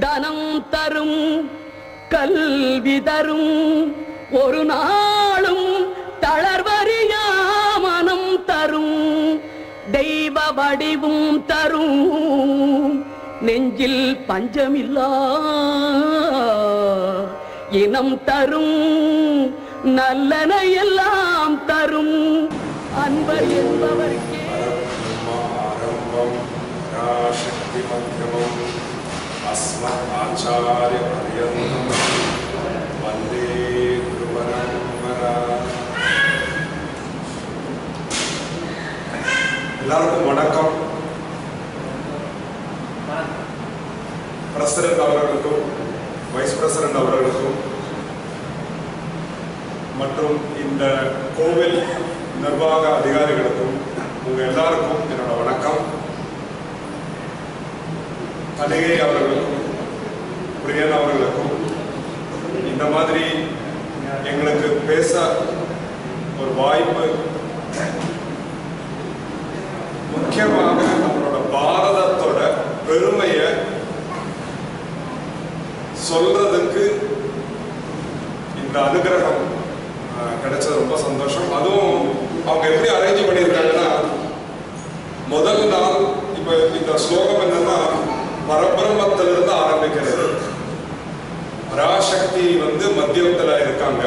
தனம் தரும் கல்வி தரும் ஒரு நாளும் தளர்வறியா மனம் தரும் தெய்வ வடிவும் தரும் நெஞ்சில் பஞ்சமில்லா இனம் தரும் நல்லன எல்லாம் தரும் அன்பர் என்பவர்க்கே शक्ति मध्यमम् अस्मदाचार्य पर्यन्तम् वन्दे गुरुपरम्परा எல்லாருக்கும் வணக்கம். பிரசிடென்ட் அவர்களுக்கும் வைஸ் பிரசிடென்ட் அவர்களுக்கும் மற்றும் இந்த கோவில் நிர்வாக அதிகாரிகளுக்கும் உங்க எல்லாருக்கும் என்னோட வணக்கம். அலிகை அவர்களுக்கும் பிரியன் அவர்களுக்கும் இந்த மாதிரி எங்களுக்கு பேச ஒரு வாய்ப்பு, முக்கியமாக நம்மளோட பாரதத்தோட பெருமையை சொல்றதுக்கு இந்த அனுகிரகம் கிடைச்சது ரொம்ப சந்தோஷம். அதுவும் அவங்க எப்படி அரேஞ்ச் பண்ணியிருக்காங்கன்னா, முதல் நாள் இப்ப இந்த ஸ்லோகம் என்னன்னா, பரபிரம்மத்திலிருந்து ஆரம்பிக்கிறது. பராசக்தி மத்தியத்துல இருக்காங்க.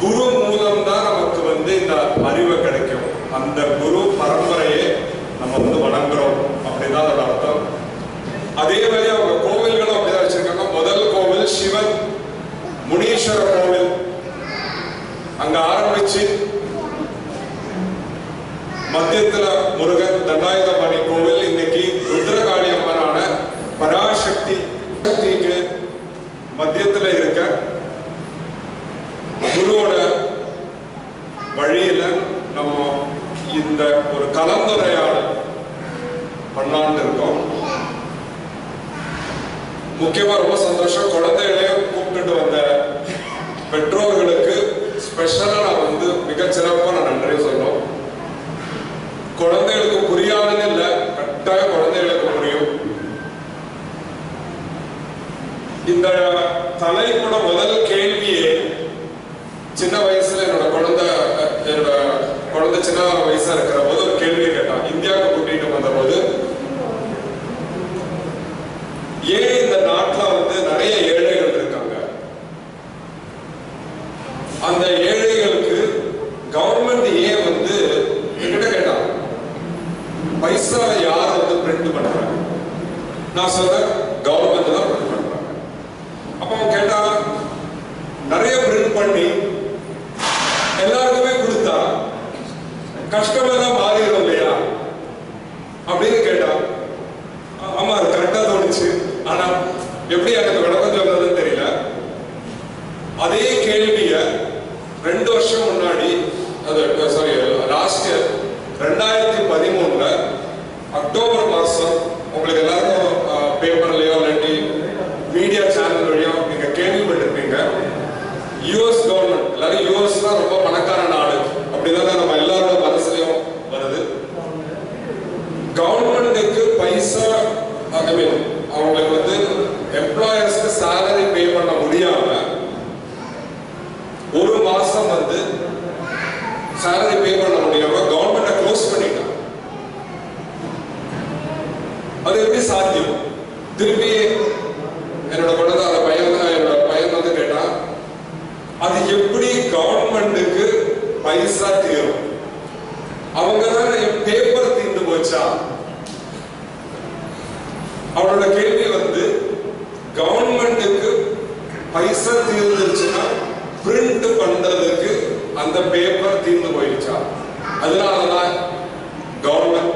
குரு மூலம் தான் நமக்கு இந்த அறிவு கிடைக்கும். அந்த குரு பரம்பரையே நம்ம வணங்குறோம் அப்படிதான் அதோட அர்த்தம். அதே மாதிரி அவங்க கோவில்களும் அப்படிதான் வச்சிருக்காங்க. முதல் கோவில் சிவன் முனீஸ்வர கோவில், அங்க ஆரம்பிச்சு மத்தியத்துல முருகன், தண்டாயுதபாணி கோவில், இன்னைக்கு ருத்ரகாளி அம்மனான பராசக்தி சக்திக்கு மத்தியத்துல இருக்க குருவோட வழியில நம்ம இந்த ஒரு கலந்துரையாடல் பண்ணலான்னு இருக்கோம். முக்கியமா ரொம்ப சந்தோஷம், குழந்தைகளையும் கூப்பிட்டு வந்த பெற்றோர்களுக்கு ஸ்பெஷலா நான் மிகச்சிறப்பா நான் நன்றி சொல்லணும். குழந்தைகளுக்கு புரியாதுன்னு இல்லை, கட்டாயம் குழந்தைகளுக்கு புரியும். இந்த தலைப்போட முதல் கேள்வியே சின்ன வயசுல என்னோட குழந்தை சின்ன வயசா இருக்கிற போது ஒரு கேள்வி கேட்டான். இந்தியாவுக்கு கூட்டிட்டு வந்த போது, ஏன் இந்த நாட்டுல நிறைய ஏழைகள் இருக்காங்க, அந்த ஏழைகளுக்கு கவர்மெண்ட் ஏன் என்கிட்ட கேட்டான், பைசா யார் பிரிண்ட் பண்றாங்க? நான் சொல்றேன், கவர்மெண்ட் தான் பிரிண்ட் பண்றாங்க. அப்ப அவன் கேட்டா, நிறைய பிரிண்ட் பண்ணி எல்லாருக்குமே கொடுத்தா கஷ்டமெல்லாம் மாறிடும் இல்லையா அப்படின்னு கேட்டான். ஆமா, அது கரெக்டா தோணுச்சு. ஆனா எப்படி எனக்கு விளக்கம் சொல்றதுன்னு தெரியல. அதே கேள்விய 2 வருஷம் முன்னாடி, லாஸ்ட் இயர் 2013 அக்டோபர் மாசம் உங்களுக்கு எல்லாருக்கும் பேப்பர்லயோ இல்லாட்டி மீடியா சேனல் வழியோ நீங்க கேள்விப்பட்டிருப்பீங்க. யூஎஸ் கவர்மெண்ட், எல்லாரும் யூஎஸ் தான் ரொம்ப பணக்கார நாடு அப்படிதான் நம்ம எல்லாரோட மனசுலயும் வருது. கவர்மெண்ட்டுக்கு பைசா, அவங்களுக்கு எம்ப்ளாயர்ஸ்க்கு சேலரி பே பண்ண முடியாம ஒரு மாசம் சேலரி பே பண்ண முடியாம கவர்மெண்ட்டை க்ளோஸ் பண்ணிட்டாங்க. அது எப்படி சாத்தியம்? திருப்பி என்னோட பையன் கேட்டான், அது எப்படி கவர்மெண்ட்டுக்கு பைசா தீரும்? அவங்க தான் பேப்பர் தீர்ந்து போச்சா? அவனோட கேள்வி கவர்மெண்ட்டுக்கு பைசா தீர்ந்துருச்சுன்னா பிரிண்ட் பண்றதுக்கு அந்த பேப்பர் தீர்ந்து போயிடுச்சா? அதனாலதான் கவர்மெண்ட்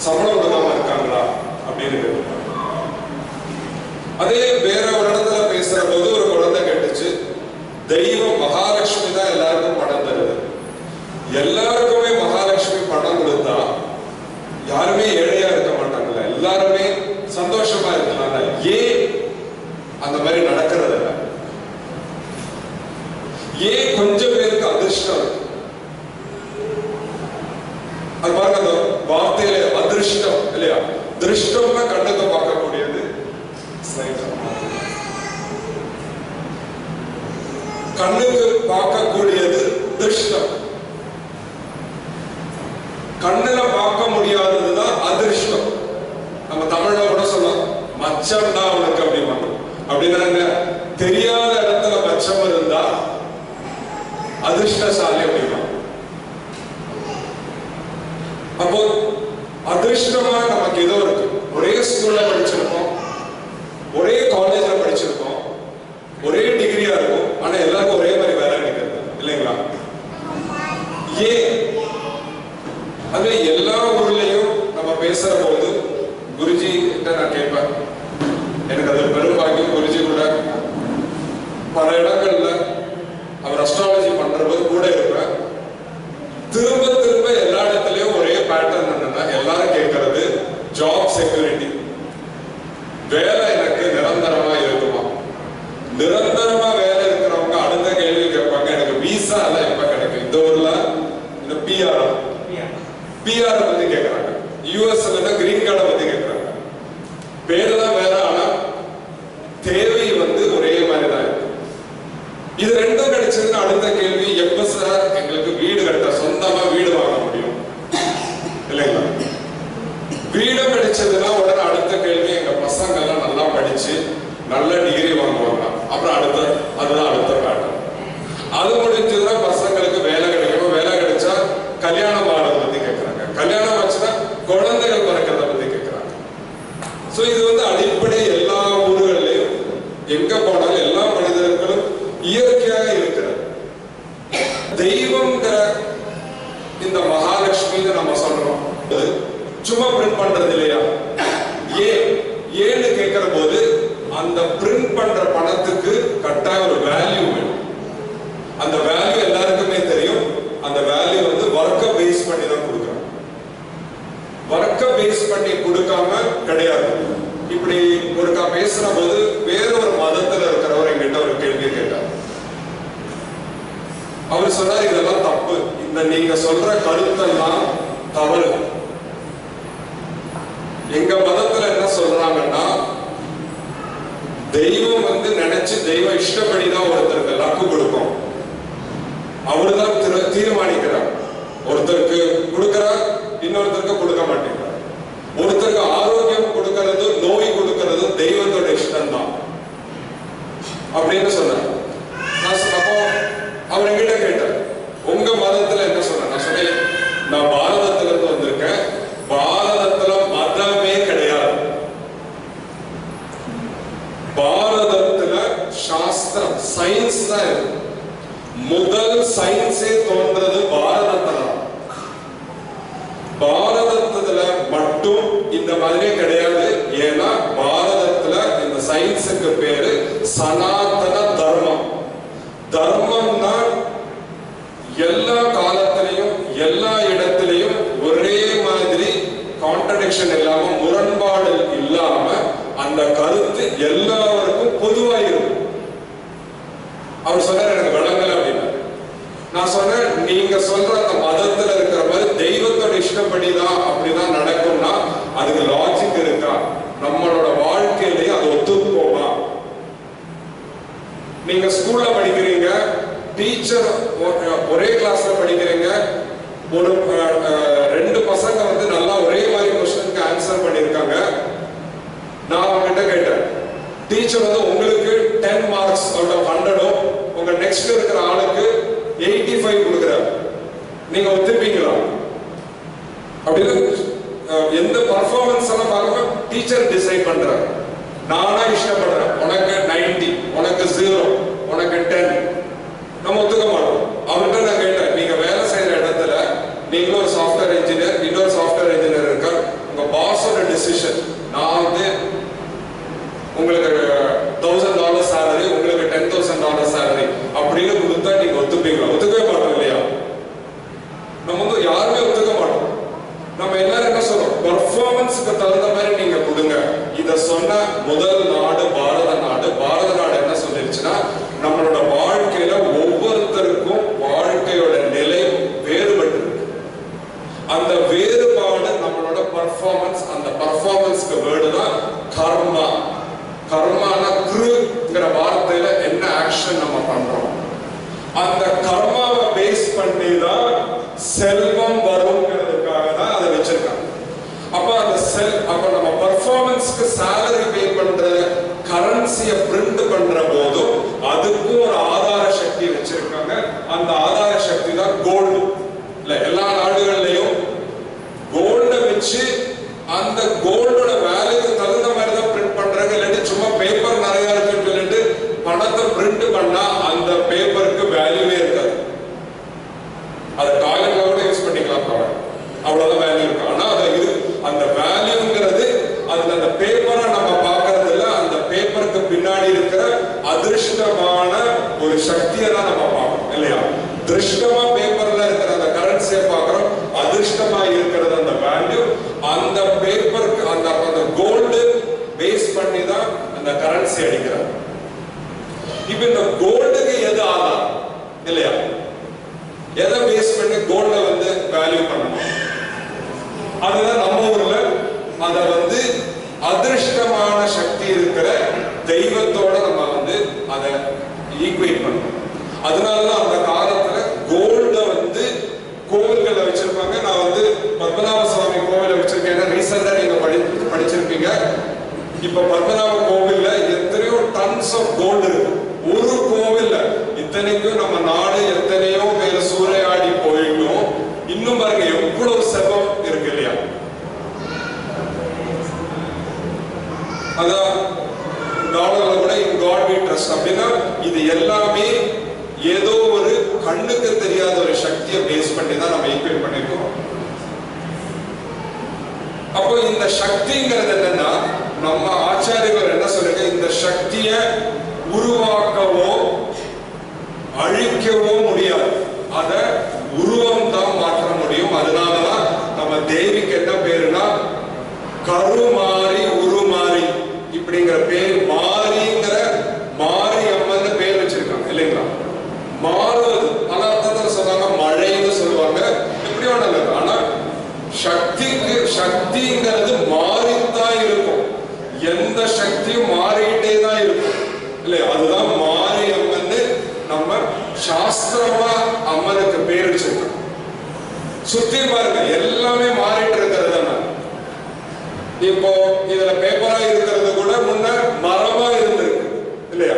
சம்பளம் கொடுக்காம இருக்காங்களா அப்படின்னு கேட்டாங்க. அதே வேற ஒரு இடத்துல பேசுற போது ஒரு குழந்தை கேட்டுச்சு, தெய்வம் மகாலட்சுமி தான் எல்லாருக்கும் பணம் தருது, எல்லாருக்குமே மகாலட்சுமி பணம் கொடுத்தா யாருமே ஏழையா இருக்க மாட்டாங்கல்ல, எல்லாருமே சந்தோஷமா இருக்கலாம், ஏன் அந்த மாதிரி நடக்கிறது இல்லை? ஏன் கொஞ்சம் பேருக்கு அதிர்ஷ்டம்? அது பாருங்க, அந்த வார்த்தையில அதிர்ஷ்டம் இல்லையா? திருஷ்டம்னா கண்ணுக்கு பார்க்கக்கூடியது, அதிர்ஷ்டம். கண்ணுல பார்க்க முடியாததுதான் அதிர்ஷ்டம். நம்ம தமிழ்ல கூட சொல்லலாம் மச்சம் தான் அவனுக்கு அப்படிமா. அப்படின்னா தெரியாத இடத்துல மச்சம் இருந்தா அதிர்ஷ்டசாலி அப்படிமா. அப்போ அதிர்ஷ்டமா நமக்கு ஏதோ இருக்கு. ஒரே ஸ்கூல்ல படிச்சிருக்கோம், ஒரே காலேஜ்ல படிச்சிருக்கோம், ஒரே டிகிரியா இருக்கும், ஆனா எல்லாருக்கும் ஒரே மாதிரி வேலை கிடைக்கிறது இல்லைங்களா? ஏன்? அது எல்லா ஊர்லயும் நம்ம பேசுற போது குருஜி கிட்ட நான் கேட்பேன். எனக்கு அது பெரும் பாக்கியம். குருஜி கூட பல இடங்கள்ல அவர் அஸ்ட்ராலஜி பண்றபோது கூட இருப்பேன். திரும்ப திரும்ப எல்லா இடத்துலயும் ஒரே பேட்டர்ன் என்னன்னா, எல்லாரும் கேட்கறது ஜாப் செக்யூரிட்டி. வேலை எனக்கு நிரந்தரமா இருக்குமா? நிரந்தரமா வேலை இருக்கிறவங்க அடுத்த கேள்வி கேட்பாங்க, எனக்கு விசா எல்லாம் எப்ப கிடைக்கும்? இந்த ஊர்ல இந்த பிஆர் பத்தி கேட்கறாங்க. யூஎஸ்ல கிரீன் கார்டை பத்தி கேட்கறாங்க. பேரெல்லாம் வேற, ஆனா தேவை ஒரே மாதிரி தான் இருக்கு. இது ரெண்டும் கிடைச்சதுன்னா அடுத்த கேள்வி, எப்ப சார் எங்களுக்கு வீடு கட்ட, சொந்தமா வீடு வாங்க முடியும்? இல்லைங்களா? வீடு கிடைச்சதுன்னா உடனே அடுத்த கேள்வி, எங்க பசங்க எல்லாம் நல்லா படிச்சு நல்ல டிகிரி வாங்குவாங்க. அப்புறம் அதுதான் அடுத்த பேட்டர்ன். அது முடிஞ்சதுன்னா பசங்களுக்கு வேலை கிடைக்கும். வேலை கிடைச்சா கல்யாணம் ஆகிறத பத்தி கேட்கறாங்க. கல்யாணம் ஆச்சுன்னா குழந்தைகள் பிறக்கிறத பத்தி கேட்கறாங்க. சோ இது அடிப்படை எல்லா ஊர்கள்லயும் எங்க போனாலும் எல்லா மனிதர்களும் இயற்கையாக இருக்கிறது. தெய்வம்ங்கிற இந்த மகாலட்சுமின்னு நம்ம சொல்றோம், சும்மா பிரிண்ட் பண்றது இல்லையா? ஏன்னு கேட்கிற போது அந்த பிரிண்ட் பண்ற பணத்துக்கு கட்டாய ஒரு வேல்யூ வேணும். அந்த வேல்யூ எல்லாருக்குமே தெரியும். அந்த வேல்யூ வர்க்க பேஸ் பண்ணி தான் கொடுக்குறாங்க. வர்க்க பேஸ் பண்ணி கொடுக்காம கிடையாது. இப்படி ஒருக்கா பேசுற போது வேறொரு மதத்துல இருக்கிறவர் என்கிட்ட ஒரு கேள்வி கேட்டார். அவர் சொன்னார், இதெல்லாம் தப்பு, இந்த நீங்க சொல்ற கருத்தெல்லாம் தவறு. எங்க மதத்துல என்ன சொல்றாங்கன்னா, தெய்வம் நினைச்சு தெய்வம் இஷ்டப்படிதான் ஒருத்தருக்கு லக்கு கொடுக்கும். அவருதான் தீர்மானிக்கிறார். ஒருத்தருக்கு கொடுக்கிறார், இன்னொருத்தருக்கு கொடுக்க மாட்டேங்கிறார். ஒருத்தருக்கு ஆரோக்கியம் கொடுக்கிறது, நோய் கொடுக்கிறது தெய்வத்தோட இஷ்டம் தான் அப்படின்னு சொன்னார். அப்போ அவர் என்கிட்ட கேட்டார், உங்க மதத்துல என்ன சொன்ன? நான் சொன்னேன், நான் பாரதத்துல இருந்து வந்திருக்கேன். பாரதத்துல மதமே கிடையாது. பாரதத்துல சாஸ்திரம், சயின்ஸ் தான் இருக்கு. முதல் சயின்ஸே தோன்றது பாரதத்துல. பாரதத்துல மட்டும் இந்த மாதிரி கிடையாது. ஏன்னா பாரதத்துல இந்த சயின்ஸுக்கு பேரு சனாதன தர்மம். தர்மம்னா எல்லா காலத்திலையும் எல்லா இடத்திலையும் ஒரே மாதிரி கான்ட்ரடிக்ஷன் இல்லாம, முரண்பாடு இல்லாம அந்த கருத்து எல்லாருக்கும் பொதுவாயிருக்கும். அவர் சொன்னார், எனக்கு விளங்கல அப்படின்னா. நான் சொன்னேன், நீங்க சொல்ற அந்த மதத்துல இருக்கிற மாதிரி தெய்வத்தோட இஷ்டப்படிதான் அப்படிதான் நடக்கும்னா அதுக்கு லாஜிக் இருக்கா? நம்மளோட வாழ்க்கையிலேயே அது ஒத்து போமா? நீங்க ஸ்கூல்ல படிக்கிறீங்க, டீச்சர் ஒரே கிளாஸ்ல படிக்கிறீங்க, ஒரு ரெண்டு பசங்க நல்லா ஒரே மாதிரி क्वेश्चनக்கு ஆன்சர் பண்ணிருக்காங்க. நான் அவங்ககிட்ட கேட்டேன், டீச்சர் உங்களுக்கு 10 மார்க்ஸ் அவுட் ஆஃப் 100 உங்க நெக்ஸ்ட் இருக்கிற ஆளுக்கு 85 கொடுக்குறாரு, நீங்க ஒத்துப்பீங்களா? அப்படின்னு எந்த பர்ஃபார்மன்ஸ் எல்லாம் பார்க்காம டீச்சர் டிசைட் பண்றாரு. நானா இஷ்டப்படுறேன், உனக்கு 90, உனக்கு 0, உனக்கு 10, நம்ம ஒத்துக்க மாட்டோம். அவர்கிட்ட நான் கேட்டேன், நீங்க வேலை செய்யற இடத்துல நீங்களும் ஒரு சாஃப்ட்வேர் இன்ஜினியர், இன்னொரு சாஃப்ட்வேர் இன்ஜினியர் இருக்கா, உங்க பாஸோட டிசிஷன், நான் உங்களுக்கு $1000 salary, உங்களுக்கு $10,000 salary அப்படின்னு கொடுத்தா நீங்க ஒத்துப்பீங்களா? ஒத்துக்கவே மாட்டோம் இல்லையா? நம்ம யாருமே ஒத்துக்க மாட்டோம். நம்ம எல்லாரும் என்ன சொல்றோம், பெர்ஃபார்மன்ஸ்க்கு தகுந்த மாதிரி நீங்க கொடுங்க. இத சொன்ன முதல் நாடு பாரத நாடு. பாரத நாடு என்ன சொல்லிருச்சுன்னா, நம்மளோட வாழ்க்கையில ஒவ்வொருத்தருக்கும் வாழ்க்கையோட நிலை வேறுபட்டு இருக்கு. அந்த வேறுபாடு நம்மளோட பெர்ஃபார்மன்ஸ். அந்த பெர்ஃபார்மன்ஸ்க்கு வேர்டு தான் கர்மா. கர்மான கிருங்கிற வார்த்தையில என்ன ஆக்ஷன் நம்ம பண்றோம், அந்த கர்மாவை பேஸ் பண்ணி தான் செல்வம் வருங்கிறதுக்காக தான் அதை வச்சிருக்காங்க. அப்ப அந்த அப்ப நம்ம பெர்ஃபார்மன்ஸ்க்கு salary பே பண்ற கரன்சியை பிரிண்ட் பண்ற போதும் அதுக்கும் ஒரு ஆதார சக்தி வச்சிருக்காங்க. அந்த ஆதார சக்தி தான் கோல்டு. இல்ல எல்லா நாடுகள்லயும் கோல்ட வச்சு அந்த கோல்டோட வேல்யூக்கு தகுந்த மாதிரி தான் பிரிண்ட் பண்றாங்க. இல்லாட்டி சும்மா பேப்பர் நிறைய இருக்குன்னு சொல்லிட்டு பணத்தை பிரிண்ட் பண்ணா அந்த பேப்பருக்கு வேல்யூவே இருக்காது. அது டாய்லெட்ல கூட யூஸ் பண்ணிக்கலாம், அவ்வளவுதான் வேல்யூ இருக்கு. ஆனா அது அந்த வேல்யூங்கிறது அதுல அந்த பேப்பரை நம்ம பார்க்கறது இல்ல, அந்த பேப்பருக்கு பின்னாடி இருக்கிற அதிர்ஷ்டமான ஒரு சக்தியை தான் நம்ம பார்க்கணும் இல்லையா? திருஷ்டமா பேப்பர்ல இருக்கிற அந்த கரன்சியை பார்க்கிறோம், அதிர்ஷ்டமா இருக்கிறது அந்த வேல்யூ. அந்த பேப்பருக்கு அந்த கோல்டு பேஸ் பண்ணி தான் அந்த கரன்சி அடிக்கிறாங்க. இப்ப இந்த கோல்டுக்கு எது ஆதாரம் இல்லையா? எதை பேஸ் பண்ணி கோல்ட வந்து வேல்யூ பண்ணணும்? அதுதான் நம்ம ஊர்ல அத வந்து அதிர்ஷ்டமான சக்தி இருக்கிற தெய்வத்தோட நம்ம வந்து அதை ஈக்குவேட் பண்ணணும். அதனாலதான் அந்த காலத்துல கோல்ட வந்து கோவில்களை வச்சிருப்பாங்க. நான் வந்து பத்மநாப சுவாமி கோவில வச்சிருக்கேன், ரீசெண்டா நீங்க படிச்சிருப்பீங்க. இப்ப பத்மநாப கோவில்ல எத்தனையோ டன்ஸ் ஆஃப் கோல்டு இருக்கு ஒரு கோவில்ல. இத்தனைக்கும் நம்ம நாடு எத்தனையோ பேர் சூறையாடி போயிட்டோம், இன்னும் பாருங்க எவ்வளவு செல்வம் இருக்கு இல்லையா? அதான் டாலர்ல கூட இன் காட் வி ட்ரஸ்ட் அப்படின்னா இது எல்லாமே ஏதோ ஒரு கண்ணுக்கு தெரியாத ஒரு சக்தியை பேஸ் பண்ணி தான் நம்ம ஈக்குவேட் பண்ணிருக்கோம். அப்போ இந்த சக்திங்கிறது என்னன்னா, நம்ம ஆச்சாரியர்கள் என்ன சொல்லுங்க, இந்த சக்தியை உருவாக்கவோ அழிக்கவோ முடியாது, அத உருவம் தான் மாற்ற முடியும். அதனாலதான் நம்ம தேவிக்கு என்ன பேருனா கருமாறி உருமாறி இப்படிங்கிற பேர், மாறிங்கிற மாறி அம்மன் பேர் வச்சிருக்காங்க இல்லைங்களா? மாறுவது பல அர்த்தத்தில் சொன்னாங்க, மழைன்னு சொல்லுவாங்க, எப்படி வேணாலும். ஆனா சக்திங்கிறது மாறித்தான் இருக்கும், எந்த சக்தியும் மாறிக்கிட்டே தான் இருக்கும் இல்லையா? அதுதான் மாறி அம்மன் நம்ம சாஸ்திரமா அம்மனுக்கு பேர் வச்சிருக்கோம். சுத்தி பாருங்க எல்லாமே மாறிட்டு இருக்கிறது தானே. இப்போ இதுல பேப்பரா இருக்கிறது கூட முன்ன மரமா இருந்திருக்கு இல்லையா?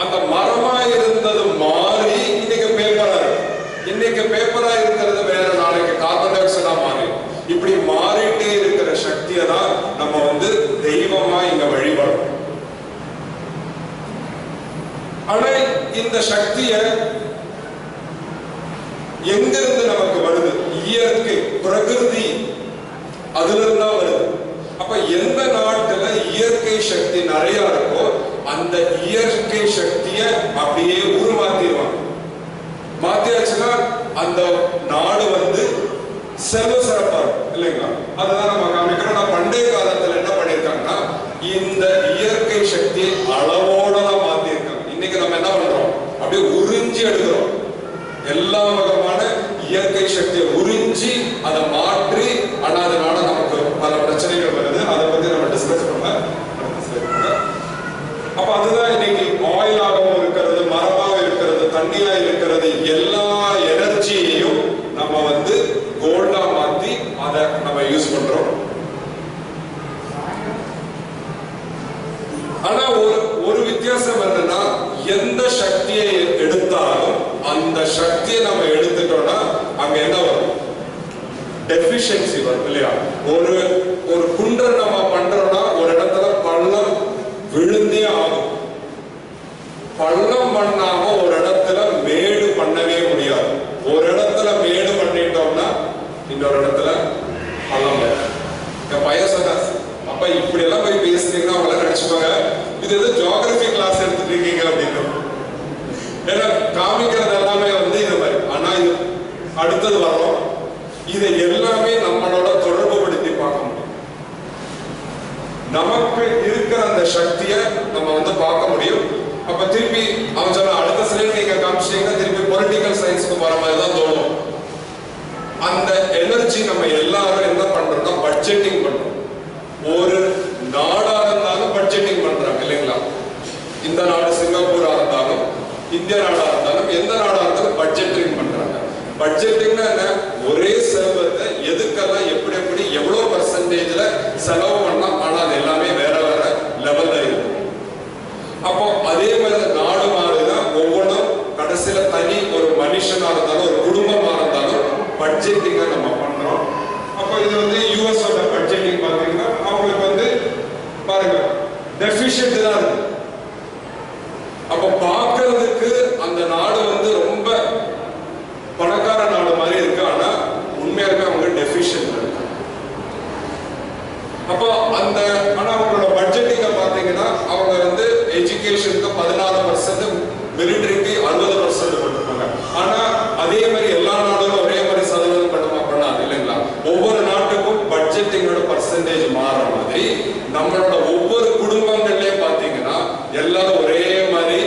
அந்த மரமா இருந்தது மாறி இன்னைக்கு பேப்பரா இருக்கு. இன்னைக்கு பேப்பரா இருக்கிறது வேற, நாளைக்கு கார்பன் டை ஆக்சைடா மாறி, இப்படி மாறிட்டே இருக்கிற சக்தியை தான் நம்ம வந்து தெய்வமா இங்க வழிபடுறோம். ஆனா இந்த சக்திய எங்கிருந்து நமக்கு வருது? இயற்கை, பிரகிருதி, அதுல இருந்தா வருது. அப்ப எந்த நாட்டுல இயற்கை சக்தி நிறைய இருக்கோ அந்த இயற்கை சக்திய அப்படியே உருமாத்திடுவாங்க. மாத்தியாச்சுன்னா அந்த நாடு வந்து செல்வ சிறப்பா இருக்கும் இல்லைங்களா? அதுதான் நம்ம காமிக்கிறோம். பண்டைய காலத்துல என்ன பண்ணிருக்காங்கன்னா இந்த இயற்கை சக்தி அளவோட தான் மாத்திருக்காங்க. இன்னைக்கு நம்ம என்ன பண்றோம், அப்படியே உறிஞ்சி எடுக்கிறோம். எல்லா விதமான இயற்கை சக்தியை உறிஞ்சி அதை மாற்றி, ஆனா அதனால நமக்கு பல பிரச்சனைகள் வருது. அதை பத்தி நம்ம டிஸ்கஸ் பண்ண. அப்ப அதுதான் இன்னைக்கு ஆயிலாகவும் இருக்கிறது, மரமாக இருக்கிறது, தண்ணியா இருக்கிறது, எல்லா எனர்ஜியையும் நம்ம வந்து கோல்டா மாத்தி அதை நம்ம யூஸ் பண்றோம். ஆனா ஒரு வித்தியாசம் என்னன்னா, எந்த சக்தியை எடுத்தாலும் அந்த சக்தியை நம்ம எடுத்துட்டோம்னா அங்க என்ன வரும்? டெஃபிஷியன்சி வரும் இல்லையா? ஒரு குண்டர் நம்ம பண்றோம்னா ஒரு இடத்துல பள்ளம் விழுந்தே ஆகும். பள்ளம் பண்ணாம ஒரு இடத்துல மேடு பண்ணவே முடியாது. ஒரு இடத்துல மேடு பண்ணிட்டோம்னா இன்னொரு இடத்துல பள்ளம் வரும். என் பையன் சொன்ன, அப்ப இப்படி எல்லாம் போய் பேசுறீங்கன்னா அவங்கள நினைச்சுப்பாங்க இது எது ஜியோகிரபி கிளாஸ் எடுத்துட்டு இருக்கீங்க அப்படின்னு. ஏன்னா காமிக்கிறது எல்லாமே வந்து இது மாதிரி. ஆனா இது அடுத்தது வரும், இதை எல்லாமே நம்மளோட தொடர்பு படுத்தி பார்க்க முடியும். நமக்கு இருக்கிற அந்த சக்தியை நம்ம வந்து பார்க்க முடியும். அப்ப திருப்பி அவன் சொன்ன அடுத்த ஸ்லைட் நீங்க காமிச்சீங்கன்னா திருப்பி பொலிட்டிக்கல் சயின்ஸ்க்கு வர மாதிரி தான் தோணும். அந்த எனர்ஜி நம்ம எல்லாரும் என்ன பண்றோம்னா பட்ஜெட்டிங் பண்றோம். ஒரு நாடா இருந்தாலும் பட்ஜெட்டிங் பண்றாங்க இல்லைங்களா? இந்த நாடு சிங்கப்பூரா இருந்தாலும், இந்திய நாடா இருந்தாலும், எந்த நாடா இருந்தாலும் பட்ஜெட்டிங் பண்றாங்க. பட்ஜெட்டிங்னா என்ன? ஒரே செலவத்தை எதுக்கெல்லாம் எப்படி எப்படி எவ்வளவு பர்சன்டேஜ்ல செலவு பண்ணலாம், ஆனா அது எல்லாமே வேற வேற லெவல்ல இருக்கும். அப்போ அதே மாதிரி நாடு மாறுதான் ஒவ்வொன்றும் கடைசியில தனி ஒரு மனுஷனா இருந்தாலும் ஒரு குடும்பமா இருந்தாலும் பட்ஜெட்டிங்கா நம்ம பண்றோம். அப்போ இது வந்து யூஎஸோட பட்ஜெட்டிங் பாத்தீங்கன்னா அவங்களுக்கு பாருங்க டெபிஷியன்ட் தான் இருக்கு. அப்போ பார்க்கிறதுக்கு அந்த நாடு ரொம்ப பணக்கார நாடு மாதிரி இருக்கு, ஆனா உண்மையாலுமே அவங்க டெபிஷியன்ட் இருக்கு. அப்போ ஆனா அவங்களோட பட்ஜெட்டிங்க பாத்தீங்கன்னா அவங்க எஜுகேஷனுக்கு 16%, மிலிட்டரிக்கு 60% கொடுப்பாங்க. ஆனா அதே மாதிரி எல்லா நாடுகளும் ஒரே மாதிரி சதவீதம் பண்ணாது இல்லைங்களா? ஒவ்வொரு நாட்டுக்கும் பட்ஜெட்டிங்கோட பர்சன்டேஜ் மாறுற மாதிரி நம்மளோட ஒவ்வொரு குடும்பங்கள்லயும் பாத்தீங்கன்னா எல்லாரும் ஒரே மாதிரி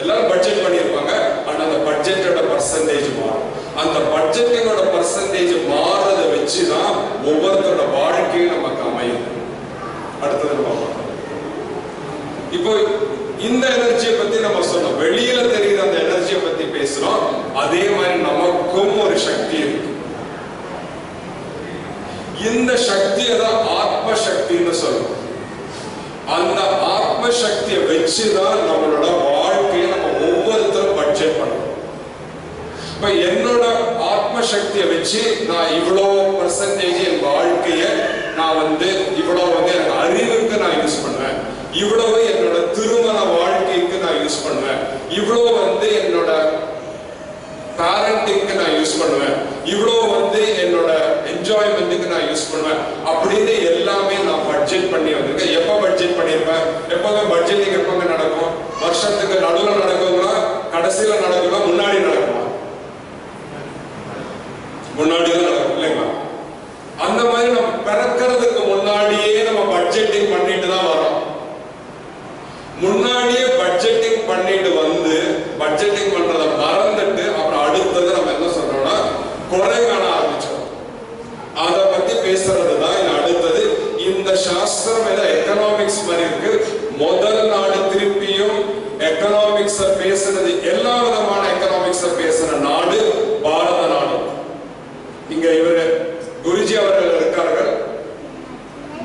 எல்லாரும் பட்ஜெட் பண்ணியிருப்பாங்க, ஆனா அந்த பட்ஜெட்டோட பர்சன்டேஜ் மாறும். அந்த பட்ஜெட்டிங்கோட பர்சன்டேஜ் மாறதை வச்சுதான் ஒவ்வொருத்தரோட வாழ்க்கையும் நமக்கு அமையும். அடுத்தது நம்ம பார்க்கலாம். இப்போ இந்த எனர்ஜியை பத்தி நம்ம சொன்னோம், வெளியில தெரியுற அந்த எனர்ஜியை பத்தி பேசுறோம். அதே மாதிரி நமக்கும் ஒரு சக்தி இருக்கு. இந்த சக்தியை தான் ஆத்ம சக்தின்னு சொல்றோம். அந்த ஆத்ம சக்தியை வச்சுதான் நம்மளோட வாழ்க்கையை நம்ம ஒவ்வொருத்தரும் பட்ஜெட் பண்ணணும். இப்ப என்னோட ஆத்ம சக்தியை வச்சு நான் இவ்வளவு பர்சன்டேஜ் என் வாழ்க்கைய நான் இவ்வளவு எனக்கு அறிவுக்கு நான் யூஸ் பண்ணுவேன், இவ்வளவு என்னோட திருமண வாழ்க்கைக்கு நான் யூஸ் பண்ணுவேன், இவ்வளவு என்னோட பேரண்டிங்க்கு நான் யூஸ் பண்ணுவேன், இவ்வளவு என்னோட என்ஜாய்மெண்ட்டுக்கு நான் யூஸ் பண்ணுவேன் அப்படின்னு எல்லாமே நான் பட்ஜெட் பண்ணி வந்திருக்கேன். எப்ப பட்ஜெட் பண்ணிருப்பேன்? எப்போங்க பட்ஜெட்டிங் எப்பங்க நடக்கும்? வருஷத்துக்கு நடுவில் நடக்குங்களா, கடைசியில நடக்குமா, முன்னாடி நடக்குமா? முன்னாடி தான் நடக்கும் இல்லைங்களா? அந்த மாதிரி நம்ம பிறக்கிறதுக்கு முன்னாடியே நம்ம பட்ஜெட்டிங் பண்ணிட்டு தான் வரோம். முன்னாடியே பட்ஜெட்டிங் பண்ணிட்டு பட்ஜெட்டிங் பண்றதை மறந்துட்டு அப்புறம் அடுத்தது நம்ம என்ன சொல்றோம்னா குறை காண ஆரம்பிச்சோம். அதை பத்தி பேசுறதுதான் இது அடுத்தது. இந்த சாஸ்திரம் எக்கனாமிக்ஸ் மாதிரி இருக்கு. முதல் நாடு திருப்பியும் எக்கனாமிக்ஸ் பேசுறது, எல்லா விதமான எக்கனாமிக்ஸ் பேசுற நாடு பாரத நாடு. இங்க இவரு குருஜி அவர்கள் இருக்கார்கள்.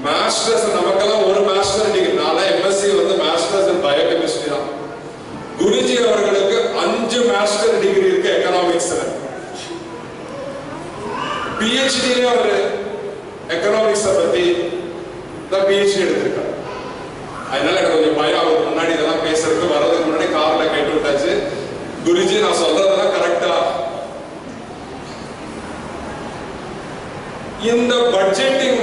மாஸ்டர்ஸ் நமக்கெல்லாம் ஒரு மாஸ்டர் டிகிரி, நாளை எம்எஸ்சி மாஸ்டர்ஸ் இன் பயோகெமிஸ்ட்ரி தான். குருஜி அவர்களுக்கு 5 மாஸ்டர் டிகிரி இருக்கு எக்கனாமிக்ஸ்ல. பிஹெச்டி அவர் எக்கனாமிக்ஸ் பத்தி தான் பிஹெச்டி எடுத்திருக்காரு. அதனால எனக்கு கொஞ்சம் பயம், அவருக்கு முன்னாடி இதெல்லாம் பேசுறதுக்கு வர்றதுக்கு முன்னாடி கார்ல கேட்டு விட்டாச்சு. குருஜி நான் சொல்றதெல்லாம் கரெக்டா? இந்த பட்ஜெட்டிங்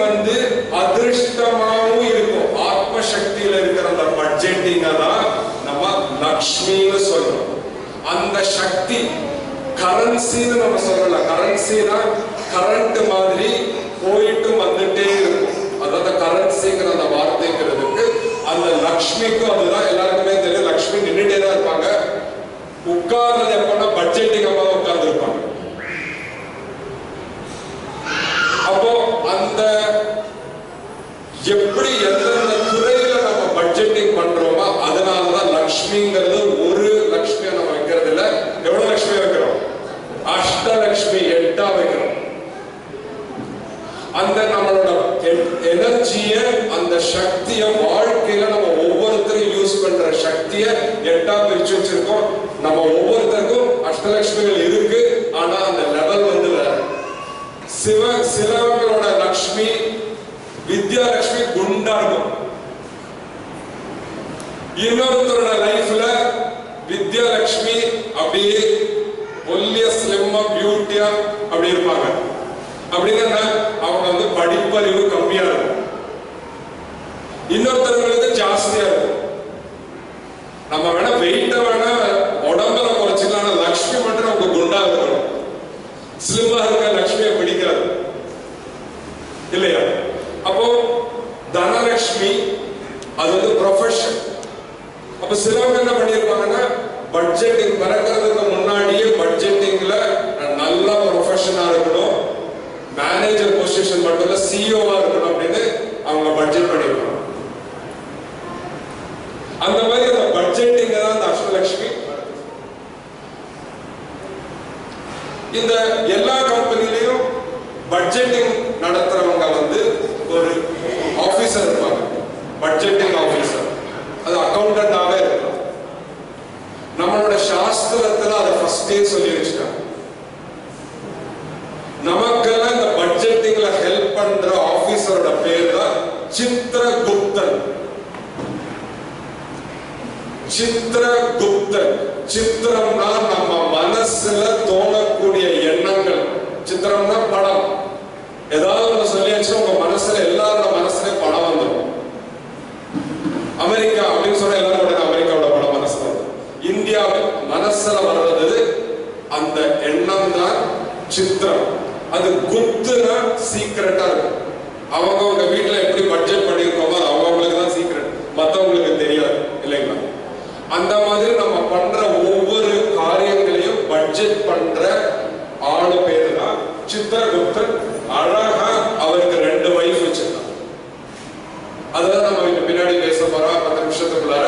அதிருஷ்டமாவும் இருக்கும். ஆத்ம சக்தியில இருக்கிற அந்த பட்ஜெட்டிங் தான் நம்ம லக்ஷ்மின்னு சொல்றோம். அந்த சக்தி கரன்சின்னு நம்ம சொல்லலாம். கரன்சினா கரண்ட் மாதிரி போயிட்டு வந்துட்டே இருக்கும். அதாவது கரன்சிங்கிற அந்த வார்த்தைங்கிறதுக்கு அந்த லக்ஷ்மிக்கும் அதுதான். எல்லாருக்குமே தெரியும், லக்ஷ்மி நின்றுட்டே தான் இருப்பாங்க. உட்கார்றது எப்பன்னா பட்ஜெட்டிங் அப்ப தான் உட்கார்ந்து இருப்பாங்க. அப்போ அந்த எப்படி எந்தெந்த துறையில நம்ம பட்ஜெட்டிங் பண்றோமோ அதனாலதான் லக்ஷ்மிங்கிறது ஒரு லக்ஷ்மியை நம்ம வைக்கிறது இல்ல. எவ்வளவு லக்ஷ்மி வைக்கிறோம்? அஷ்டலக்ஷ்மி, 8 வைக்கிறோம். அந்த நம்மளோட எனர்ஜிய, அந்த சக்திய வாழ்க்கையில நம்ம ஒவ்வொருத்தரும் யூஸ் பண்ற சக்திய 8 பிரிச்சு வச்சிருக்கோம். நம்ம ஒவ்வொருத்தருக்கும் அஷ்டலக்ஷ்மிகள் இருக்கு, ஆனா அந்த லெவல் வேற. சிலவங்களோட லக்ஷ்மி, வித்யாலட்சுமி குண்டா இருக்கும். இன்னொருத்தரோட லைஃப்ல வித்யாலட்சுமி அப்படியே ஒல்லிய ஸ்லிம்மா பியூட்டியா அப்படி இருப்பாங்க. அப்படின்னா அவங்க படிப்பறிவு கம்மியா இருக்கும். இன்னொருத்தவங்களுக்கு ஜாஸ்தியா இருக்கும். நம்ம வேணா வெயிட்ட வேணா உடம்புல குறைச்சிக்கலாம், லக்ஷ்மி மட்டும் அவங்க குண்டா இருக்கணும். ஸ்லிம்மா இருக்க லக்ஷ்மியை பிடிக்காது இல்லையா? அப்போ தனலட்சுமி அது ப்ரொஃபஷன். அப்ப சிலவங்க என்ன பண்ணிருப்பாங்கன்னா பட்ஜெட்டிங் பிறக்கிறதுக்கு முன்னாடியே பட்ஜெட்டிங்ல நல்லா ப்ரொஃபஷனா இருக்கணும், மேனேஜர் பொசிஷன் மட்டும் இல்ல சிஇஓவா இருக்கணும் அப்படின்னு அவங்க பட்ஜெட் பண்ணிருப்பாங்க. அந்த மாதிரி அந்த பட்ஜெட்டிங் தான் அந்த அஷ்டலட்சுமி. இந்த எல்லா கம்பெனிலையும் பட்ஜெட்டிங் நடத்துறவங்க வந்து ஒரு ஆபீசர் இருப்பாங்க, பட்ஜெட்டிங் ஆபீசர். அது அக்கௌண்டன்டாவே இருக்கலாம். நம்மளோட சாஸ்திரத்துல அதை ஃபர்ஸ்டே சொல்லி வச்சுட்டாங்க. நமக்கெல்லாம் இந்த பட்ஜெட்டிங்ல ஹெல்ப் பண்ற ஆபீசரோட பேர் தான் சித்ரகுப்தன். சித்ரகுப்தன். சித்திரம்னா நம்ம மனசுல தோணக்கூடிய எண்ணங்கள். சித்திரம்னா படம். ஏதாவது ஒன்று சொல்லியாச்சு உங்க மனசுல எல்லாரோட மனசுல படம் வந்துடும். அமெரிக்கா அப்படின்னு சொன்னா எல்லாரோட அமெரிக்காவோட படம் மனசுல வரும். இந்தியா மனசுல வர்றது அந்த எண்ணம் தான் சித்திரம். அது குப்துனா சீக்கிரட்டா இருக்கும். அவங்க வீட்டுல எப்படி பட்ஜெட் பண்ணிருக்கோமோ அவங்களுக்கு தான் சீக்கிரட், மற்றவங்களுக்கு தெரியாது இல்லைங்களா? அந்த மாதிரி நம்ம பண்ற ஒவ்வொரு காரியங்களையும் பட்ஜெட் பண்ற ஆளு பேரு தான் சித்ரகுப்தன். அழகா அவருக்கு 2 வைஃப் வச்சிருக்காங்க. அதான் நம்ம பின்னாடி பேச போறோம் 10 நிமிஷத்துக்குள்ளார.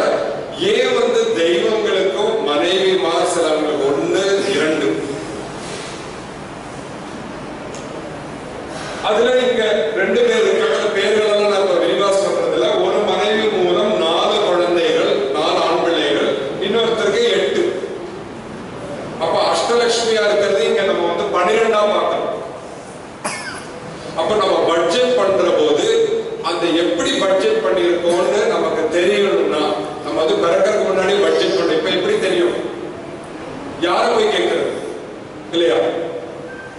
ஏன் வந்து தெய்வங்களுக்கும் மனைவிமார் சிலவங்களுக்கு 1, 2. அதுல இங்க 2 பேர் இருக்காங்க. பேர்களெல்லாம் நம்ம விரிவா சொல்றதுல ஒரு மனைவி மூலம் 4 குழந்தைகள், 4 ஆண் பிள்ளைகள், இன்னொருத்தருக்கு 8. அப்ப அஷ்டலட்சுமியா இருக்கிறது இங்க நம்ம வந்து 12ஆ பார்க்கணும். அப்ப நம்ம பட்ஜெட் பண்ற போது அந்த எப்படி பட்ஜெட் பண்ணிருக்கோம்னு நமக்கு தெரியணும்னா நம்ம வந்து பிறக்கிறதுக்கு முன்னாடி பட்ஜெட் பண்ண இப்ப எப்படி தெரியும்? யார போய் கேட்கறது இல்லையா?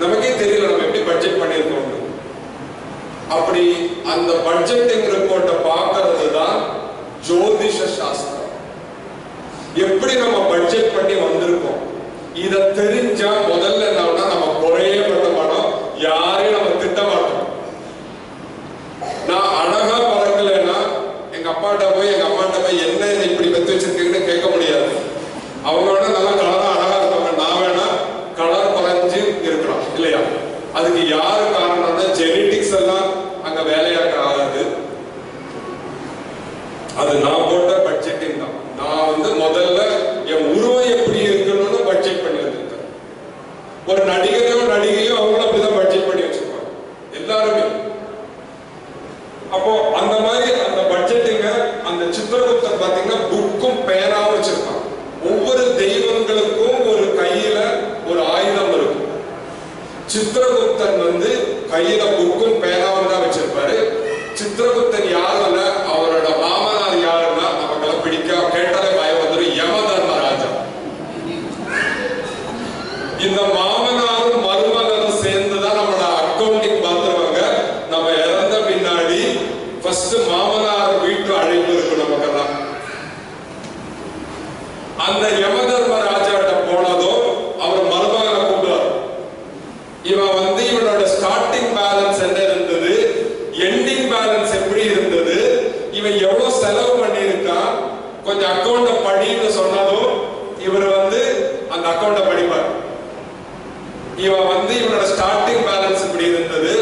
நமக்கே தெரியல நம்ம எப்படி பட்ஜெட் பண்ணிருக்கோம். அப்படி அந்த பட்ஜெட்டிங் ரிப்போர்ட்டை பார்க்கறது தான் ஜோதிஷ சாஸ்திரம். எப்படி நம்ம பட்ஜெட் பண்ணி வந்திருக்கோம் இத தெரிஞ்சா முதல்ல என்னன்னா நம்ம குறையே பண்ண மாட்டோம், யாரையும் நம்ம திட்ட மாட்டோம். நான் அழகா பறக்கலைன்னா எங்க அப்பாட்ட போய் என்ன இப்படி பெற்று வச்சிருக்கீங்கன்னு கேட்க முடியாது. அவங்க வேணா நல்லா கலரா அழகா இருப்பாங்க, நான் வேணா கலர் குறைஞ்சு இருக்கலாம் இல்லையா? அதுக்கு யாரு காரணம்னா ஜெனடிக்ஸ் எல்லாம் அங்க வேலையாக ஆகாது. அது நான் போட்ட பட்ஜெட்டிங் தான். நான் வந்து முதல்ல என் உருவம் எப்படி இருக்கணும்னு பட்ஜெட் பண்ணி வச்சிருக்கேன். ஒரு நடிகையோ அவங்களும் அப்படிதான் பட்ஜெட் பண்ணி வச்சிருப்பாங்க எல்லாருமே. அப்போ அந்த மாதிரி அந்த பட்ஜெட்டிங்க அந்த சித்ரகுப்தன் பாத்தீங்கன்னா புக்கும் பேனாவும் வச்சிருப்பாங்க. ஒவ்வொரு தெய்வங்களுக்கும் ஒரு கையில ஒரு ஆயுதம் இருக்கும். சித்ரகுப்தன் வந்து கையில புக்கும் பேனாவும் தான் வச்சிருப்பாரு. சித்ரகுப்தன் யாருன்னா அவரோட மாமனார் யாருன்னா நமக்கெல்லாம் பிடிக்க கேட்டாலே பயம் வந்துடும், யமதர்மராஜா. இந்த மாமனாரும் மருமகனும் சேர்ந்துதான் நம்மளோட அக்கௌண்டிங் பார்த்துருவாங்க. நம்ம இறந்த பின்னாடி ஃபர்ஸ்ட் மாமனார் வீட்டு அழைப்பு இருக்கு நமக்கெல்லாம். அந்த யமதர்மராஜாட்ட போனதும் அவர் மருமகனை கூப்பிடுவார். இவன் வந்து இவனோட ஸ்டார்டிங் பேலன்ஸ் என்ன இருந்தது, எண்டிங் பேலன்ஸ் எப்படி இருந்தது, இவன் எவ்வளவு செலவு பண்ணியிருக்கான், கொஞ்சம் அக்கௌண்ட படின்னு சொன்னதும் இவர் வந்து அந்த அக்கௌண்ட படிப்பார். இவன் வந்து இவனோட ஸ்டார்டிங் பேலன்ஸ் இப்படி இருந்தது,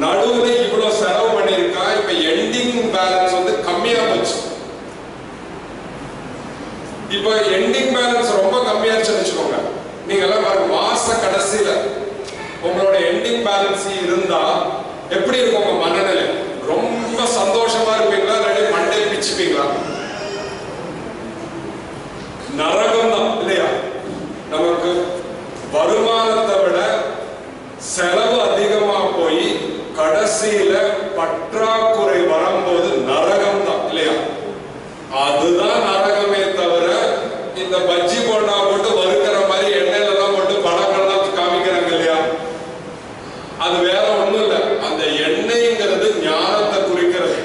நடுவுல இவ்வளவு செலவு பண்ணியிருக்கான், இப்ப எண்டிங் பேலன்ஸ் வந்து கம்மியா போச்சு. இப்ப எண்டிங் பேலன்ஸ் ரொம்ப கம்மியாச்சுன்னு வச்சுக்கோங்க. நீங்க எல்லாம் பாருங்க, மாச கடைசியில உங்களோட எண்டிங் பேலன்ஸ் இருந்தா எப்படி இருக்கும் உங்க மனநிலை? ரொம்ப சந்தோஷமா இருப்பீங்களா, இல்லாட்டி மண்டை பிச்சுப்பீங்களா? நரகம் தான் இல்லையா? நமக்கு வருமானத்தை விட செலவு அதிகமா போய் கடைசியில பற்றாக்குறை வரும்போது நரகம் தான் இல்லையா? அதுதான் நரகமே தவிர இந்த பஜ்ஜி போண்டா போட்டு வறுக்கிற மாதிரி எண்ணெயில எல்லாம் போட்டு படங்கள்லாம் காமிக்கிறாங்க இல்லையா? அது வேற ஒண்ணும் இல்லை. அந்த எண்ணெய்ங்கிறது ஞானத்தை குறிக்கிறது.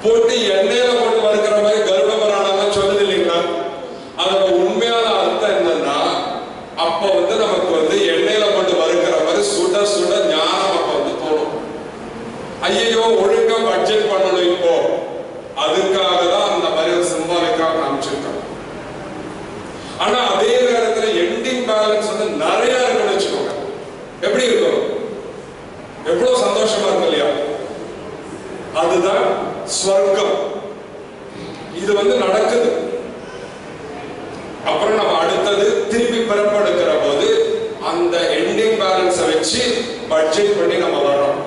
போட்டு எண்ணெயில போட்டு வறுக்கிற மாதிரி கருட புராணம் சொல்லுது இல்லைங்களா? அதோட உண்மையான அர்த்தம் என்னன்னா, அப்ப வந்து நமக்கு வந்து எண்ணெயில போட்டு வறுக்கிற மாதிரி சுட சுட ஞானம் அப்ப வந்து தோணும். ஐயோ ஒழுங்கா பட்ஜெட் பண்ணணும் இப்போ, அதுக்காக தான் அந்த மாதிரி சிம்பாலிக்காக காமிச்சிருக்காங்க. ஆனா அதே நேரத்துல எண்டிங் பேலன்ஸ் வந்து நிறைய இருக்குன்னு வச்சுக்கோங்க, எப்படி இருக்கும்? எவ்வளவு சந்தோஷமா இருக்கும் இல்லையா? அதுதான் ஸ்வர்க்கம். இது வந்து நடக்குது. அப்புறம் நம்ம அடுத்தது திருப்பி பிறப்பெடுக்கிற போது பட்ஜெட் பண்ணி நம்ம வர்றோம்.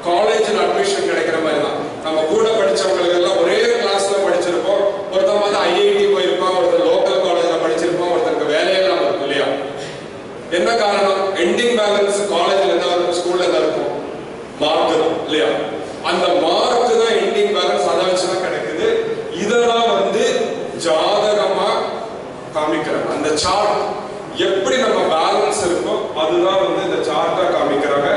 காலேஜில் அட்மிஷன் கிடைக்கிற மாதிரி தான். நம்ம கூட படிச்சவங்களுக்கு எல்லாம் ஒரே கிளாஸ்ல படிச்சிருப்போம். ஒருத்தன் வந்து ஐஐடி போயிருப்பான், ஒருத்தர் லோக்கல் காலேஜ்ல படிச்சிருப்போம், ஒருத்தருக்கு வேலையெல்லாம் இருக்கும் இல்லையா? என்ன காரணம்? எண்டிங் பேலன்ஸ் காலேஜ்ல என்ன இருக்கும், ஸ்கூல்ல என்ன இருக்கும்? மார்க் இல்லையா? அந்த மார்க் தான் எண்டிங் பேலன்ஸ், அதை வச்சுதான் கிடைக்குது. இதெல்லாம் வந்து ஜாதகமா காமிக்கிறாங்க. அந்த சார்ட் எப்படி நம்ம பேலன்ஸ் இருக்கோ அதுதான் வந்து இந்த சார்ட்டா காமிக்கிறாங்க.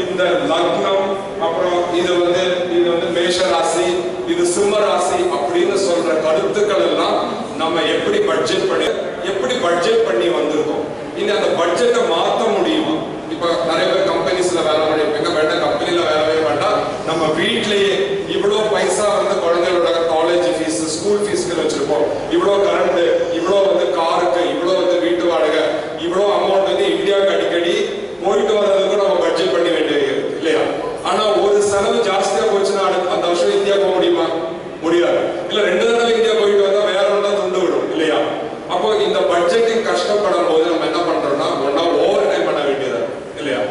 இந்த லக்னம், அப்புறம் இது வந்து மேஷ ராசி, இது சிம்ம ராசி அப்படின்னு சொல்ற கருத்துக்கள் எல்லாம் நம்ம எப்படி பட்ஜெட் பண்ணி வந்திருக்கோம். இனி அந்த பட்ஜெட்டை மாற்ற முடியுமா? இப்ப நிறைய பேர் கம்பெனிஸ்ல வேலை பண்ணிருப்பீங்க. வேண்டாம், கம்பெனில வேலையே வேண்டாம், நம்ம வீட்லயே இவ்வளவு பைசா வந்து குழந்தைகளோட காலேஜ் ஃபீஸ், ஸ்கூல் ஃபீஸ்க்கு வச்சிருப்போம், இவ்வளவு கரண்ட், இவ்வளவு வந்து காருக்கு, இவ்வளவு வந்து வீட்டு வாடகை, இவ்வளவு அமௌண்ட் வந்து இந்தியாவுக்கு அடிக்கடி போயிட்டு வர்றதுக்கு நம்ம பட்ஜெட் பண்ண வேண்டியது இல்லையா? ஆனா ஒரு செலவு ஜாஸ்தியா போச்சுன்னா அந்த வருஷம் இந்தியா போக முடியுமா? முடியாது. இல்ல 2 தடவை இந்தியா போயிட்டு வந்தா வேற ஒன்றா துண்டு விடும் இல்லையா? அப்போ இந்த பட்ஜெட்டிங் கஷ்டப்படும் போது நம்ம என்ன பண்றோம்னா, ஒன்னா ஓவர் டைம் பண்ண வேண்டியது இல்லையா?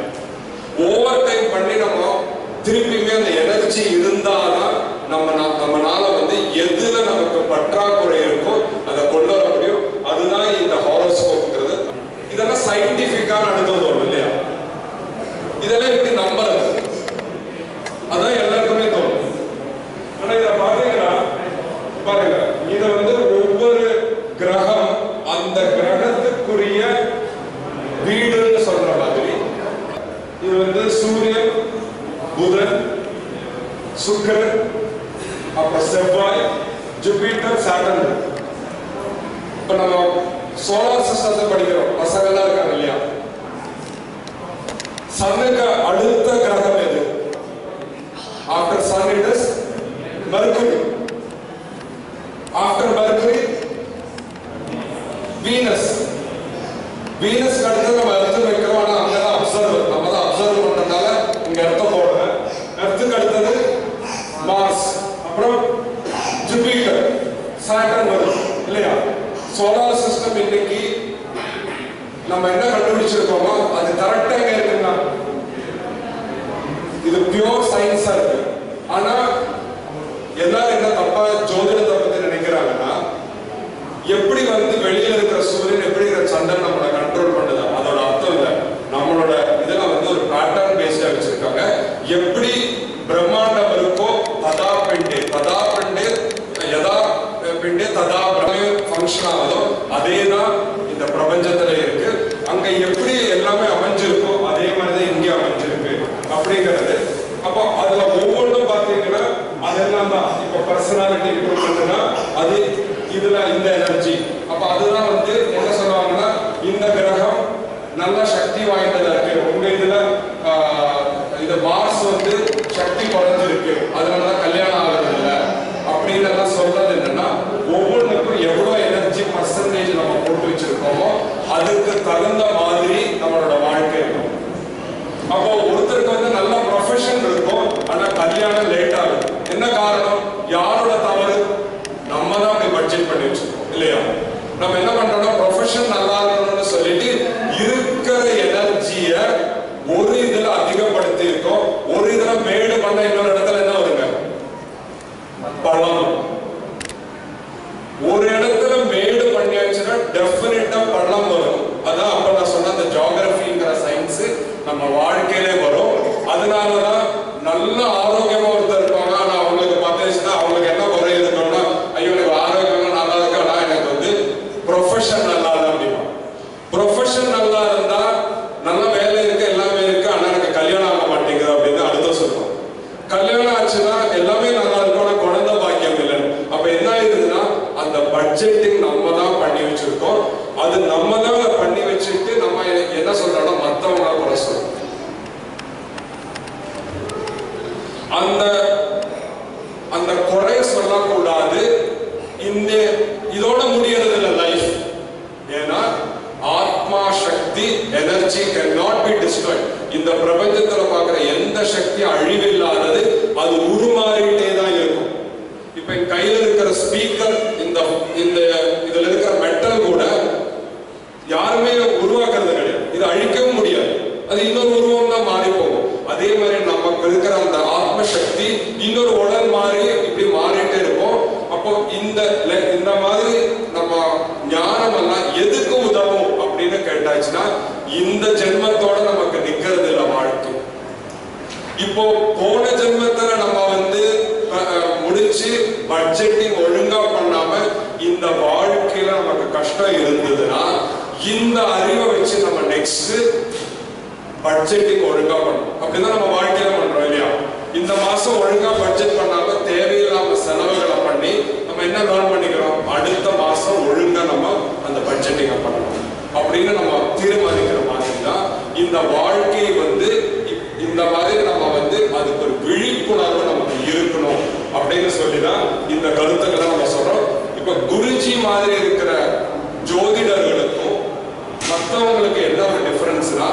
ஓவர் டைம் பண்ணி நம்ம திருப்பியுமே அந்த எனர்ஜி இருந்தாதான் நம்மனால வந்து எதுல நமக்கு பற்றாக்குறை இருக்கோ அதை கொண்டு வர முடியும். அதுதான் இந்த ஹாரோஸ்கோப்ங்கிறது. இதெல்லாம் சயின்டிபிக்கா நடந்தது ஒண்ணு இல்லையா? இதெல்லாம் எப்படி நம்புறது? அதான் எல்லாருக்குமே தோணும். ஆனா இத பாத்தீங்கன்னா பாருங்க, இத வந்து ஒவ்வொரு கிரகம் அந்த கிரகத்துக்குரிய வீடுன்னு சொல்ற மாதிரி, இது வந்து சூரியன், புதன், சுக்கிரன், அப்புறம் செவ்வாய், ஜூபிட்டர், சாட்டர்ன். இப்ப நம்ம சோலார் சிஸ்டத்தை படிக்கிறோம், பசங்கள்லாம் இருக்காங்க இல்லையா? சன்னுக்கு அடுத்த கிரகம் எது? After Sun it is Mercury. After Mercury Venus. Venus அடுத்து நம்ம எர்த் வைக்கிறோம். ஆனா அங்கதான் அப்சர்வர், நம்ம தான் அப்சர்வ் பண்றதுனால இங்க எர்த்த போடுறோம். எர்த்துக்கு அடுத்தது மார்ஸ், அப்புறம் ஜூபிட்டர், சாட்டர்ன் வரும் இல்லையா? சோலார் சிஸ்டம் இன்னைக்கு நம்ம என்ன கண்டுபிடிச்சிருக்கோமோ அது கரெக்டா எங்க இருக்குங்க? இது பியூர் சயின்ஸா இருக்கு. ஆனா எல்லாரும் என்ன தப்பா ஜோதிடத்தை பத்தி நினைக்கிறாங்கன்னா, எப்படி வந்து வெளியில இருக்கிற சூரியன், எப்படி இருக்கிற சந்திரன் நம்மளை கண்ட்ரோல் பண்ணுது, அதோட அர்த்தம் இல்ல. நம்மளோட இதெல்லாம் வந்து ஒரு பேட்டர்ன் பேஸ்டா வச்சிருக்காங்க. எப்படி பிரம்மாண்டம் இருக்கோ ததா பிண்டே யதா பிண்டே ததா பிரமே ஃபங்க்ஷன் ஆகுதோ அதேதான் இந்த பிரபஞ்சத்துல இருக்கு. அங்க எப்படி எல்லாமே அமைஞ்சிருக்கோ அதே மாதிரிதான் இங்கே அமைஞ்சிருக்கு அப்படிங்கிறது. அப்போ அதுல ஒவ்வொன்றும் பாத்தீங்கன்னா அதெல்லாம் தான். இப்ப பர்சனாலிட்டி இம்ப்ரூவ்மெண்ட்னா அது இதுல இந்த எனர்ஜி. அப்ப அதுதான் வந்து என்ன சொல்லுவாங்கன்னா, இந்த கிரகம் நல்ல சக்தி வாய்ந்ததா இருக்கு, உங்க இதுல இந்த மார்ஸ் வந்து சக்தி குறைஞ்சிருக்கு, அதனாலதான் கல்யாணம் ஆகிறது இல்லை அப்படின்னு எல்லாம் சொல்றது என்னன்னா, ஒவ்வொன்றுக்கும் எவ்வளவு எனர்ஜி பர்சன்டேஜ் நம்ம போட்டு வச்சிருக்கோமோ அதுக்கு தகுந்த மாதிரி நம்மளோட வாழ்க்கை இருக்கும். அப்போ ஒருத்தருக்கு வந்து நல்ல ப்ரொஃபஷன் இருக்கும், ஆனா கல்யாணம் லேட் ஆகும். என்ன காரணம்? யாரோட தவறு? நம்ம தான் அப்படி பட்ஜெட் பண்ணி வச்சிருக்கோம் இல்லையா? நம்ம என்ன பண்றோம்னா, ப்ரொஃபஷன் நல்லா இருக்கணும்னு சொல்லிட்டு இருக்கிற எனர்ஜிய ஒரு இதுல அதிகப்படுத்தி இருக்கோம். ஒரு இதுல மேடு பண்ண இன்னொரு இடத்துல என்ன வருங்க? பள்ளம். ஒரு இடத்துல மேடு பண்ணியாச்சுன்னா டெஃபினட்டா பள்ளம் வரும். அதான் அப்ப நான் சொன்ன அந்த ஜியோகிராஃபிங்கிற சயின்ஸ் நம்ம வாழ்க்கையிலே வரும். அதனாலதான் நல்ல ஆரோக்கியமா ஒருத்தர் இருப்பாங்க. ஆனா அவங்களுக்கு பார்த்துச்சுன்னா அவங்களுக்கு என்ன குறை இருக்கணும்னா, ஐயோ எனக்கு ஆரோக்கியம் நல்லா இருக்கு, ஆனா எனக்கு வந்து ப்ரொஃபஷன் நல்லா இல்லை அப்படின்னா. ப்ரொஃபஷன் நல்லா இருந்தா நல்ல வேலை இருக்கு, எல்லாமே இருக்கு, ஆனா எனக்கு கல்யாணம் ஆக மாட்டேங்குது அப்படின்னு அடுத்த சொல்லுவோம். கல்யாணம் ஆச்சுன்னா எல்லாமே நல்லா இருக்கும், ஆனா குழந்தை பாக்கியம் இல்லைன்னு. அப்ப என்ன ஆயிருதுன்னா, அந்த பட்ஜெட்டிங் நம்ம தான் பண்ணி வச்சிருக்கோம். அது நம்ம தான் பண்ணி வச்சுட்டு நம்ம என்ன சொல்றோம்னா மத்தவங்க குறை சொல்றோம். அந்த குறை சொல்லக்கூடாது. இந்த இதோட முடியறது இல்லை லைஃப். ஏன்னா ஆத்மா சக்தி எனர்ஜி cannot be destroyed. இந்த பிரபஞ்சத்துல பார்க்கிற எந்த சக்தி அழிவில்லாதது, அது உருமாறிட்டே தான் இருக்கும். இப்ப என் கையில இருக்கிற ஸ்பீக்கர், இந்த இதுல இருக்கிற மெட்டல் கூட யாருமே உருவாக்குறது கிடையாது. இது அழிக்கவும் முடியாது. அது இன்னொரு உருவம் தான் மாறி போகும். அதே மாதிரி நமக்கு இருக்கிற அந்த ஆத்ம சக்தி இன்னொரு உடல் மாறி இப்படி மாறிட்டே இருக்கும். அப்போ இந்த மாதிரி நம்ம ஞானம் எல்லாம் எதுக்கு உதவும் அப்படின்னு கேட்டாச்சுன்னா இந்த ஜென்மத்தோட நமக்கு நிக்கிறது இல்லை வாழ்க்கை. இப்போ போன ஜென்மத்துல நம்ம முடிச்சு பட்ஜெட்டிங் ஒழுங்கா பண்ணாம இந்த வாழ்க்கையில நமக்கு கஷ்டம் இருந்ததுன்னா இந்த அறிவை வச்சு நம்ம நெக்ஸ்ட் பட்ஜெட்டிங் ஒழுங்கா பண்ணணும். அப்படிதான் நம்ம வாழ்க்கையில பண்றோம் இல்லையா? இந்த மாசம் ஒழுங்கா பட்ஜெட் பண்ணாம தேவையில்லாம செலவுகளை பண்ணி நம்ம என்ன லேர்ன் பண்ணிக்கிறோம், அடுத்த மாசம் ஒழுங்கா நம்ம அந்த பட்ஜெட்டிங்க பண்ணணும் அப்படின்னு நம்ம தீர்மானிக்கிற மாதிரி தான் இந்த வாழ்க்கையை இந்த மாதிரி நம்ம அதுக்கு ஒரு விழிப்புணர்வு நமக்கு இருக்கணும் அப்படின்னு சொல்லிதான் இந்த கருத்துக்களை நம்ம சொல்றோம். இப்ப குருஜி மாதிரி இருக்கிற ஜோதிடர்களுக்கும் மற்றவங்களுக்கு என்ன ஒரு டிஃபரன்ஸ்னா,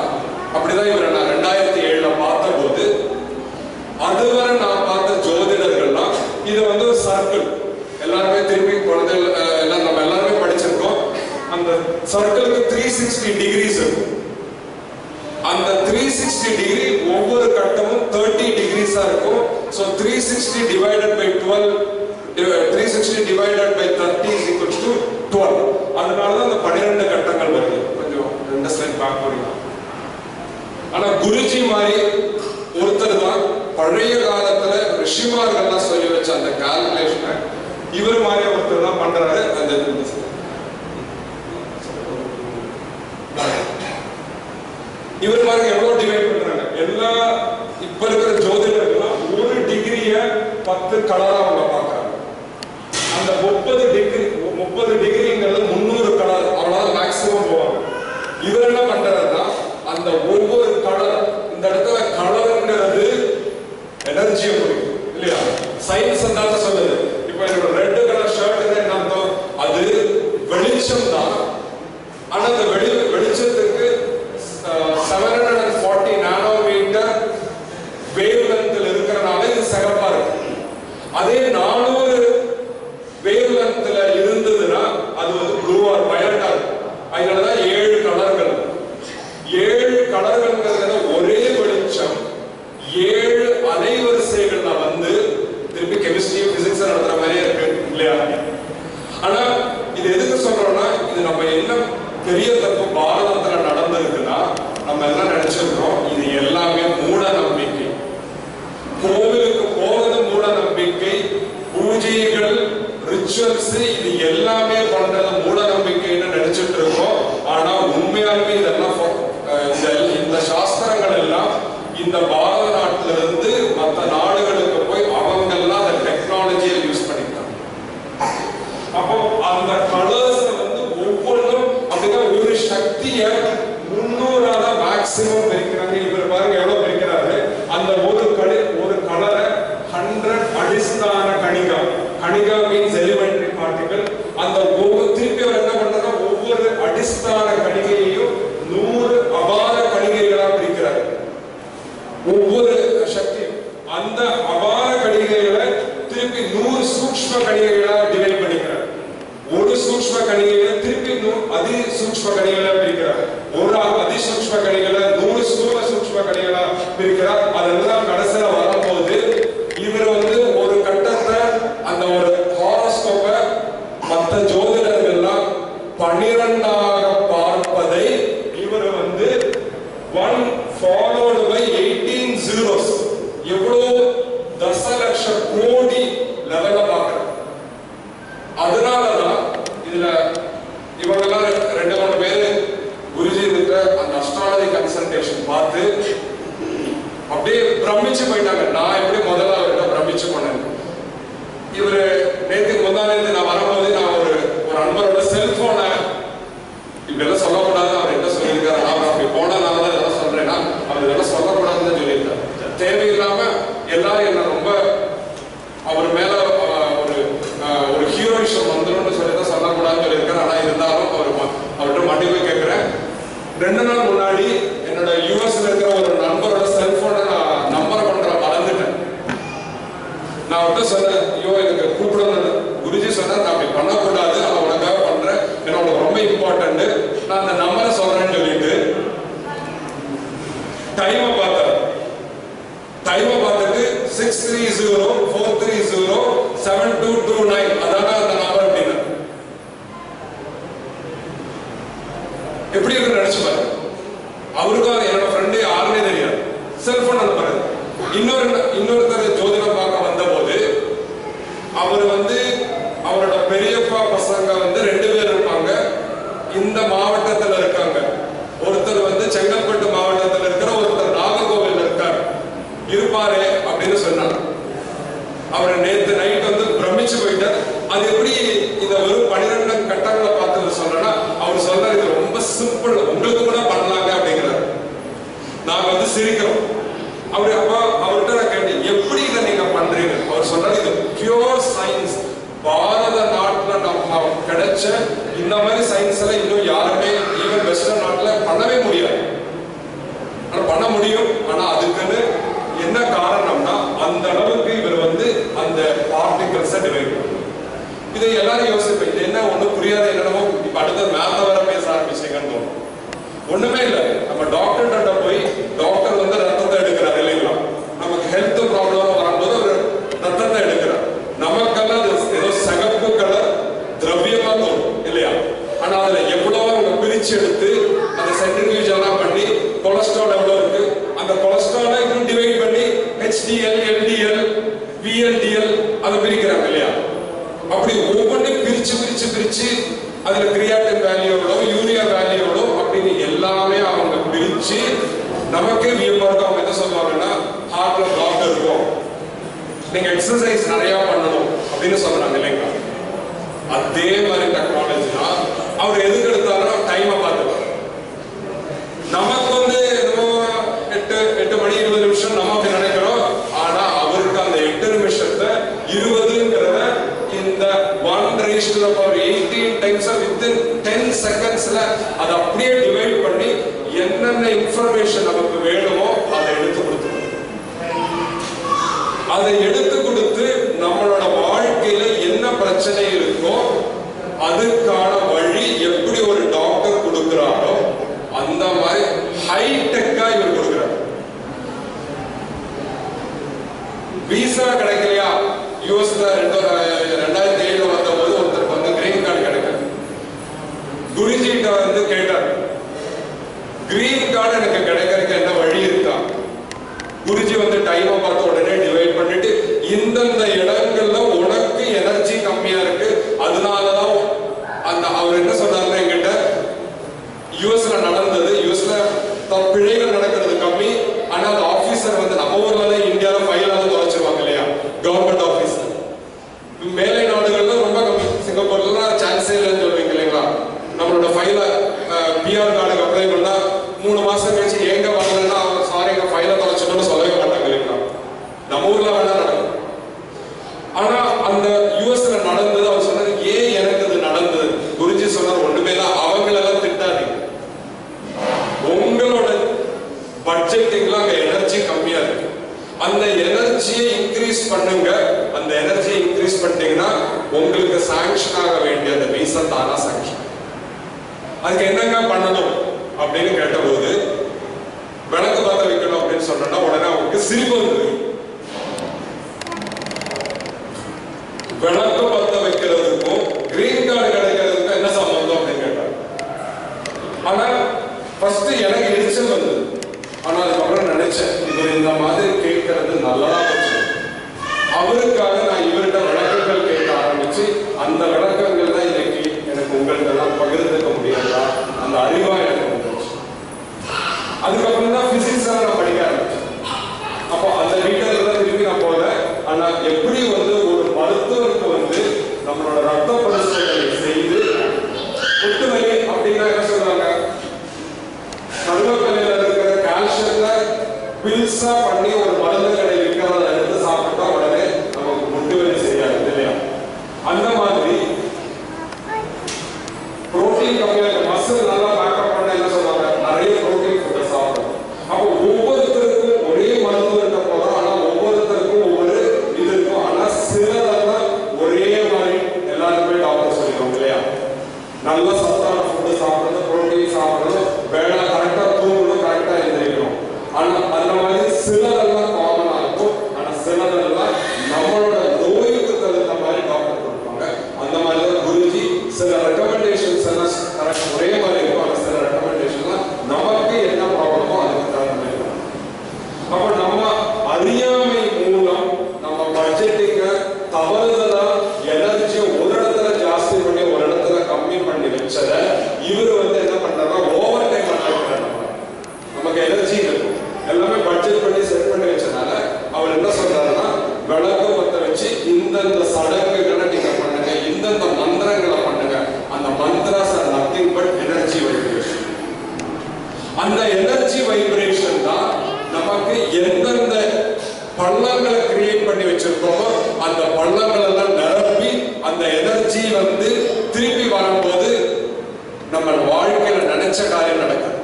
அப்படிதான் இவரை நான் 2007 பார்த்த போது அதுவரை நான் பார்த்த ஜோதிடர்கள்னா இது ஒரு சர்க்கிள். எல்லாருமே திரும்பி குழந்தைகள் எல்லாம் நம்ம எல்லாருமே படிச்சிருக்கோம். அந்த சர்க்கிளுக்கு 360 டிகிரிஸ் இருக்கும். அந்த 360 டிகிரி ஒவ்வொரு கட்டமும் 30 டிகிரிஸா இருக்கும். So 360 divided by 12 360 divided by 30 is equal to 12. அதனாலதான் அந்த 12 கட்டங்கள் வருது. கொஞ்சம் 2 ஸ்லைட் பேக் போறீங்க. ஆனா குருஜி மாதிரி ஒருத்தர் தான் பழைய காலத்துல ரிஷிமார்கள்லாம் சொல்லி வச்ச அந்த கால்குலேஷனை இவர் மாதிரி ஒருத்தர் தான் பண்றாரு. அந்த இவர் மாதிரி எவ்வளவு டிவைட் பண்றாங்க எல்லா இப்ப இருக்கிற ஜோதிடர்கள்லாம் ஒரு டிகிரிய 10 கலரா அவங்க பாக்குறாங்க. அந்த 30 டிகிரிங்கிறது 300 கலர் அவ்வளவு மேக்சிமம் போவாங்க. இவர் என்ன பண்றாருன்னா அந்த ஒவ்வொரு கலர், இந்த இடத்துல கலர்ங்கிறது எனர்ஜியை குறிக்கும் இல்லையா? சயின்ஸ் அந்த சொல்லுது. இப்ப என்னோட ரெட் கலர் ஷர்ட் என்ன அர்த்தம்? அது வெளிச்சம் தான். ஆனா அந்த வெளிச்சத்துக்கு 740 நானோமீட்டர் வேவ் லென்த்ல இருக்கிறனால இது சிகப்பா இருக்கு. அதே 400 வேவ் லென்த்ல இருந்ததுன்னா அது ப்ளூ ஆர் வயலட்டா இருக்கும். அதனாலதான் 7 கலர்கள். 7 கலர்கள்ங்கிறத ஒரே வெளிச்சம் 7 அலைவரிசைகள்ல திருப்பி கெமிஸ்ட்ரி பிசிக்ஸ் நடத்துற மாதிரியே இருக்கு இல்லையா? ஆனா இது எதுக்கு சொல்றோம்னா, இது நம்ம என்ன பெரிய தப்பு பாரதத்துல நடந்திருக்குன்னா, நம்ம எல்லாம் நினைச்சிருக்கிறோம் இது எல்லாமே மூட நம்பிக்கை. கோவிலுக்கு போறது மூட நம்பிக்கை, பூஜைகள் ரிச்சுவல்ஸ் இது எல்லாமே பண்றது மூட நம்பிக்கைன்னு நினைச்சிட்டு இருக்கோம். ஆனா உண்மையாலுமே இதெல்லாம் இந்த சாஸ்திரங்கள் எல்லாம் இந்த பாரத நாட்டில இருந்து மற்ற நாடுகளுக்கு போய் அவங்க எல்லாம் அந்த டெக்னாலஜியை யூஸ் பண்ணிட்டாங்க. அப்போ அந்த கலர்ஸ் ஒவ்வொன்றும் அப்படிதான் ஒரு சக்தியை 300 மேக்சிமம் பிரிக்கிறாங்க. இவர் பாருங்க எவ்வளவு பிரிக்கிறாரு. அந்த ஒரு கலரை 100 அடிஸ்தான கணிகா மீன்ஸ் எலிமெண்டரி பார்ட்டிகல். அந்த திருப்பி அவர் என்ன பண்றாங்க, ஒவ்வொரு அடிஸ்தான கணிகையையும் 100 அபார கணிகைகளா பிரிக்கிறார். ஒவ்வொரு சக்தியும் அந்த அபார கணிகைகளை திருப்பி 100 சூக்ஷ்ம கணிகைகளா டிவைட் பண்ணிக்கிறார். ஒரு சூக்ஷ்ம கணிகைகளை திருப்பி அதி சூக்ஷ்ம கணிகைகளா பிரிக்கிறார். ஒரு அதி சூக்ஷ்ம கணிகளை 100 ஸ்தூல சூக்ஷ்ம கணிகளா பிரிக்கிறார். அதெல்லாம் கடைசியில வரும்போது இவர் ஒரு கட்டத்தை அந்த ஒரு ஹாரோஸ்கோப்பை மற்ற ஜோதிடர்கள்லாம் 12ஆக பார்ப்பதை இவர் 1 followed by 18 zeros எவ்வளவு தசலட்ச கோடி லெவல்ல பார்க்கிறார். அதனாலதான் இதுல இவங்கெல்லாம் 2-3 பேரு குருஜி கிட்ட அந்த அஸ்ட்ராலஜி கன்சல்டேஷன் பார்த்து அப்படியே பிரமிச்சு போயிட்டாங்க. நான் எப்படி முதல்ல அவர்கிட்ட பிரமிச்சு போனேன். இவரு நேற்றுக்கு முந்தானேந்து நான் வரும்போது நான் ஒரு அன்பரோட செல்போனை இப்படியெல்லாம் சொல்லக்கூடாது அவர் என்ன சொல்லியிருக்காரு. அவர் அப்படி போனதுனாலதான் இதெல்லாம் சொல்றேன்னா அவர் இதெல்லாம் சொல்லக்கூடாதுன்னு சொல்லியிருக்காரு. தேவையில்லாம எல்லாரும் என்ன ரொம்ப அவர் மேல ஒரு ஹீரோயிஷம் வந்துடும் சொல்லிதான் சொல்லக்கூடாதுன்னு சொல்லியிருக்காரு. ஆனா இருந்தாலும் அவர்கிட்ட மன்னிப்பு கேட்கிறேன். 2 நாள் முன்னாடி என்னோட யூஎஸ்ல இருக்கிற ஒரு நண்பரோட செல்போனை நான் நம்பரை மறந்துட்டேன். நான் அவர்கிட்ட சொன்னேன், ஐயோ எனக்கு கூப்பிடணும். குருஜி சொன்னார் நான் அப்படி பண்ணக்கூடாது, நான் உனக்காக பண்றேன், என்னோட ரொம்ப இம்பார்ட்டன்ட், நான் அந்த நம்பரை சொல்றேன்னு சொல்லிட்டு டைமை பார்த்தேன். பசங்க வந்து 2 பேர் இருப்பாங்க, இந்த மாவட்டத்துல இருக்காங்க. ஒருத்தர் வந்து செங்கல்பட்டு மாவட்டத்துல இருக்கிற, ஒருத்தர் நாகர்கோவில் இருப்பாரு அப்படின்னு சொன்னாங்க. அவர் நேற்று நைட் வந்து பிரமிச்சு போயிட்டார். அது எப்படி இதை வெறும் 12 கட்டங்களை பார்த்து சொல்றேன்னா, அவர் சொல்றாரு இது ரொம்ப சிம்பிள், உங்களுக்கு கூட பண்ணலாங்க அப்படிங்கிறார். நாங்க வந்து சிரிக்கிறோம். அப்படி அப்ப அவர்கிட்ட நான் கேட்டேன், எப்படி இதை நீங்க பண்றீங்க? அவர் சொல்றாரு இது பியூர் சயின்ஸ். பாரத நாட்டுல நம்ம கிடைச்ச இந்த மாதிரி சயின்ஸ் எல்லாம் இன்னும் யாருமே ஈவன் வெஸ்டர்ன் நாட்டுல பண்ணவே முடியாது. ஆனா பண்ண முடியும். ஆனா அதுக்குன்னு என்ன காரணம்னா, அந்த அளவுக்கு இவர் வந்து அந்த பார்ட்டிகல்ஸை டிவைட் பண்ணும். இதை எல்லாரும் யோசிப்பேன், இது என்ன ஒண்ணு புரியாத என்னென்னமோ இப்ப அடுத்த மேத்த வர பேச ஆரம்பிச்சீங்கன்னு தோணும். ஒண்ணுமே இல்லை. நம்ம டாக்டர்கிட்ட போய் டாக்டர் வந்து ரத்தத்தை எடுக்கிறார் இல்லைங்களா? நமக்கு ஹெல்த் ப்ராப்ளம் வரும்போது அவர் ரத்தத்தை எடுக்கிறார். நமக்கெல்லாம் ஏதோ சிகப்பு கலர் திரவியமா தோணும் இல்லையா? ஆனா அதுல எவ்வளவோ அவங்க பிரிச்சு எடுத்து அந்த சென்ட்ரிஃபியூஜ் எல்லாம் பண்ணி கொலஸ்ட்ரால் எவ்வளவு இருக்கு, அந்த கொலஸ்ட்ராலை இன்னும் டிவைட் பண்ணி HDL, LDL, VLDL அதை பிரிக்கிறாங்க இல்லையா? அப்படி ஒவ்வொன்றையும் பிரிச்சு பிரிச்சு பிரிச்சு அதுல கிரியாட்டின் வேல்யூ எவ்வளவு, யூரியா வேல்யூ எவ்வளவு அப்படின்னு எல்லாமே அவங்க பிரிச்சு நமக்கே வியப்பா இருக்கும். அவங்க என்ன சொல்லுவாங்கன்னா, ஹார்ட்ல பிளாக் இருக்கும், நீங்க எக்ஸசைஸ் நிறைய பண்ணணும் அப்படின்னு சொல்றாங்க இல்லைங்களா? அதே மாதிரி டெக்னாலஜினா அவர் எதுக்கு எடுத்தாலும் டைமை பார்த்துப்பாரு. நமக்கு வந்து 8 மணி 20 நிமிஷம் நம்ம அப்படி நினைக்கிறோம். ஆனா அவருக்கு அந்த 8 நிமிஷத்தை 20ங்கிறத இந்த 1:18 டைம்ஸ் within 10 செகண்ட்ஸ்ல அதை அப்படியே டிவைட் பண்ணி என்னென்ன இன்ஃபர்மேஷன் நமக்கு வேணுமோ அதை எடுத்து கொடுத்துருவோம். அதை எடுத்து கொடுத்து நம்மளோட வாழ்க்கையில என்ன பிரச்சனை இருக்கோ அதுக்கான வழி எப்படி ஒரு டாக்டர் கொடுக்கிறாரோ அந்த மாதிரி ஹைடெக்கா இவர் கொடுக்கிறார். விசா கிடைக்கலையா? யூஎஸ்ல 2007 வந்தபோது ஒருத்தருக்கு வந்து கிரீன் கார்டு கிடைக்கல. குருஜிட்ட வந்து கேட்டார், கிரீன் கார்டு எனக்கு கிடைக்கிறதுக்கு என்ன வழி இருக்கா? குருஜி வந்து டைமை பார்த்து உடனே டிவைட் பண்ணிட்டு, இந்தந்த இடங்கள்ல உனக்கு எனர்ஜி கம்மியா இருக்கு, அதனாலதான் அந்த அவர் என்ன சொன்னாருன்னா, என்கிட்ட யூஎஸ்ல நடந்தது, யூஎஸ்ல பிழைகள் நடக்கிறது கம்மி. ஆனா அந்த ஆபீசர் வந்து நம்ம ஊர்ல இந்தியாவில ஃபைல் தொலைச்சிருவாங்க இல்லையா, கவர்மெண்ட் ஆபீஸ். மேலை நாடுகள்ல ரொம்ப கம்மி. சிங்கப்பூர்ல சான்ஸே இல்லைன்னு சொல்லுவீங்க இல்லைங்களா? நம்மளோட ஃபைல பிஆர் கார்டுக்கு அப்ளை பண்ணா 3 மாசம் கழிச்சு எங்க வரலன்னா அவங்க சாரி எங்க ஃபைல தொலைச்சிட்டோம்னு சொல்லவே மாட்டாங்க இல்லைங்களா? நம்ம ஊர்ல வேணா நடக்கும். ஆனா அந்த யூஎஸ்ல நடந்தது அவர் சொன்னாரு, ஏன் எனக்கு இது நடந்தது? குருஜி சொன்னார், ஒண்ணுமே இல்லை, அவங்களெல்லாம் திட்டாதீங்க, உங்களோட பட்ஜெட்டிங்ல அங்க எனர்ஜி கம்மியா இருக்கு, அந்த எனர்ஜியை இன்க்ரீஸ் பண்ணுங்க. அந்த எனர்ஜியை இன்க்ரீஸ் பண்ணிட்டீங்கன்னா உங்களுக்கு சாங்ஷன் ஆக வேண்டிய அந்த விசா தானா சாங்ஷன். அதுக்கு என்னங்க பண்ணணும் அப்படின்னு கேட்டபோது, விளக்கு பார்த்து வைக்கணும் அப்படின்னு சொன்னா உடனே அவங்களுக்கு சிரிப்பு வந்தது. விளக்கு பத்த வைக்கிறதுக்கும் கிரீன் கார்டு கிடைக்கிறதுக்கும் என்ன சம்பந்தம் அப்படின்னு கேட்டாங்க. ஆனா ஃபர்ஸ்ட் எனக்கு எரிச்சல் வந்தது. ஆனா அதுக்கப்புறம் நினைச்சேன், இவர் இந்த மாதிரி கேட்கறது நல்லதா போச்சு. அவருக்காக நான் இவர்கிட்ட விளக்கங்கள் கேட்க ஆரம்பிச்சு, அந்த விளக்கங்கள் தான் இன்னைக்கு எனக்கு உங்கள்கிட்ட தான் பகிர்ந்துக்க முடியாதா அந்த அறிவா எனக்கு வந்துச்சு. அதுக்கப்புறம் தான் பிசிக்ஸ் நான் படிக்க ஆரம்பிச்சேன். அப்போ அந்த வீட்டில் தான் திருப்பி நான் போல. ஆனா எப்படி வந்து ஒரு மருத்துவருக்கு வந்து நம்மளோட ரத்த பரிசோதனை செய்து புற்றுநோய் அப்படின்னா என்ன சொல்றாங்க, கருவேப்பிலையில இருக்கிற கால்சியத்தை பில்ஸா பண்ணி ஒரு மருந்து கடையில் விற்கிறத எடுத்து சாப்பிட்டா உடனே நமக்கு முட்டுவலி சரியாது இல்லையா? அந்த மாதிரி புரோட்டீன் கம்மியா இருக்க மசில் நல்லா பேக்கப் பண்ண என்ன சொல்றாங்க, நிறைய புரோட்டீன் ஃபுட்டை சாப்பிடணும். அப்போ ஒவ்வொருத்தருக்கும் ஒரே மருத்துவம் இருக்க போதும். ஆனா ஒவ்வொருத்தருக்கும் ஒவ்வொரு இது இருக்கும். ஆனா சிலதெல்லாம் ஒரே மாதிரி எல்லாருக்குமே டாக்டர் சொல்லிடுவாங்க இல்லையா? நல்ல சத்தான ஃபுட்டு சாப்பிடணும், புரோட்டீன் சாப்பிடணும், வேலை கரெக்டா தூங்கணும், கரெக்டா எழுந்திரிக்கணும். ஆனா அந்த மாதிரி சிலதெல்லாம் காமனா இருக்கும். ஆனா சிலதெல்லாம் நம்மளோட நோய்க்கு தகுந்த மாதிரி டாக்டர் கொடுப்பாங்க. அந்த மாதிரி தான் குருஜி சில ரெக்கமெண்டேஷன்ஸ் எல்லாம் கரெக்ட் ஒரே மாதிரி இருக்கும். ஆனா சில ரெக்கமெண்டேஷன் நமக்கு என்ன ப்ராப்ளமோ அதுக்கு தகுந்த மாதிரி இருக்கும். அப்ப நம்ம அறியாமை மூலம் நம்ம பட்ஜெட்டிங்க தவறுதலா எனர்ஜியை ஒரு இடத்துல ஜாஸ்தி பண்ணி ஒரு அந்த எனர்ஜி வைப்ரேஷன் தான் நமக்கு எந்தெந்த பள்ளங்களை கிரியேட் பண்ணி வச்சிருக்கோமோ அந்த பள்ளங்கள் எல்லாம் நிரப்பி அந்த எனர்ஜி வந்து திருப்பி வரும்போது நம்ம வாழ்க்கையில நினைச்ச காரியம் நடக்குது.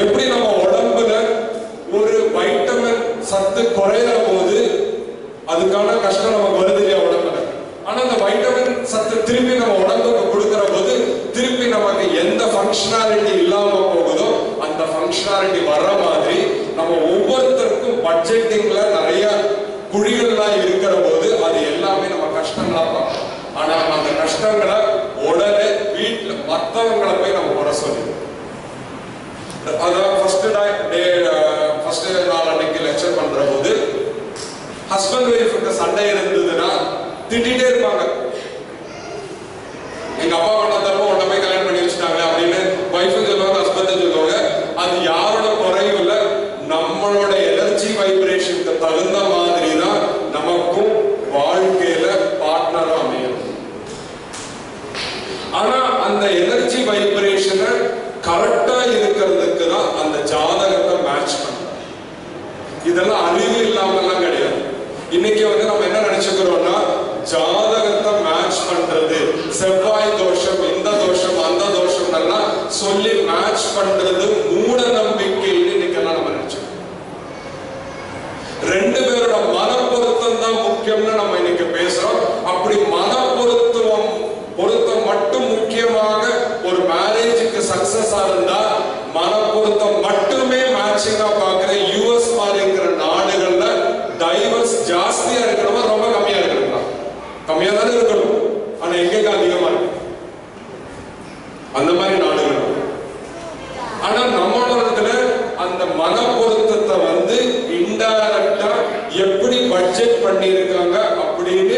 எப்படி நம்ம உடம்புல ஒரு வைட்டமின் சத்து குறையிற போது அதுக்கான கஷ்டம் நமக்கு வருது இல்லையா உடம்புல, ஆனா அந்த வைட்டமின் சத்து திருப்பி நம்ம உடம்புக்கு கொடுக்கிற போது திருப்பி நமக்கு எந்த ஃபங்க்ஷனாலிட்டி இல்லாம போகுதோ அந்த ஃபங்க்ஷனாலிட்டி வர்ற மாதிரி நம்ம ஒவ்வொருத்தருக்கும் பட்ஜெட்டிங்ல நிறைய குழிகள்லாம் இருக்கிற போது அது எல்லாமே நம்ம கஷ்டங்களா பார்க்கலாம். ஆனா அந்த கஷ்டங்களை உடனே வீட்டுல மற்றவங்களை போய் நம்ம போட சொல்லி அதான் ஃபர்ஸ்ட் நாள் அன்னைக்கு லெக்சர் பண்ற போது ஹஸ்பண்ட் ஒய்ஃபுக்கு சண்டை இருந்ததுன்னா திட்டிகிட்டே இருப்பாங்க. எங்க அப்பா பண்ண தப்ப உன்னை போய் கல்யாணம் பண்ணி வச்சுட்டாங்க அப்படின்னு ஒய்ஃபும் சொல்லுவாங்க, ஹஸ்பண்டும் சொல்லுவாங்க. அது யாரோட குறையும் இல்லை, நம்மளோட எனர்ஜி வைப்ரேஷனுக்கு தகுந்த மாதிரி தான் நமக்கும் வாழ்க்கையில பார்ட்னரா அமையும். ஆனா அந்த எனர்ஜி வைப்ரேஷனை கரெக்டா இருக்கிறதுக்கு தான் அந்த ஜாதகத்தை மேட்ச் பண்றோம். இதெல்லாம் அறிவு இல்லாமலாம் கிடையாது. இன்னைக்கு வந்து நம்ம என்ன நினைச்சுக்கிறோம்னா ஜாதகத்தை மேட்ச் பண்றது, செவ்வாய் தோஷம், இந்த தோஷம், அந்த தோஷம் எல்லாம் சொல்லி மேட்ச் பண்றது மூட நம்பிக்கைன்னு இன்னைக்கு எல்லாம் நம்ம நினைச்சோம். ரெண்டு பேரோட மனப்பொருத்தம் தான் முக்கியம்னு நம்ம இன்னைக்கு பேசுறோம். அப்படி பொருத்தம் மட்டும் முக்கியமாக ஒரு மேரேஜுக்கு சக்சஸா இருந்தா மனப்பொருத்தம் மட்டுமே மேட்சிங்கா பாக்குற யூஎஸ் மாதிரிங்கிற நாடுகள்ல டைவர்ஸ் ஜாஸ்தியா இருக்கணுமா ரொம்ப கம்மியா இருக்கணுமா? கம்மியா தானே இருக்கணும். ஆனா எங்க அதிகமா இருக்கு அந்த மாதிரி நாடுகள். ஆனா நம்மளோட அந்த மன பொருத்தத்தை வந்து இன்டைரக்டா எப்படி பட்ஜெட் பண்ணி இருக்காங்க அப்படின்னு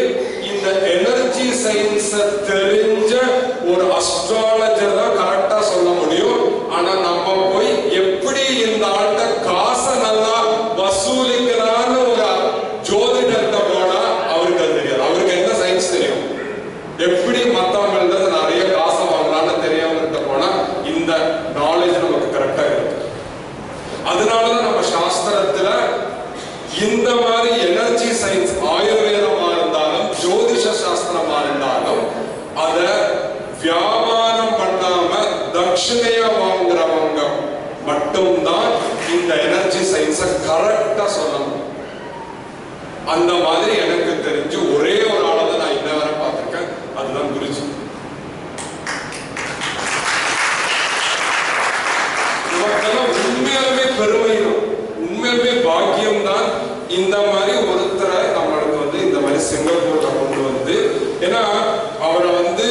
இந்த எனர்ஜி சயின்ஸ் தெரிஞ்ச ஒரு அஸ்ட்ராலஜர் தான் கரெக்டா சொல்ல முடியும். ஆனா நம்ம போய் எப்படி இந்த ஆள்கிட்ட காசை நல்லா வசூலிக்கலான்னு ஒரு ஜோதிடத்தை போனா அவருக்கு அது தெரியாது. அவருக்கு என்ன சயின்ஸ் தெரியும், எப்படி மத்தவங்கள்ட்ட நிறைய காசை வாங்கலாம்னு தெரியாம போனா இந்த நாலேஜ் நமக்கு கரெக்டா இருக்கு. அதனாலதான் நம்ம சாஸ்திரத்துல இந்த மாதிரி எனர்ஜி சயின்ஸ் ஆயுர்வேதமா இருந்தாலும் ஜோதிஷ சாஸ்திரமா இருந்தாலும் அத வியாபாரம் பண்ணாம தட்சிணையா வாங்குறவங்க மட்டும்தான் இந்த எனர்ஜி சயின்ஸை கரெக்டா சொல்லணும். அந்த மாதிரி எனக்கு தெரிஞ்சு ஒரே ஒரு ஆளை நான் இன்ன வரை பார்த்திருக்கேன், அதுதான் குருஜி. நமக்கெல்லாம் உண்மையாலுமே பெருமை தான், உண்மையாலுமே பாக்கியம் தான் இந்த மாதிரி ஒருத்தரை நம்மளுக்கு வந்து இந்த மாதிரி சிங்கப்பூர்ல கொண்டு வந்து. ஏன்னா அவரை வந்து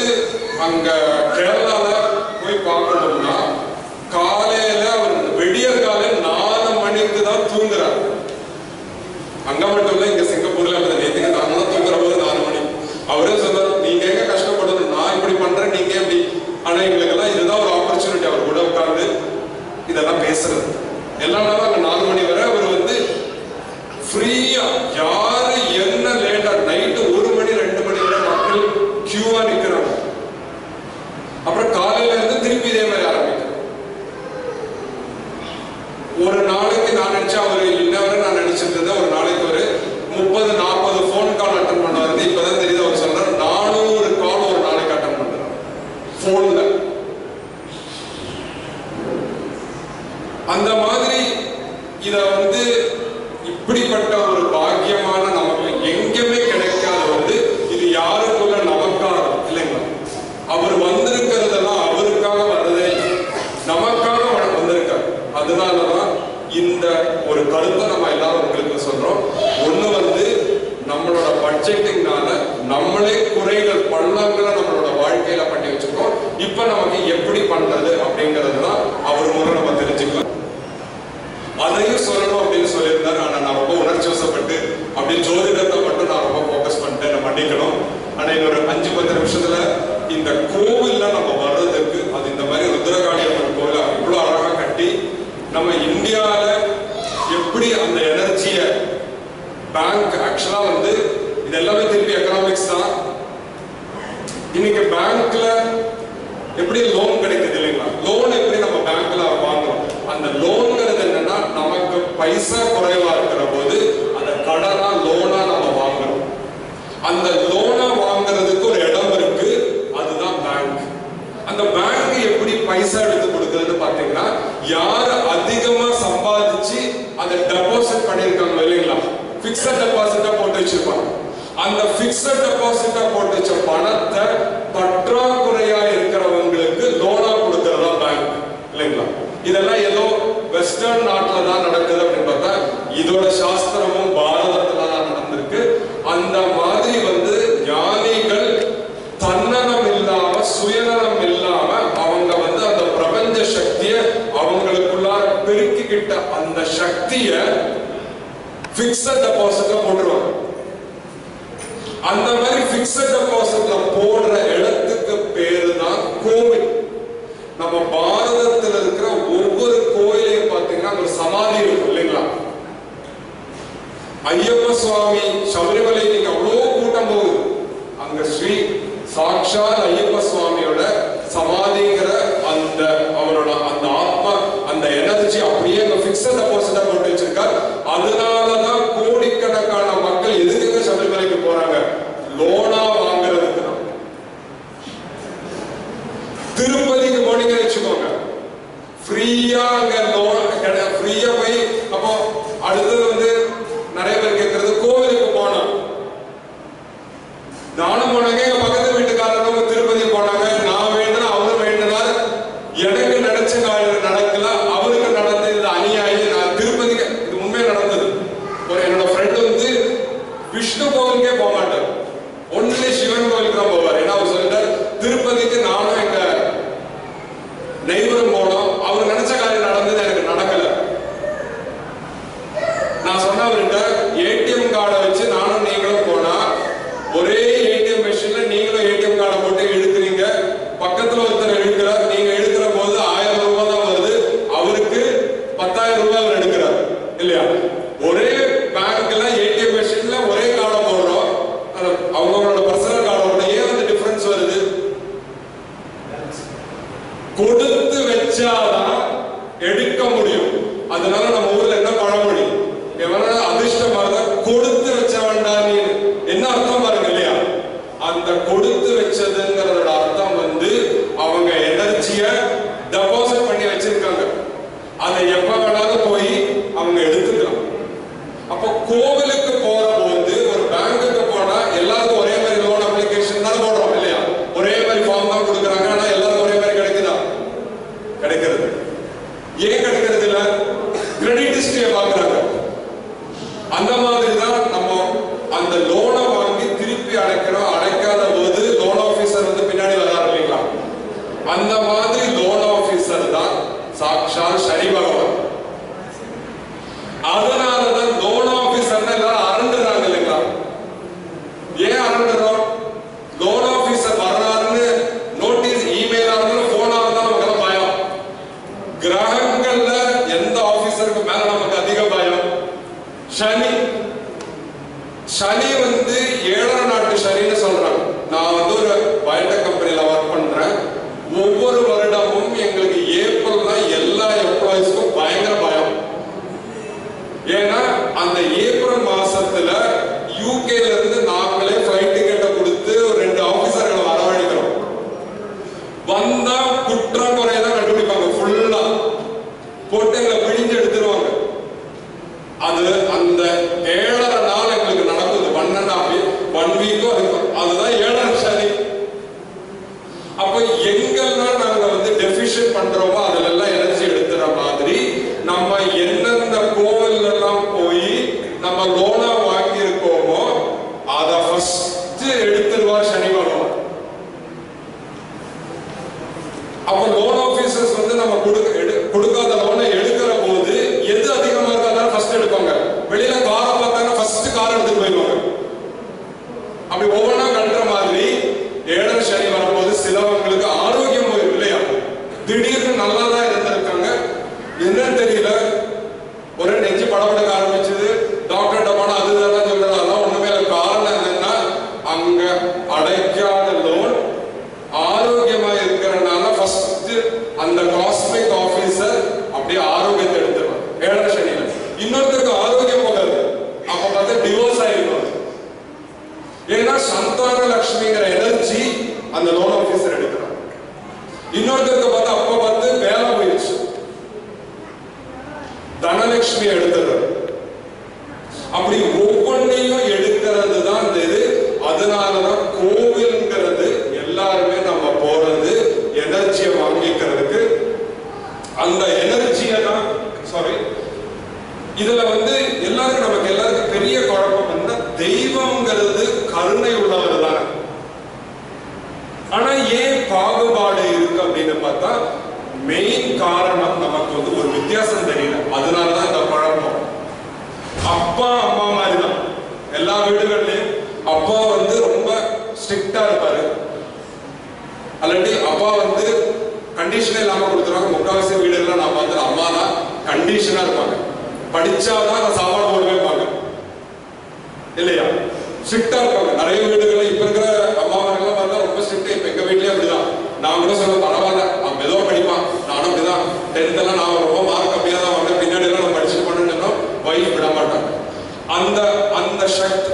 அங்க கேரளால போய் பார்க்கணும்னா காலையில அவர் விடியற் காலை 4 மணிக்கு தான் தூங்குறாரு. அங்க மட்டும் இல்ல, இங்க சிங்கப்பூர்ல நேற்றுக்கு நாங்களும் தூங்குற போது 4 மணி. அவரே சொல்றாரு, நீங்க எங்க கஷ்டப்படணும், நான் இப்படி பண்றேன், நீங்க எப்படி. ஆனா எங்களுக்கெல்லாம் இதுதான் ஒரு ஆப்பர்ச்சுனிட்டி, அவர் கூட உட்கார்ந்து இதெல்லாம் பேசுறது. எல்லா நாளும் அங்க 4 மணி வரை அவர் வந்து ஃப்ரீயா, யாரு என்ன லேட்டா நைட்டு 1 மணி 2 மணி வரை மக்கள் கியூவா நிக்கிறாங்க. அப்புறம் காலையில இருந்து திருப்பி இதே மாதிரி ஆரம்பிக்கிறார். ஒரு நாளைக்கு நான் நினைச்சேன், அவர் இன்னவரை நான் நினைச்சிருந்தது ஒரு நாளைக்கு ஒரு 30-40 போன் கால் அட்டன் பண்ணுவாரு. இப்பதான் தெரியுது, அவர் சொல்றாரு 400 கால் ஒரு நாளைக்கு அட்டன் பண்றாரு போன்ல. அந்த மாதிரி இத வந்து இப்படிப்பட்ட ஒரு பாக்கியமான நமக்கு எங்கேயுமே கிடைக்காத வந்து இது யாருக்குள்ள நமக்காக இல்லைங்களா? அவர் வந்திருக்கிறதெல்லாம் அவருக்காக வர்றதே, நமக்காக வந்திருக்காரு. அதனாலதான் இந்த ஒரு கருத்தை நம்ம எல்லாரும் உங்களுக்கு சொல்றோம். ஒண்ணு வந்து நம்மளோட பட்ஜெட்டிங்னால நம்மளே குறைகள் பள்ளங்களை நம்மளோட வாழ்க்கையில பண்ணி வச்சுக்கோம். இப்ப நமக்கு எப்படி பண்றது அப்படிங்கிறது தான் அவர் மூலம் நம்ம தெரிஞ்சுக்கலாம். அதையும் சொல்லணும் அப்படின்னு சொல்லியிருந்தாரு. ஆனா நான் ரொம்ப உணர்ச்சி வசப்பட்டு அப்படியே ஜோதிடத்தை மட்டும் நான் ரொம்ப போக்கஸ் பண்ணிட்டேன், பண்ணிக்கணும். ஆனா இன்னொரு 5-10 நிமிஷத்துல இந்த கோவில்ல நம்ம வர்றதுக்கு, அது இந்த மாதிரி ருத்ரகாளியம்மன் கோவில் இவ்வளவு அழகா கட்டி நம்ம இந்தியால எப்படி அந்த எனர்ஜிய பேங்க் ஆக்சுவலா வந்து இது எல்லாமே திருப்பி எக்கனாமிக்ஸ் தான். இன்னைக்கு பேங்க்ல எப்படி லோன் கிடைக்குது இல்லைங்களா? லோன் எப்படி நம்ம பேங்க்ல வாங்குறோம்? அந்த லோன்ங்கிறது என்னன்னா, நமக்கு பைசா குறைவா இருக்கிற போது அந்த கடனா லோனா நம்ம வாங்குறோம். அந்த லோனா வாங்குறதுக்கு ஒரு இடம் இருக்கு, அதுதான் பேங்க். அந்த பேங்க் எப்படி பைசா எடுத்து கொடுக்குறது பாத்தீங்கன்னா, யார் அதிகமா சம்பாதிச்சு அதை டெபாசிட் பண்ணிருக்காங்க இல்லைங்களா, பிக்ஸட் டெபாசிட்டா போட்டு வச்சிருப்பாங்க. அந்த பிக்ஸட் டெபாசிட்டா போட்டு வச்ச பணத்தை பற்றாக்குறையா இருக்கிறவங்களுக்கு லோனா கொடுக்கறதா பேங்க் இல்லைங்களா? இதெல்லாம் ஏதோ வெஸ்டர்ன் நாட்டுல தான் நடக்குது அப்படின்னு பார்த்தா, இதோட சாஸ்திரமும் பாரதத்துல தான் நடந்திருக்கு. அந்த மாதிரி ஞானிகள் தன்னலம் இல்லாம சுயநலம் இல்லாம அவங்க அந்த பிரபஞ்ச சக்தியை அவங்களுக்குள்ளார பெருக்கிக்கிட்ட அந்த சக்தியை பிக்ஸட் டெபாசிட்ல போட்டுருவாங்க. அந்த மாதிரி பிக்ஸட் டெபாசிட்ல போடுற இடத்துக்கு பேரு தான் கோவில். நம்ம பாரதத்தில் இருக்கிற ஒவ்வொரு கோயிலையும் பாத்தீங்கன்னா ஒரு சமாதி இருக்கும் இல்லைங்களா? ஐயப்ப சுவாமி சபரிமலை நீங்க அவ்வளோ கூட்டம் போகுது, அங்க ஸ்ரீ சாக்ஷாத் ஐயப்ப சுவாமியோட சமாதிங்கிற அந்த அவரோட அந்த ஆத்மா அந்த எனர்ஜி அப்படியே அங்க பிக்ஸட் டெபாசிட்டா போட்டு வச்சிருக்கார். அதனாலதான் கோடிக்கணக்கான மக்கள் எதுக்குங்க சபரிமலைக்கு போறாங்க? லோனா வாங்குறதுக்கு தான். திருப்பதிக்கு போனீங்கன்னு வச்சுக்கோங்க, ஃப்ரீயா அங்க லோன் ஃப்ரீயா போய், அப்போ அடுத்தது நிறைய பேர் கேட்கறது கோவிலுக்கு போனா நானும் போனாங்க, எங்க பக்கத்து வீட்டுக்காரங்க திருப்பதி போனாங்க, நான் வேண்டினா அவரும் வேண்டினார், எனக்கு நினைச்ச காரியம் நடக்கல, அவருக்கு நடந்தது இது அநியாயம். நான் திருப்பதிக்கு இது உண்மையா நடந்தது. ஒரு என்னோட ஃப்ரெண்ட் விஷ்ணு கோவிலுக்கே போக மாட்டார், ஒன்லி சிவன் கோவிலுக்கு தான் போவார். ஏன்னா அவர் சொல்லிட்டார், திருப்பதிக்கு நானும் எங்க நெய்வரும் போனோம், அவர் நினைச்ச காரியம் நடந்தது, எனக்கு நடக்கல. நான் சொன்னவர்கிட்ட ஏடிஎம் கார்டை வச்சு நானும் நீங்களும் போனா ஒரே ஏடிஎம் மெஷின்ல நீங்களும் ஏடிஎம் கார்டை போட்டு இழுக்கிறீங்க, பக்கத்துல ஒருத்தர் இழுக்கிறார், நீங்க இழுக்கிற போது 1000 ரூபாய் தான் வருது, அவருக்கு 10,000 ரூபாய் அவர் எடுக்கிறார் இல்லையா? ஒரே பேங்க்ல ஏடிஎம் மெஷின்ல ஒரே கார்டை போடுறோம், அவங்களோட பர்சனல் கார்டோட ஏன் டிஃபரன்ஸ் வருது? கொடுத்து வச்சாதான் எடுக்க முடியும். அதனால நம்ம ஊர்ல என்ன பழமொழி, அதிர்ஷ்டமா கொடுத்து வச்ச வேண்டாம் நீ, என்ன அர்த்தம் பாருங்க இல்லையா? அந்த கொடுத்து வச்சதுங்கிறதோட அர்த்தம் அவங்க எனர்ஜிய டெபாசிட் பண்ணி வச்சிருக்காங்க, அதை எப்ப வேணாலும் போய் அவங்க எடுத்துக்கலாம். அப்ப கோவிலுக்கு போற போது ஒரு பேங்குக்கு போனா எல்லாருக்கும் ஒரே மாதிரி லோன் அப்ளிகேஷன் தான் போடுறோம் இல்லையா? ஒரே மாதிரி ஃபார்ம் தான் கொடுக்குறாங்க, ஆனா எல்லாருக்கும் ஒரே மாதிரி கிடைக்குதா? கிடைக்கிறது. ஏன் கிடைக்கிறது இல்ல? கிரெடிட் ஹிஸ்டரியை பாக்குறாங்க. அந்த மாதிரி தான் நம்ம அந்த லோனை வாங்கி திருப்பி அடைக்கிறோம். அடைக்காத போது லோன் ஆபீசர் பின்னாடி வராரு இல்லைங்களா? அந்த மாதிரி லோன் ஆபீசர் தான் சாக்ஷாத் சனி பகவான். அதனாலதான் லோன் ஆபீசர் எல்லாரும் அரண்டுறாங்க இல்லைங்களா? ஏன் அரண்டுறோம்? லோன் ஆபீசர் வர்றாருன்னு நோட்டீஸ் இமெயிலா இருந்தாலும் போனா இருந்தாலும் நமக்கு பயம். கிரகங்கள்ல எந்த ஆபீசருக்கு மேல நமக்கு அதிக பயம்? சனி. சனி 7 நாட்டு சனின்னு சொல்றாங்க. நான் ஒரு பயோடெக் கம்பெனில ஒர்க் பண்றேன். ஒவ்வொரு வருடமும் எங்களுக்கு ஏப்ரல் தான் எல்லா எம்ப்ளாயிஸ்க்கும் பயங்கர பயம். ஏன்னா அந்த ஏப்ரல் மாசத்துல யூகேல இருந்து நாங்களே ஃபிளைட் டிக்கெட்டை கொடுத்து 2 ஆபீசர்களை வரவழைக்கிறோம். வந்தா குற்றம் குறையதான் கண்டுபிடிப்பாங்க, ஃபுல்லா போட்டு எங்களை பிழிஞ்சு எடுத்துருவாங்க. அது அந்த 7.5 நாள் எங்களுக்கு நடக்குது. 1 வீக்கோ அதுதான் 7 சனி. அப்ப எங்கெல்லாம் நாங்க டெபிஷியன்ட் பண்றோமோ அதுல எல்லாம் எனர்ஜி எடுத்துற மாதிரி நம்ம எந்தெந்த கோவில் எல்லாம் போய் நம்ம லோனா வாங்கி இருக்கோமோ அதை ஃபர்ஸ்ட் எடுத்துருவார் சனி பகவான். அப்ப லோன் ஆபீசர்ஸ் நம்ம கொடுக்காத லோனை எடுக்கிற போது எது அதிகமா இருக்காதான் ஃபர்ஸ்ட் எடுப்பாங்க. வெளியில காரை பார்த்தாங்க ஃபர்ஸ்ட் கார் எடுத்துட்டு போயிடுவாங்க. அப்படி ஒவ்வொன்றா கட்டுற மாதிரி 7 சனி வரும்போது சிலவங்களுக்கு ஆரோக்கியம் போயிடும் இல்லையா? திடீர்னு நல்லா தான் இருந்திருக்காங்க, என்னன்னு தெரியல, ஒரு நெஞ்சு படபடக்க ஆரம்பிச்சது, டாக்டர் போனா அதுதான் சொல்றாங்க. அதெல்லாம் ஒண்ணுமே இல்லை. காரணம் என்னன்னா அங்க அடைக்காத லோன் ஆரோக்கியமா இருக்கிறனால அந்த லோன் ஆபீசர் எடுக்கிறார். இன்னொருத்தருக்கு பார்த்தா அப்பா பார்த்து வேலை போயிடுச்சு, தனலட்சுமி எடுத்துறாரு. அப்படி ஒவ்வொன்றையும் எடுக்கிறது தான் இது. அதனாலதான் கோவில்ங்கிறது எல்லாருமே நம்ம போறது எனர்ஜியை வாங்கிக்கிறதுக்கு. அந்த எனர்ஜியை தான் இதுல எல்லாருக்கும் நமக்கு எல்லாருக்கும் பெரிய குழப்பம் என்ன, தெய்வம்ங்கிறது கருணை உள்ளவர் தானே. ஆனா ஏன் பாகுபாடு இருக்கு அப்படின்னு பார்த்தா மெயின் காரணம் நமக்கு ஒரு வித்தியாசம் தெரியல. அதனாலதான் இந்த குழப்பம். அப்பா அம்மா மாதிரிதான் எல்லா வீடுகள்லயும் அப்பா ரொம்ப ஸ்ட்ரிக்டா இருப்பாரு, அல்லாட்டி அப்பா கண்டிஷனே இல்லாம கொடுத்துருவாங்க. முக்காவாசி வீடுகள்லாம் நான் பார்த்தேன் அம்மா தான் கண்டிஷனா இருப்பாங்க. படிச்சாதான் நான் சாப்பாடு போடவே வைப்பாங்க இல்லையா, ஸ்ட்ரிக்டா இருப்பாங்க. நிறைய வீடுகள் இப்ப இருக்கிற அம்மாவெல்லாம் பார்த்தா ரொம்ப ஸ்ட்ரிக்ட். இப்ப எங்க வீட்லயே அப்படிதான். நான் கூட சொல்ல பரவாயில்ல, அவன் மெதுவா படிப்பான், நானும் அப்படிதான். 10th எல்லாம் நான் ரொம்ப மார்க் கம்மியா தான் வந்தேன், பின்னாடி எல்லாம் நான் படிச்சு பண்ணணும் வைஃப் விட மாட்டாங்க. அந்த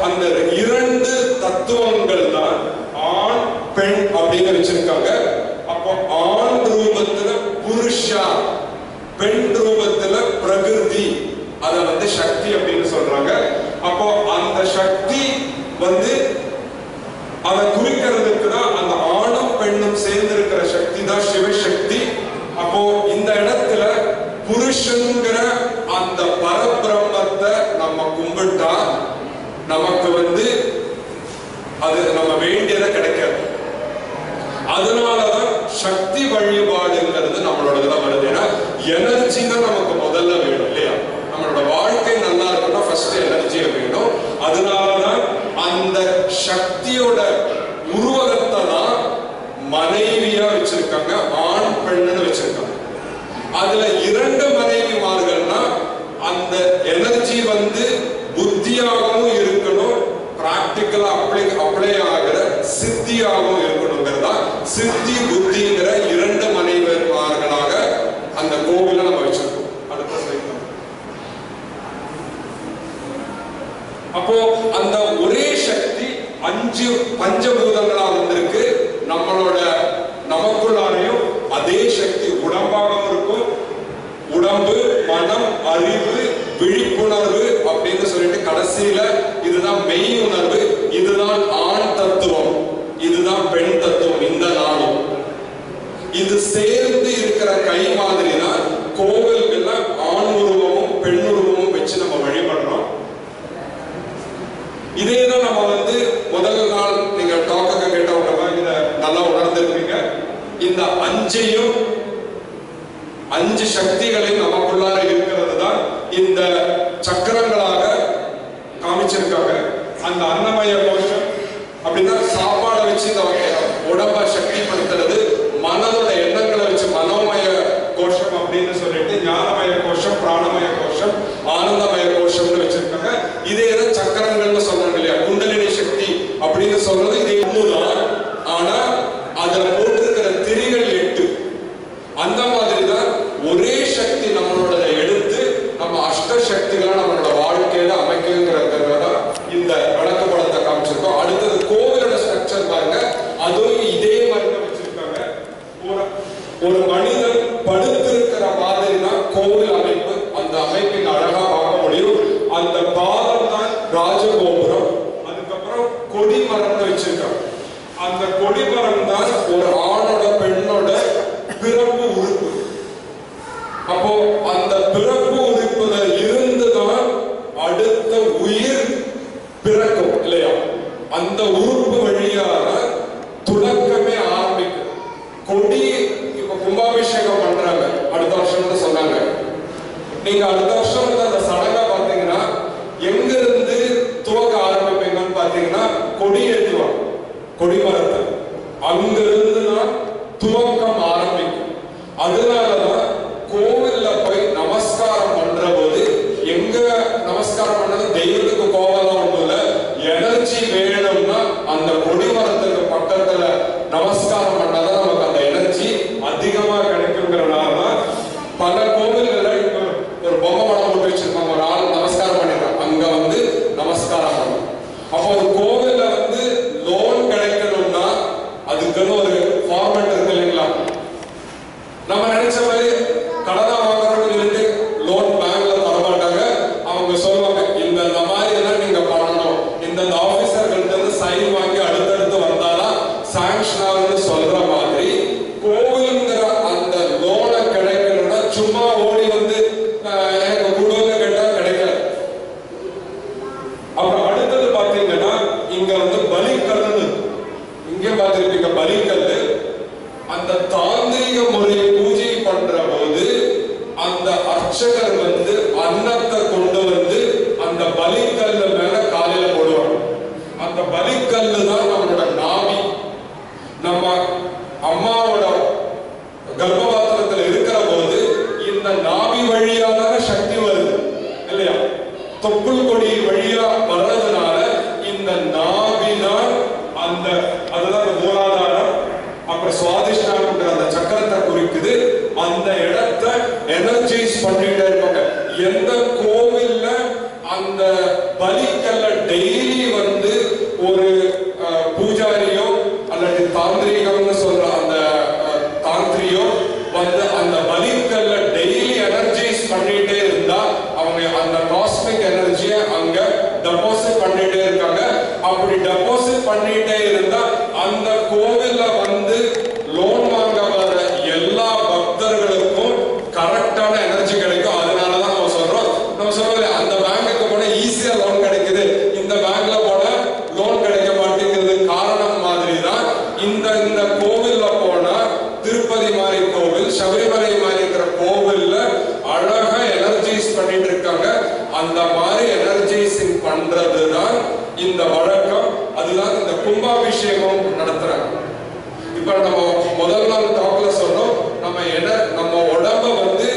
அந்த இரண்டு தத்துவங்கள் தான் ஆண் பெண் அப்படின்னு வச்சிருக்காங்க. அப்போ ஆண் ரூபத்துல புருஷா, பெண் ரூபத்துல பிரகிருதி, அத சக்தி அப்படின்னு சொல்றாங்க. அப்போ அந்த சக்தி அதை குறிக்கிறதுக்கு தான் அந்த ஆணும் பெண்ணும் சேர்ந்து இருக்கிற சக்தி தான் சிவசக்தி. அப்போ இந்த இடத்துல புருஷன்கிற அந்த பரபிரம்மத்தை நம்ம கும்பிட்டா நமக்கு அது நம்ம வேண்டியதை கிடைக்காது. அதனாலதான் சக்தி வழிபாடுங்கிறது நம்மளோட இதெல்லாம் வருது. ஏன்னா எனர்ஜி தான் நமக்கு முதல்ல வேணும் இல்லையா. நம்மளோட வாழ்க்கை நல்லா இருக்குன்னா ஃபர்ஸ்ட் எனர்ஜியை வேணும். அதனாலதான் அந்த சக்தியோட உருவகத்தை தான் மனைவியா வச்சிருக்காங்க, ஆண் பெண்ணுன்னு வச்சிருக்காங்க. அதுல இரண்டு மனைவிமார்கள்னா அந்த எனர்ஜி புத்தியாகவும் இருக்கணும், பிராக்டிக்கலா அப்ளை ஆகிற சித்தியாகவும் இருக்கணுங்கிறதா சித்தி புத்திங்கிற இரண்டு மனைவிமார்களாக அந்த கோவில நம்ம வச்சிருக்கோம். அடுத்த ஸ்லைட். அப்போ அந்த ஒரே சக்தி 5 பஞ்சபூதங்களா வந்திருக்கு. நமக்குள்ளாரையும் அதே சக்தி உடம்பாகவும் இருக்கும். உடம்பு, மனம், அறிவு, விழிப்புணர்வு அப்படின்னு சொல்லிட்டு கடைசியில இதுதான் மெய் உணர்வு. இதுதான் ஆண் தத்துவம், இதுதான் பெண் தத்துவம். இந்த நாளும் இது சேர்ந்து இருக்கிற கை மாதிரி தான் கோவில்கள்ல ஆண் உருவமும் பெண் உருவமும் வச்சு நம்ம வழிபடுறோம். இதேதான் நம்ம முதல் நாள் நீங்க டாக்க கேட்டவங்க இத நல்லா உணர்ந்திருப்பீங்க. இந்த 5 சக்திகளையும் நமக்குள்ளார இருக்கிறது தான் இந்த சக்கரங்களாக காமிச்சிருக்காங்க. அந்த அன்னமய கோஷம் அப்படின்னா சாப்பாடை வச்சு இந்த உடம்ப சக்திப்படுத்துறது, மனதோட எண்ணங்களை வச்சு மனோமய கோஷம் அப்படின்னு சொல்லிட்டு ஞானமய கோஷம், பிராணமய கோஷம், ஆனந்தமய கோஷம்னு வச்சிருக்காங்க. இதே சக்கரங்கள்னு சொல்றாங்க இல்லையா, குண்டலினி சக்தி அப்படின்னு சொல்றது இதே ஒண்ணுதான். ஆனா அதுல போட்டிருக்கிற திரிகள் 8. அந்த மாதிரி தான் ஒரே சக்தி நம்மளோட எடுத்து நம்ம அஷ்ட சக்திகளை நம்மளோட வாழ்க்கையில அமைக்குங்கிறத இந்த விளக்கப்படத்தை காமிச்சிருக்கோம். அடுத்தது கோவிலோட ஸ்ட்ரக்சர் பாருங்க, அதுவும் இதே மாதிரி தான் வச்சிருக்காங்க. ஒரு மனிதன் படுத்திருக்கிற மாதிரி தான் கோவில் அமைப்பு. அந்த அமைப்பின் அழகா பார்க்க முடியும். அந்த பாதம் தான் ராஜகோபுரம். அதுக்கப்புறம் கொடிமரம்னு வச்சிருக்காங்க. அந்த கொடிமரம் தான் ஒரு ஆணோட பெண்ணோட பிறப்பு உறுப்பு. அப்போ அந்த பிறப்பு உறுப்புல இருந்துதான் அடுத்த உயிர் பிறக்கும் இல்லையா. அந்த உறுப்பு வழியாக துடக்கமே ஆரம்பிக்கும். கொடி இப்ப கும்பாபிஷேகம் பண்றாங்க அடுத்த வருஷம் சொன்னாங்க. நீங்க அடுத்த வருஷம் அந்த சடங்கா பாத்தீங்கன்னா எங்க இருந்து துவக்க ஆரம்பிப்பீங்கன்னு பாத்தீங்கன்னா கொடி ஏற்றுவாங்க. கொடிமரத்தை அங்க இருந்துதான் துவக்கம் ஆரம்பிக்கும். அதனாலதான் கோவில்ல போய் நமஸ்காரம் பண்ற போது எங்க நமஸ்காரம் பண்ணது தெய்வத்துக்கு கோவலாம் ஒண்ணும் இல்ல, எனர்ஜி வேணும்னா அந்த கொடிமரத்துக்கு பக்கத்துல நமஸ்காரம் பண்ணாதான் நமக்கு அந்த எனர்ஜி அதிகமா கிடைக்குங்கிறனாலதான் பல கோவில்கள் ஒரு பொம்மை படம் போட்டு வச்சிருக்காங்க, ஒரு ஆள் நமஸ்காரம் பண்ணிடுறாங்க, அங்க நமஸ்காரம் பண்ணும். அப்போ ஒரு கோவில்ல லோன் கிடைக்கணும்னா அதுக்குன்னு வச்சிட்டாங்கன்னு சொல்ற மாதிரி கோவிலுங்கிற அந்த லோனை கிடைக்கணும்னா சும்மா ஓடி வந்து எனக்கு குடும்பம் கேட்டா கிடைக்கல. அப்புறம் அடுத்தது பாத்தீங்கன்னா இங்க வந்து பலிக்கல்லு, இங்க பாத்திருப்பீங்க பலிக்கல்லு. அந்த தாந்திரிக முறை பூஜை பண்ற போது அந்த அர்ச்சகர் வந்து அன்னத்தை கொண்டு வந்து அந்த பலிக்கல்லு மேல காலையில போடுவாங்க. அந்த பலிக்கல்லு தான் நம்மளோட நாவி. நம்ம அம்மாவோட கர்ப்பபாத்திரத்துல இருக்கிற போது இந்த நாவி வழியாக சக்தி வருது இல்லையா? தொப்புள் கொடி வழியா வர்றதுனால இந்த நாவிதான் அந்த அதுதான் மூலாதாரம். அப்புறம் சுவாதிஷ்டானம்ன்ற அந்த சக்கரத்தை குறிக்குது. அந்த இடத்தை எனர்ஜைஸ் பண்ணிட்டே இருப்பாங்க. எந்த கோவில்ல அந்த பலிக்கல்ல டெய்லி வந்து ஒரு பூஜாரியோ அல்லது தாந்திரிகம்னு சொல்ற அந்த தாந்திரியோ வந்து அந்த பலிக்கல்ல டெய்லி எனர்ஜைஸ் பண்ணிட்டே இருந்தா அவங்க அந்த காஸ்மிக் எனர்ஜியை அங்க டெபாசிட் பண்ணிட்டே இருக்காங்க. அப்படி டெபாசிட் பண்ணிட்டே இருந்தா அந்த கோவில்ல வந்து லோன் வாங்க வர எல்லா பக்தர்களுக்கும் கரெக்டான எனர்ஜி கிடைக்கும். அதனாலதான் நம்ம சொல்றோம் அந்த பேங்குக்கு போனா ஈஸியா லோன் கிடைக்குது, இந்த பேங்க்ல போனா லோன் கிடைக்க மாட்டேங்கிறது காரணம் மாதிரி தான். இந்த கோவில்ல போனா திருப்பதி மாதிரி கோவில், சபரிமலை மாதிரி இருக்கிற கோவில்ல அழகா எனர்ஜைஸ் பண்ணிட்டு இருக்காங்க. அந்த மாதிரி எனர்ஜைசிங் பண்றதுதான் இந்த வழக்கம். அதுதான் இந்த கும்பாபிஷேகம் நடத்துறாங்க. இப்ப நம்ம முதல் நாள் டாக்ல சொன்னோம், நம்ம உடம்ப வந்து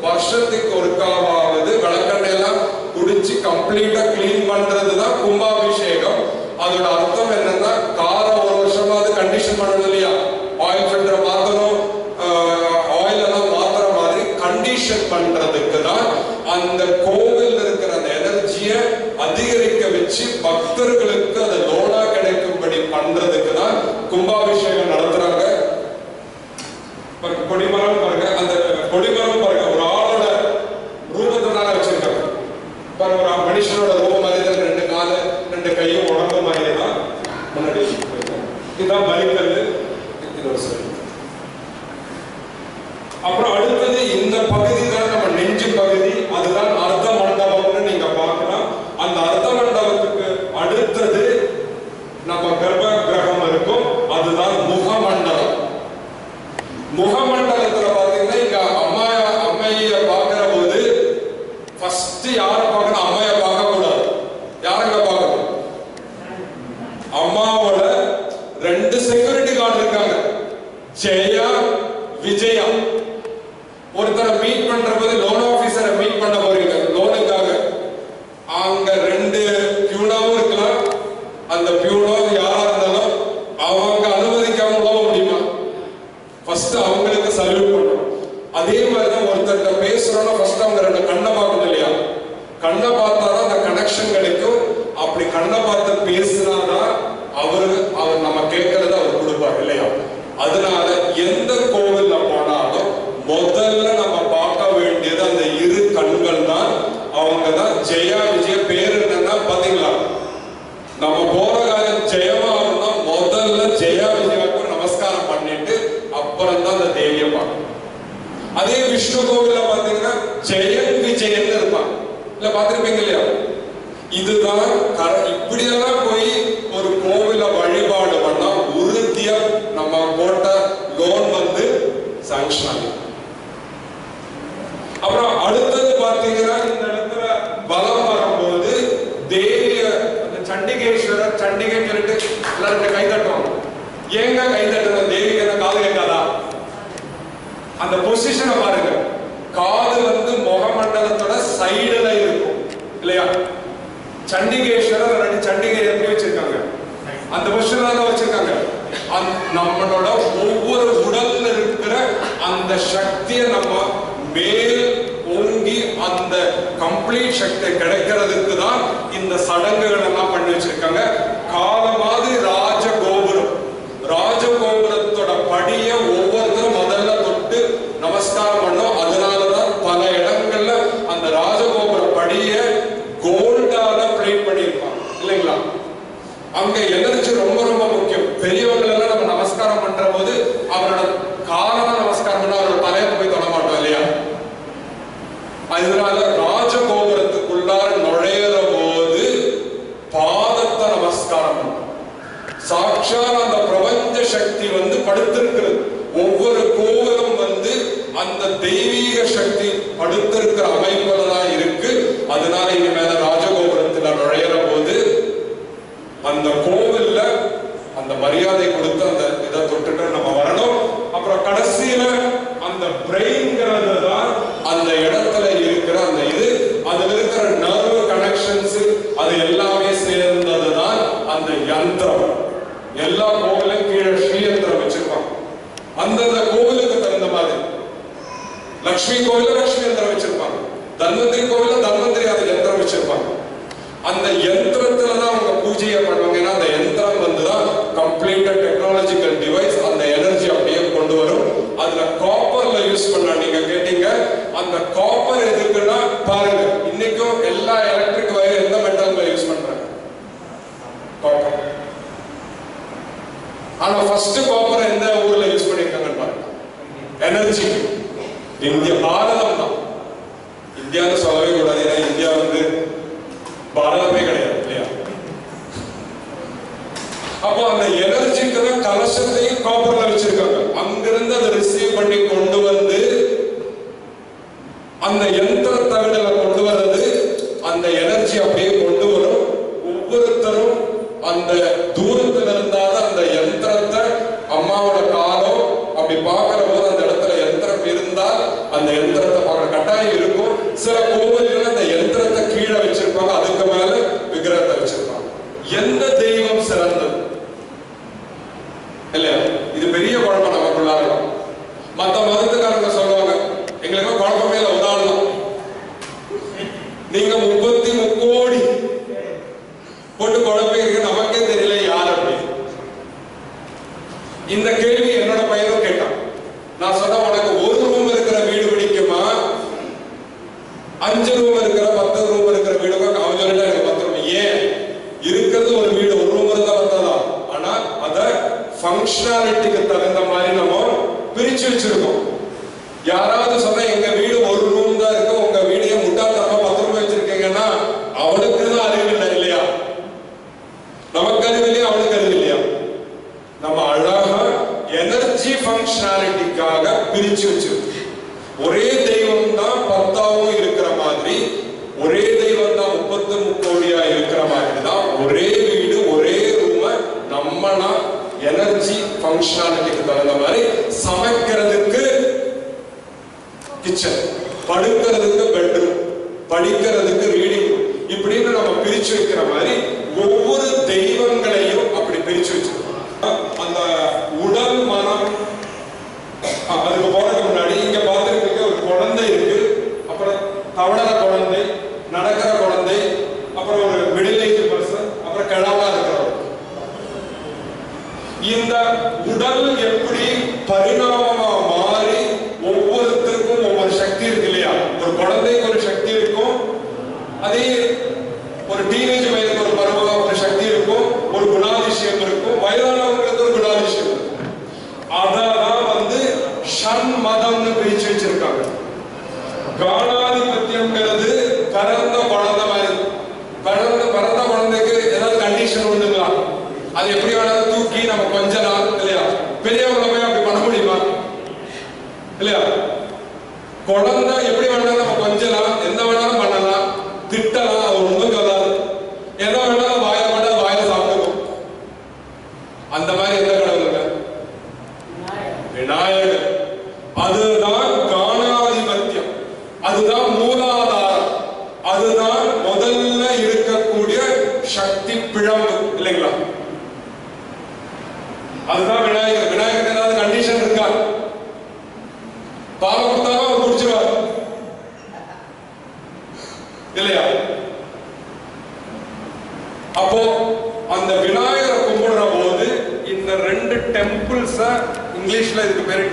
வருஷத்துக்கு ஒருக்காவது விளக்கெண்ணெல்லாம் குடிச்சு கம்ப்ளீட்டா கிளீன் பண்றதுதான் கும்பாபிஷேகம். அதோட அர்த்தம் என்னன்னா காரை ஒரு வருஷமாவது கண்டிஷன் பண்ணணும் இல்லையா? ஆயில் ஃபில்டர் மாத்தணும், ஆயில் எல்லாம் மாத்துற மாதிரி கண்டிஷன் பண்றதுக்கு தான் அந்த கோவில் இருக்கிற அந்த எனர்ஜியை அதிகரிக்க வச்சு பக்தர்களுக்கு அது லோனா கிடைக்கும்படி பண்றதுக்கு தான் கும்பாபிஷேகம் நடத்துறாங்க. கொடிமரம் பாருங்க, அந்த கொடிமரம் பாருங்க ஒரு ஆளோட ரூபத்தை தானே வச்சிருக்காங்க. பாருங்க ஒரு மனுஷனோட ரூபம் மாதிரி தான், 2 காலு 2 கையும் உடம்பு மாதிரி தான் முன்னாடி. இதுதான் பலிக்கல்லு. அப்புறம் அடுத்தது இந்த பகுதி தான் நம்ம நெஞ்சு பகுதி. அதுதான் அர்த்த மண்டபம்னு நீங்க பார்க்கலாம். அந்த அர்த்த மண்டபத்துக்கு அடுத்தது நம்ம கர்ப்ப கிரகம் இருக்கும். அதுதான் முகமண்டலம். முகமண்டலத்துல பாத்தீங்கன்னா இங்க அம்மைய பாக்குற போது ஃபர்ஸ்ட் யார பார்க்கணும்? அம்மைய பார்க்க கூடாது. யாருங்க பார்க்கணும்? அம்மாவோட 2 செக்யூரிட்டி கார்டு இருக்காங்க, ஜெயா விஜயா. ஒருத்தரை மீட் பண்ற போது லோன் ஆபீசரை மீட் பண்ண போறீங்க லோனுக்காக. அங்க 2 பியூனாவும் இருக்கலாம். அந்த பியூனோ யாரா இருந்தாலும் அவங்க அனுமதிக்காம போக முடியுமா? ஃபர்ஸ்ட் அவங்களுக்கு சல்யூட் பண்ணணும். அதே மாதிரிதான் ஒருத்தர்கிட்ட பேசுறோம்னா ஃபர்ஸ்ட் அவங்க 2 கண்ணை பார்க்கணும் இல்லையா? கண்ணை பார்த்தாதான் அந்த கனெக்ஷன் கிடைக்கும். அப்படி கண்ணை பார்த்து பேசினாதான் அவர் நம்ம கேட்கறத அவர் கொடுப்பார் இல்லையா? அதனால எந்த கோவில்ல போனாலும் முதல்ல நம்ம பார்க்க வேண்டியது அந்த 2 கண்கள் தான். அவங்க தான் ஜெயா விஜய. பேர் என்னன்னா பாத்தீங்களா? நம்ம போற காலம் ஜெயமா இருந்தா முதல்ல ஜெயா விஜயாவுக்கு நமஸ்காரம் பண்ணிட்டு அப்புறம் தான் அந்த தேவியை பார்க்கணும். அதே விஷ்ணு கோவில்ல பாத்தீங்கன்னா ஜெயன் விஜயன் இருப்பாங்க இல்ல, பாத்திருப்பீங்க இல்லையா? இதுதான் இப்படியெல்லாம் போய் ஒரு கோவில வழிபாடு பண்ணா உறுதியா நம்ம போட்ட லோன் வந்து சாங்ஷன் ஆகும். அப்புறம் அடுத்தது பாத்தீங்கன்னா இந்த இடத்துல பலம் வரும்போது தேவிய சண்டிகேஸ்வரர், சண்டிகை சொல்லிட்டு எல்லாரும் கை தட்டுவாங்க. ஏங்க கை தட்டுற? தேவிக்கு என்ன காது கேட்காதா? அந்த பொசிஷனை பாருங்க. காது வந்து முகமண்டலத்தோட சைடுல இருக்கும் இல்லையா? சண்டிகேஸ்வரர் 2 சண்டிகை எப்படி வச்சிருக்காங்க? அந்த பொசிஷன்ல தான் வச்சிருக்காங்க. நம்மளோட ஒவ்வொரு உடல்ல இருக்கிற அந்த சக்தியை நம்ம மேல் ஓங்கி அந்த கம்ப்ளீட் சக்தி கிடைக்கிறதுக்கு தான் இந்த சடங்குகள் எல்லாம் பண்ணி வச்சிருக்காங்க. கால மாதிரி ராஜகோபுரம், ராஜகோபுரத்தோட படிய ஒவ்வொருத்தரும் முதல்ல தொட்டு நமஸ்காரம் பண்ணோம். அதனாலதான் பல இடங்கள்ல அந்த ராஜகோபுர படிய கோல்டால பிளேட் பண்ணியிருப்பாங்க இல்லைங்களா? அங்க எனர்ஜி ரொம்ப ரொம்ப முக்கியம். பெரியவங்க எல்லாம் நம்ம நமஸ்காரம் பண்ற படுத்திருக்கிறது. ஒவ்வொரு கோவிலும் வந்து அந்த தெய்வீக சக்தி படுத்திருக்கிற அமைப்புல தான் இருக்கு. அதனால இனிமேல ராஜகோபுரத்துல நுழையிற போது அந்த கோவில்ல அந்த மரியாதை கொடுத்து அந்த இதை தொட்டுட்டு நம்ம வரணும். அப்புறம் கடைசியில அந்த பிரெயின்ங்கிறது தான் அந்த இடத்துல இருக்கிற அந்த இது, அதுல இருக்கிற நர்வ் கனெக்ஷன்ஸ், அது எல்லாமே சேர்ந்ததுதான் அந்த யந்திரம். எல்லா கோவிலும் கீழே ஸ்ரீயந்திரம் வச்சிருப்பாங்க. அந்தந்த கோவிலுக்கு தகுந்த மாதிரி லட்சுமி கோவில லட்சுமி யந்திரம் வச்சிருப்பாங்க, தன்வந்திரி கோவில தன்வந்திரி அது யந்திரம் வச்சிருப்பாங்க. அந்த யந்திரத்துல தான் அவங்க பூஜையை பண்ணுவாங்க. ஏன்னா அந்த யந்திரம் வந்துதான் கம்ப்ளீட்டா டெக்னாலஜிக்கல் டிவைஸ். அந்த எனர்ஜி அப்படியே கொண்டு வரும். அதுல காப்பர்ல யூஸ் பண்ண நீங்க கேட்டீங்க. அந்த காப்பர் எதுக்குன்னா பாருங்க, இன்னைக்கும் எல்லா எலக்ட்ரிக் வயர் எந்த மெட்டல்ல யூஸ் பண்றாங்க? காப்பர். ஆனா ஃபர்ஸ்ட் காப்பர் எந்த ஊர்ல யூஸ் பண்ணிருக்காங்கன்னு பாருங்க. எனர்ஜி இந்தியா, பாரதம் தான். இந்தியான்னு சொல்லவே கூடாது. ஏன்னா இந்தியா வந்து பாரதமே கிடையாது இல்லையா? அப்போ அந்த எனர்ஜிக்கு கலசத்தையும் காப்பர்ல வச்சிருக்காங்க. அங்கிருந்து அதை ரிசீவ் பண்ணி கொண்டு வந்து அந்த யந்திர தகடுல கொண்டு வர்றது, அந்த எனர்ஜி அப்படியே கொண்டு வரும். ஒவ்வொருத்தரும் அந்த தூரத்துல இருந்தாலும் அந்த யந்திரத்தை அம்மாவோட காலோ அப்படி பார்க்கிற போது அந்த இடத்துல யந்திரம் இருந்தால் அந்த யந்திரத்தை பார்க்க கட்டாயம் இருக்கும். சில கோவில்கள் அந்த யந்திரத்தை கீழே வச்சிருப்பாங்க, அதுக்கு மேல விக்கிரகத்தை வச்சிருப்பாங்க. எந்த தெய்வம் சிறந்தது இல்லையா? இது பெரிய குழப்பம் நமக்குள்ள இருக்கும். மற்ற மதத்துக்காரங்க சொல்லுவாங்க, எங்களுக்கு குழப்பமே இல்லை, உதாரணம் நீங்க 33 கோடி போட்டு குழப்பீங்க, நமக்கே தெரியல யார் அப்படி. இந்த கேள்வி என்னோட பையனும் கேட்டான். நான் சொன்ன, உனக்கு ஒரு ரூம் இருக்கிற வீடு பிடிக்குமா, 5 ரூம் இருக்கிற 10 ரூம் இருக்கிற வீடு? அவன் சொல்லிட்டா எனக்கு 10 ரூம். ஏன்? இருக்கிறது ஒரு வீடு, ஒரு ரூம் இருந்தா வந்ததான். ஆனா அத ஃபங்க்ஷனாலிட்டிக்கு தகுந்த மாதிரி நம்ம பிரிச்சு வச்சிருக்கோம். யாராவது சொன்னா எங்க வீடு ஒரு ரூம் தான் இருக்கு, உங்க வீடையே முட்டாள்தனமா 10 ரூம் வச்சிருக்கீங்கன்னா அவனுக்கு தான் அறிவு இல்லை இல்லையா? நமக்கு அறிவு இல்லையா, அவனுக்கு அறிவு இல்லையா? நம்ம அழகா எனர்ஜி ஃபங்க்ஷனாலிட்டிக்காக பிரிச்சு வச்சிருக்கோம். ஒரே தெய்வம் தான் 10ஆவும் இருக்கிற மாதிரி, ஒரே தெய்வம் தான் 33 கோடியா இருக்கிற மாதிரி தான் ஒரே வீடு ஒரே ரூம நம்மனா எனர்ஜி ஃபங்க்ஷனாலிட்டிக்கு தகுந்த மாதிரி சமைக்கிறதுக்கு கிச்சன், படுக்கிறதுக்கு பெட்ரூம், படிக்கிறதுக்கு ரீடிங், இப்படின்னு நம்ம பிரிச்சு வைக்கிற மாதிரி ஒவ்வொரு தெய்வங்களையும் அப்படி பிரிச்சு வச்சிருக்கோம். அந்த உடல் மனம் அதுக்கு போறதுக்கு முன்னாடி இங்க பார்த்துருக்க ஒரு குழந்தை இருக்கு, அப்புறம் தவழற குழந்தை, நடக்கிற குழந்தை, அப்புறம் ஒரு மிடில் ஏஜ் பர்சன், அப்புறம் கிழவா இருக்கிறவர். இந்த உடல் எப்படி பரிணாமமா மாறி ஒவ்வொருத்தருக்கும் ஒவ்வொரு சக்தி இருக்கு இல்லையா? ஒரு குழந்தைக்கு ஒரு சக்தி இருக்கும், அதே ஒரு டீனேஜ் வயதுக்கு ஒரு பருவ ஒரு சக்தி இருக்கும், ஒரு குணாதிசயம் இருக்கும், வயதானவங்களுக்கு ஒரு குணாதிசயம் இருக்கும். அதான் வந்து ஷண்மதம்னு பிரிச்சு வச்சிருக்காங்க. காணாதிபத்தியம்ங்கிறது பிறந்த குழந்தை மாதிரி. பிறந்த குழந்தைக்கு ஏதாவது கண்டிஷன் உண்டுங்களா? அது எப்படி வேணாலும் தூக்கி நம்ம கொஞ்சலாம் இல்லையா? பெரியவங்களை போய் அப்படி பண்ண முடியுமா இல்லையா? குழந்தை எப்படி வேணாலும் நம்ம கொஞ்சலாம், எந்த வேணாலும் பண்ணலாம், திட்டலாம், அது ஒன்றும் சொல்லாது. எதை வேணாலும் வாயில மட்டும் வாயில சாப்பிடுவோம். அந்த மாதிரி எந்த கடவுள் இருக்க? விநாயகர். அதுதான் காணாதிபத்தியம், அதுதான் மூலாதாரம், அதுதான் முதல்ல இருக்கக்கூடிய சக்தி பிழம்பு இல்லைங்களா? அதுதான் விநாயகர். விநாயகர் ஏதாவது கண்டிஷன் இருக்கா? பால் கொடுத்தாலும் அவர் குடிச்சிருவார் இல்லையா? அப்போ அந்த விநாயகரை கும்பிடுற போது இந்த 2 டெம்பிள்ஸ, இங்கிலீஷ்ல இதுக்கு பேரு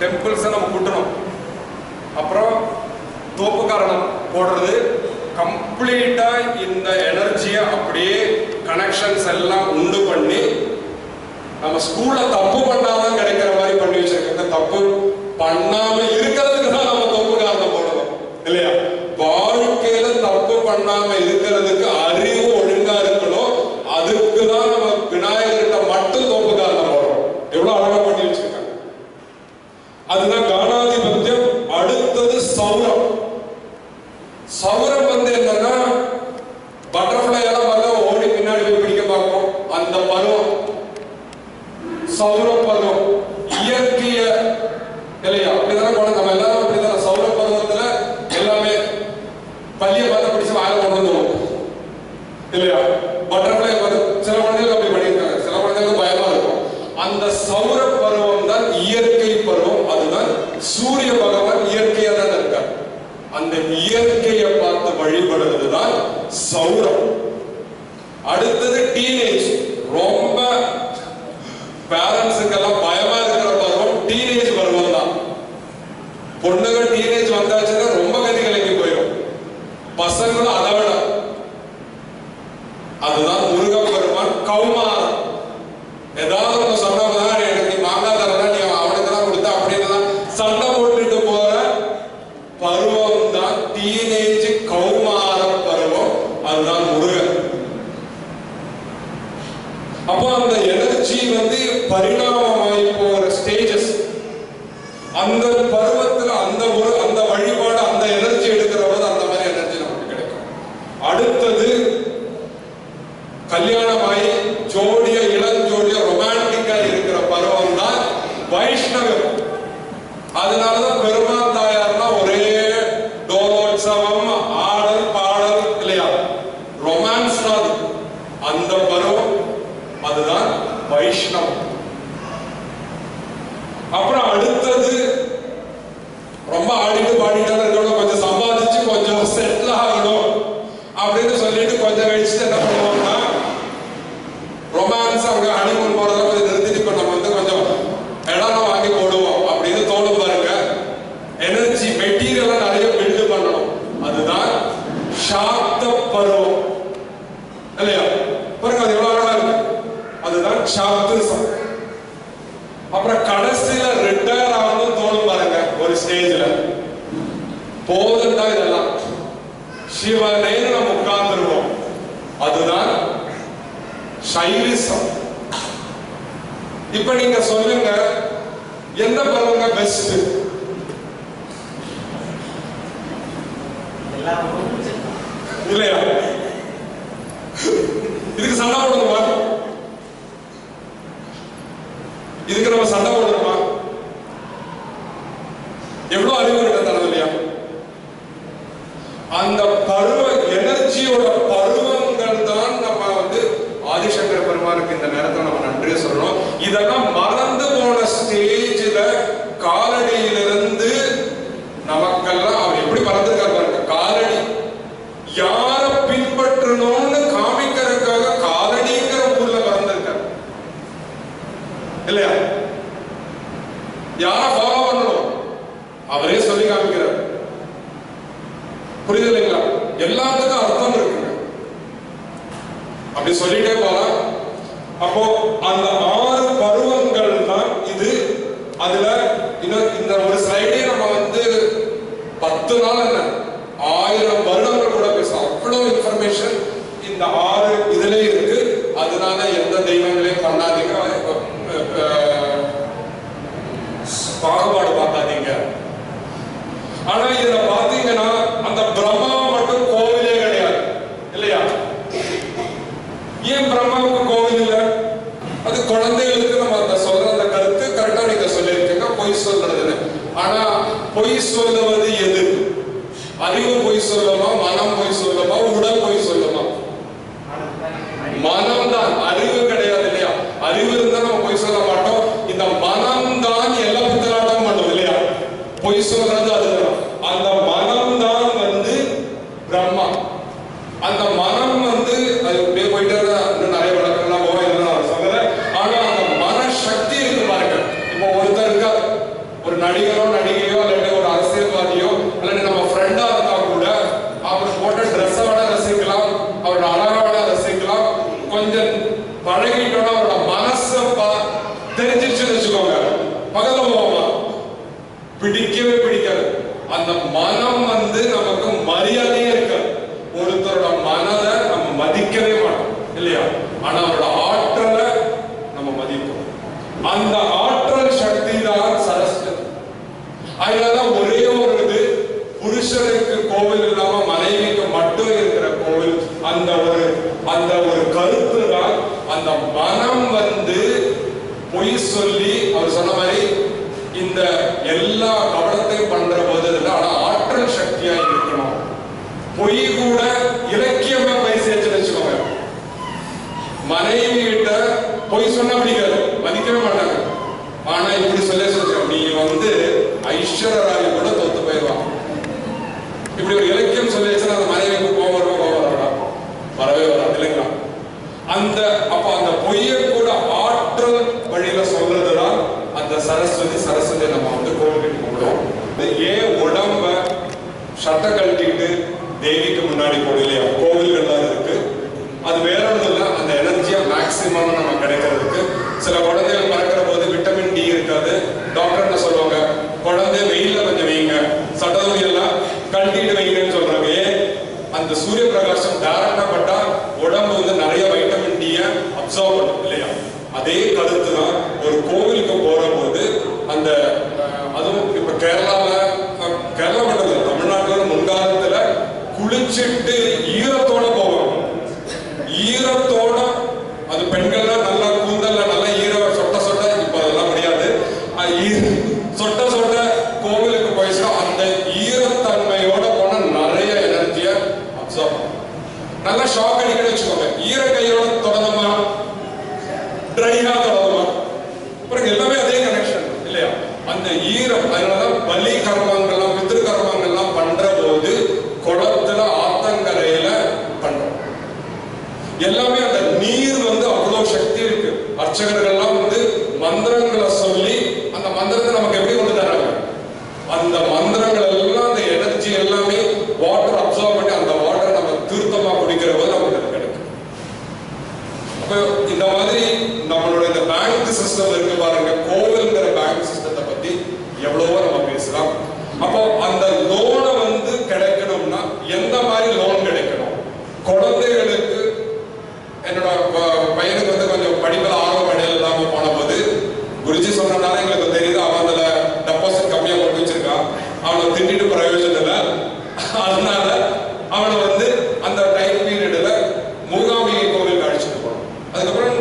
டெம்பிள்ஸ நம்ம கூட்டணும். அப்புறம் தோப்பு காரணம் போடுறது, கம்ப்ளீட்டா இந்த எனர்ஜியை அப்படியே கனெக்ஷன்ஸ் எல்லாம் உண்டு பண்ணி நம்ம ஸ்கூல்ல தப்பு பண்ணாதான் கிடைக்கிற மாதிரி பண்ணி வச்சிருக்க. தப்பு பண்ணாம இருக்கிறதுக்கு தான் நம்ம தப்பு காரணம் போடணும் இல்லையா? வாழ்க்கையில தப்பு பண்ணாம இருக்கிறதுக்கு அறிவு ஒழுங்கா இருக்கணும். அதுக்குதான் நம்ம விநாயகர்கிட்ட மட்டும் தப்பு காரணம் போடுறோம். எவ்வளவு அழகா அதுதான் காணாதிபத்தியம். அடுத்தது சௌரம். சௌரம் என்னன்னா பட்டர்ஃப்ளை எல்லாம் பார்த்தா ஓடி பின்னாடி போய் பிடிக்க பார்க்கும், அந்த பருவம் சௌர பருவம். இயற்கைய இல்லையா அப்படிதானே போன நம்ம எல்லாரும் அப்படிதான். சௌர பருவத்துல எல்லாமே பள்ளியை பார்த்து பிடிச்சு வாயில கொண்டு வந்துடும் இல்லையா. பட்டர்ஃப்ளை சில குழந்தைகள் அப்படி பண்ணியிருக்காங்க, சில குழந்தைகளுக்கு பயமா இருக்கும். அந்த சௌர பருவம் தான் இயற்கை பருவம். அதுதான் சூரிய பகவான் இயற்கையா தான் இருக்கார். அந்த இயற்கையை பார்த்து வழிபடுவதுதான் சௌரம். அடுத்தது டீனேஜ். ரொம்ப பேரண்ட்ஸுக்கெல்லாம் பயமா இருக்கிற பருவம் டீனேஜ் பருவம் தான். பொண்ணுகள் டீனேஜ் வந்தாச்சுன்னா ரொம்ப கதி கலங்கி போயிடும், பசங்களும் அதை விட. அதுதான் முருகப்பெருமான் கௌமாரம். ஏதாவது ஒன்று சொன்னதான் எனக்கு மாங்காய் தரனா நீ அவனுக்கு தான் கொடுத்த அப்படின்னு சண்டை போட்டுட்டு போற பருவம் தான் டீனேஜ் கௌமார பருவம். அதுதான் முருகன். அப்போ அந்த எனர்ஜி பரிணாமமாய் போற ஸ்டேஜஸ். அந்த பருவத்துல அந்த வழிபாடு அந்த எனர்ஜி எடுக்கிற போது அந்த மாதிரி எனர்ஜி நமக்கு கிடைக்கும். அடுத்தது கல்யாணமாயி ஜோடிய இளஞ்சோடிய ரொமான்டிக்கா இருக்கிற பருவம் தான் வைஷ்ணவம். அதனாலதான் பெருமாள் தாயார்னா ஒரே டோலோத்சவம், ஆடல் பாடல் இல்லையா, ரொமான்ஸ் தான் அந்த பருவம். அதுதான் வைஷ்ணவம். அப்புறம் அடுத்தது ரொம்ப ஆடிட்டு பாடிட்டு இருக்கணும், கொஞ்சம் சம்பாதிச்சு கொஞ்சம் செட்டில் ஆகணும் அப்படின்னு சொல்லிட்டு கொஞ்சம் கழிச்சுட்டு என்ன பண்ணுவோம்னா ரொமான்ஸ் அவங்க ஹனிமூன் போறத கொஞ்சம் நிறுத்திட்டு இப்ப நம்ம கொஞ்சம் இடம் வாங்கி போடுவோம் அப்படின்னு தோணும் பாருங்க. எனர்ஜி மெட்டீரியலா நிறைய பில்டு பண்ணணும். அதுதான் சாக்த பருவம் இல்லையா. பாருங்க அது எவ்வளவு அழகா இருக்கு. அதுதான் சாக்திசம். அப்புறம் கடைசியில ரிட்டையர் ஆகணும் தோணும் பாருங்க ஒரு ஸ்டேஜ்ல. போதுண்டா இதெல்லாம் சிவனே நம்ம உட்கார்ந்துருவோம். அதுதான் சைலிசம். இப்ப நீங்க சொல்லுங்க எந்த பருவங்க பெஸ்ட்? இல்லையா? இதுக்கு சண்டை போடணுமா? இதுக்கு நம்ம சண்டை போடணுமா? எவ்வளவு அறிவு கிட்ட இல்லையா? அந்த பருவ எனர்ஜியோட பருவங்கள் தான் நம்ம ஆதிசங்கர பெருமானுக்கு இந்த நேரத்தில் நம்ம நன்றியை சொல்லணும். இதெல்லாம் மறந்து போன ஸ்டேஜ்ல காலடியிலிருந்து நமக்கெல்லாம் அவர் எப்படி மறந்துருக்காரு பாருங்க. காலடி யார பின்பற்றணும்னு காமிக்கிறதுக்காக காலடிங்கிற ஊர்ல மறந்துருக்காரு இல்லையா. யார ஃபாலோ பண்ணணும் அவரே சொல்லி காமிக்கிறார். புரியுது இல்லைங்களா? எல்லாத்துக்கும் அர்த்தம் இருக்குங்க. அப்படி சொல்லிட்டே போலாம். அப்போ அந்த 6 பருவங்கள் தான் இது. அதுல இன்னும் இந்த ஒரு ஸ்லைடே நம்ம 10 நாள் என்ன 1000 வருடங்கள் கூட பேசலாம். அவ்வளவு இன்ஃபர்மேஷன் இந்த 6 இதுல இருக்கு. அதனால எந்த தெய்வங்களையும் பண்ணாதீங்க, பாகுபாடு பார்க்காதீங்க. ஆனா இதுல பாத்தீங்கன்னா அந்த பிரம்மா மட்டும் கோவிலே கிடையாது இல்லையா. ஏன் பிரம்மாவுக்கு கோவில் இல்ல? அது குழந்தைகளுக்கு நம்ம அந்த சொல்ற அந்த கருத்து கரெக்டா நீங்க சொல்லிருக்கீங்க, பொய் சொல்றதுன்னு. ஆனா பொய் சொல்லுவது எது? அறிவு பொய் சொல்லுமா, மனம் பொய் சொல்லுமா, உடல் பொய் சொல்லுமா? மனம் தான். அறிவு கிடையாது இல்லையா. அறிவு இருந்தா நம்ம பொய் சொல்ல மாட்டோம். இந்த மனம் தான் எல்லா புத்தலாட்டம் பண்ணும் இல்லையா. பொய் சொல்றது அதுதான். அந்த மனம் தான் பிரம்மா. அந்த மனம் அது போயிட்டு இன்னும் நிறைய விளக்கம்லாம் போவேன் நான் சொல்றேன். ஆனா அந்த மனசக்தி இருக்கு பாருங்க. இப்போ ஒருத்தர் இருக்கா, ஒரு நடிகரோ நடிகையோ அல்லது ஒரு அரசியல்வாதியோ அல்லது நம்ம ஃப்ரெண்டா இருந்தா கூட அவர் போட்ட ட்ரெஸ்ஸோட ரசிக்கலாம், அவரோட அழகோட ரசிக்கலாம். கொஞ்சம் பழகிட்டோட அவரோட மனசை தெரிஞ்சிச்சுன்னு வச்சுக்கோங்க, பகல போவோமா பிடிக்கவே பிடிக்காது. அந்த மனம் நமக்கு மரியாதையே இருக்காது. ஒருத்தரோட மனதை நம்ம மதிக்கவே மாட்டோம் இல்லையா. ஆனா அவரோட ஆற்றலை நம்ம மதிப்போம். அந்த ஆற்றல் சக்தி தான் சரஸ்வதி. இந்த எல்லா கவனத்தையும் பண்ற போது ஆனா ஆற்றல் சக்தியா இருக்கணும். பொய் கூட இலக்கியமா பேசியாச்சுன்னு வச்சுக்கோங்க. மனைவி கிட்ட பொய் சொன்னா பிடிக்காது, மதிக்கவே மாட்டாங்க. ஆனா இப்படி சொல்ல நீ ஐஸ்வர்யா ராய் கூட தோத்து போயிடுவான். இப்படி ஒரு இலக்கியம் சொல்லியாச்சுன்னா அந்த மனைவிக்கு கோவம் வரவே வராது இல்லைங்களா? அப்ப அந்த பொய்யை கூட ஆற்றல் வழியில சொல்றதுதான் அந்த சரஸ்வதி நம்ம கோவில் கட்டி கும்பிடுவோம். ஏன் உடம்ப சட்டை கழட்டிட்டு தேவிக்கு முன்னாடி போடலையா? கோவில்கள் இருக்கு. அது வேற ஒன்றும் இல்லை, அந்த எனர்ஜியா மேக்சிமம் நம்ம கிடைக்கிறதுக்கு. சில குழந்தைகள் பறக்கிற போது விட்டமின் டி இருக்காது. டாக்டர் என்ன சொல்லுவாங்க, குழந்தை வெயில்ல கொஞ்சம் வைங்க, சட்டதுணி எல்லாம் கழட்டிட்டு வைங்கன்னு சொல்றாங்க. ஏன்? அந்த சூரிய பிரகாசம் டைரக்டா பட்டா உடம்பு நிறைய வைட்டமின் டி அப்சர்வ் பண்ணும் இல்லையா? அதே கருத்து தான் ஒரு கோவிலுக்கு போற போது அந்த அதுவும் இப்ப கேரளா மட்டும் தமிழ்நாட்டுல முன்காலத்துல குளிச்சுட்டு ஈரத்தோட போவாங்க. ஈரத்தோட அது பெண்கள்லாம் நல்லா கூந்தல்ல நல்லா சொட்ட இப்ப அதெல்லாம் முடியாது. சொட்ட கோவிலுக்கு போயிச்சா அந்த ஈரத்தன்மையோட போன நிறைய எனர்ஜிய அப்சர்வ் நல்லா ஷாக் அடிக்கடி வச்சுக்கோங்க. ஈர கையோட தொடங்குமா, ட்ரையா தொடங்குமா, அப்புறம் எல்லாமே அதே கனெக்ஷன் இல்லையா? அந்த ஈரம், அதனாலதான் பலி கர்மங்கள்லாம் பித்ரு கர்மங்கள்லாம் பண்ற போது குளத்துல ஆத்தங்கரையில பண்றோம். எல்லாமே அந்த நீர் அவ்வளவு சக்தி இருக்கு. அர்ச்சகர்கள்லாம் மந்திரங்களை சொல்லி அந்த மந்திரத்தை நமக்கு எப்படி கொண்டு தராங்க? அந்த மந்திரங்கள் எல்லாம் அந்த எனர்ஜி எல்லாமே வாட்டர் அப்சர்வ் பண்ணி அந்த வாட்டர் நம்ம தீர்த்தமா குடிக்கிற போது நமக்கு கிடைக்கும். அப்ப இந்த மாதிரி நம்மளோட இந்த பேங்க் சிஸ்டம் இருக்கு பாருங்க. கோவில்ங்கிற பேங்க் சிஸ்டத்தை பத்தி எவ்வளவோ நம்ம பேசலாம். அப்போ அந்த லோனை கிடைக்கணும்னா எந்த மாதிரி லோன் கிடைக்கணும்? குழந்தைகளுக்கு என்னோட பையனுக்கு கொஞ்சம் படிப்பில் ஆர்வம் இல்லாம போன போது குருஜி சொன்னனால எங்களுக்கு தெரியுது அவன் அதுல டெபாசிட் கம்மியா போட்டு வச்சிருக்கான். அவனை திண்டிட்டு பிரயோஜனம் இல்லை. அதனால அவனை அந்த டைம் பீரியட்ல மூகாம்பிகை கோவிலுக்கு அழைச்சிட்டு போனோம். அதுக்கப்புறம்